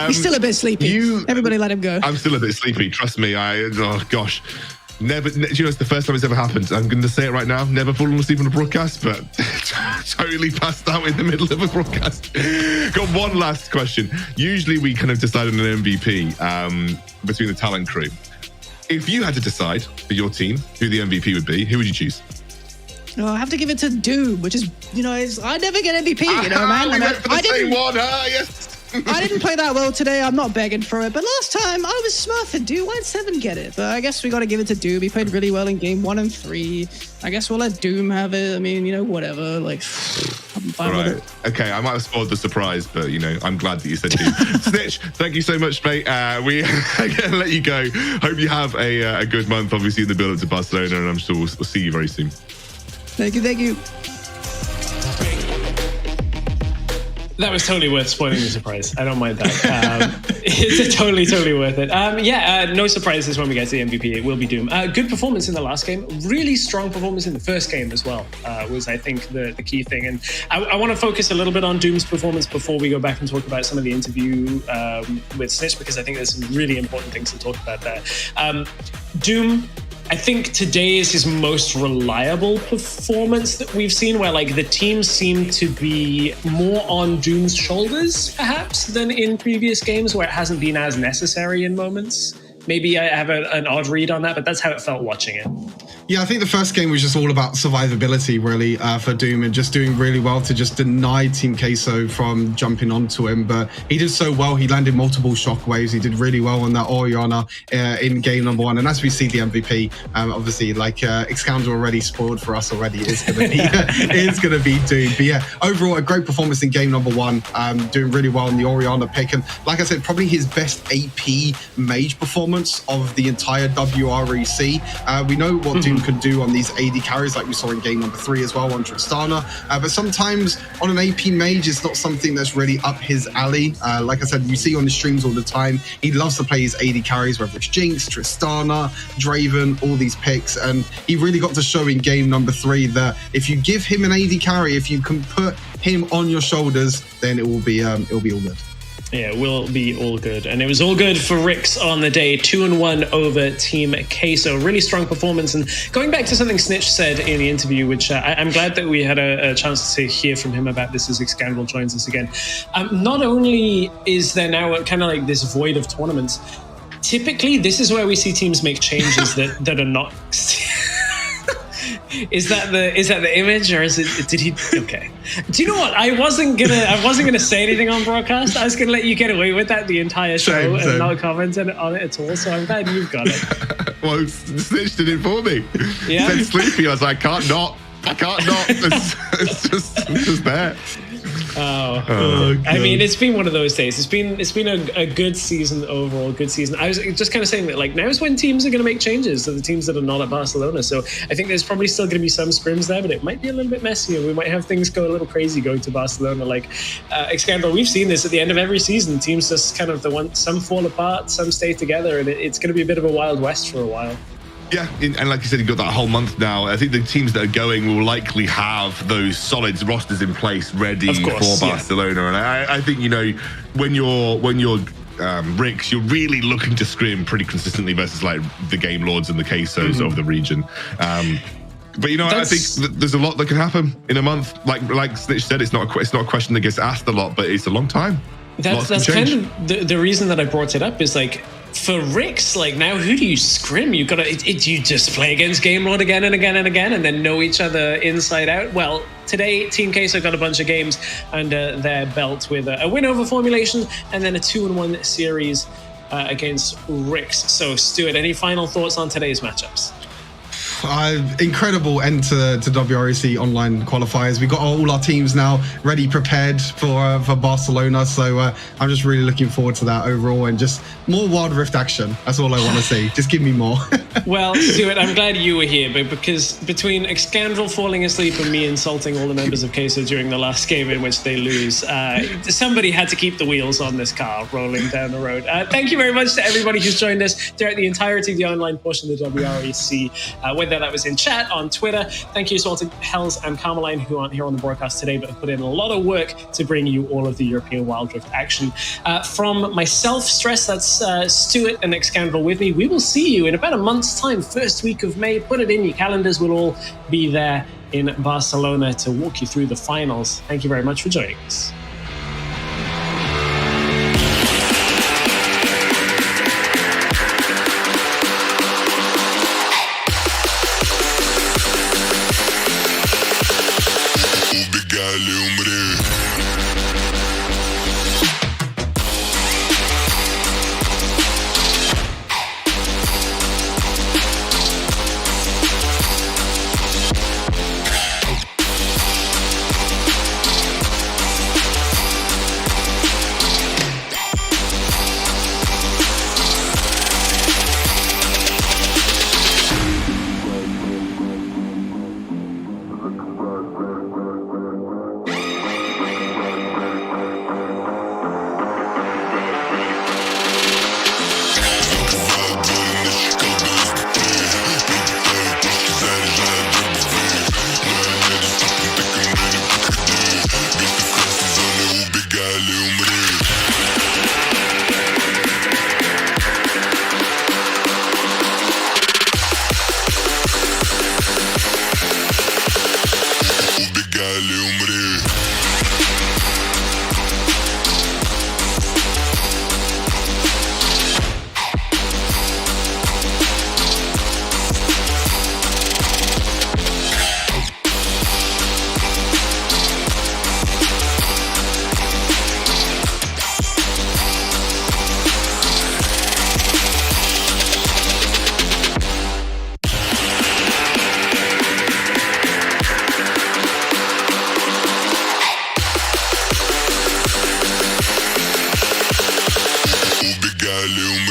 He's still a bit sleepy. Everybody let him go. I'm still a bit sleepy. Trust me. Oh, gosh. Never, it's the first time it's ever happened. I'm going to say it right now. Never fallen asleep on a broadcast, but totally passed out in the middle of a broadcast. Got one last question. Usually we kind of decide on an MVP between the talent crew. If you had to decide for your team who the MVP would be, who would you choose? No, I have to give it to Doom, which is, I never get MVP, man. I didn't want her, yes. I didn't play that well today. I'm not begging for it. But last time, I was smurfing. Dude, why'd 7 get it? But I guess we got to give it to Doom. He played really well in game 1 and 3. I guess we'll let Doom have it. I mean, whatever. Like, I'm fine with it. Okay, I might have spoiled the surprise, but, I'm glad that you said Doom. Snitch, thank you so much, mate. We're going to let you go. Hope you have a good month, obviously, in the build-up to Barcelona, and I'm sure we'll see you very soon. Thank you. That was totally worth spoiling the surprise. I don't mind that. It's totally worth it. No surprises when we get to the MVP. It will be Doom. Good performance in the last game. Really strong performance in the first game as well, was, I think, the key thing. And I want to focus a little bit on Doom's performance before we go back and talk about some of the interview with Snitch, because I think there's some really important things to talk about there. Doom, I think today is his most reliable performance that we've seen, where like the team seemed to be more on Doom's shoulders, perhaps, than in previous games where it hasn't been as necessary in moments. Maybe I have an odd read on that, but that's how it felt watching it. Yeah, I think the first game was just all about survivability, really, for Doom, and just doing really well to just deny Team Queso from jumping onto him. But he did so well. He landed multiple shockwaves. He did really well on that Orianna in game number 1. And as we see the MVP, obviously, like Excoun's already spoiled for us already. It's going to be Doom. But yeah, overall, a great performance in game number 1. Doing really well in the Orianna pick. And like I said, probably his best AP mage performance of the entire WREC. We know what Doom can do on these AD carries, like we saw in game number 3 as well on Tristana. But sometimes on an AP mage, it's not something that's really up his alley. Like I said, you see on the streams all the time, he loves to play his AD carries, whether it's Jinx, Tristana, Draven, all these picks. And he really got to show in game number 3 that if you give him an AD carry, if you can put him on your shoulders, then it will be all good. Yeah, it will be all good. And it was all good for RICS on the day, 2-1 over Team Queso. Really strong performance. And going back to something Snitch said in the interview, which I'm glad that we had a chance to hear from him about this as Excoundrel joins us again. Not only is there now kind of like this void of tournaments, typically this is where we see teams make changes that are not... Is that the image, or is it? Did he? Okay. Do you know what? I wasn't gonna say anything on broadcast. I was gonna let you get away with that the entire show and not comment on it at all. So I'm glad you've got it. Well, Snitch did it for me. Yeah. He said sleepy. I was like, I can't not. It's just there. Oh, I mean, it's been one of those days. It's been a good season overall. Good season. I was just kind of saying that, like, now is when teams are going to make changes to the teams that are not at Barcelona. So I think there's probably still going to be some scrims there, but it might be a little bit messier. We might have things go a little crazy going to Barcelona. Like Excandral, we've seen this at the end of every season. Teams just kind of some fall apart, some stay together, and it's going to be a bit of a Wild West for a while. Yeah, and like you said, you've got that whole month now. I think the teams that are going will likely have those solid rosters in place ready for Barcelona. And I think, when you're WRECs, you're really looking to scrim pretty consistently versus like the Game Lords and the Quesos of the region. But I think there's a lot that can happen in a month. Like Snitch said, it's not a question that gets asked a lot, but it's a long time. That's kind of the reason that I brought it up is like, for WRECs, like, now who do you scrim? You you just play against Game Lord again and again and again and then know each other inside out. Well, today Team Queso got a bunch of games under their belt with a win over Formulation and then a 2-1 series against WRECs. So Stuart, any final thoughts on today's matchups? Incredible end to WREC online qualifiers. We got all our teams now ready, prepared for Barcelona. So I'm just really looking forward to that overall, and just more Wild Rift action. That's all I want to see. Just give me more. Well, Stuart, I'm glad you were here, but because between Excandral falling asleep and me insulting all the members of Queso during the last game in which they lose, somebody had to keep the wheels on this car rolling down the road. Thank you very much to everybody who's joined us throughout the entirety of the online portion of the WREC, whether that was in chat, on Twitter. Thank you as well to Hells and Carmeline, who aren't here on the broadcast today, but have put in a lot of work to bring you all of the European Wild Rift action. From myself, Stress, that's Stuart and Excandral with me. We will see you in about a month's time, first week of May. Put it in your calendars. We'll all be there in Barcelona to walk you through the finals. Thank you very much for joining us. Galileo.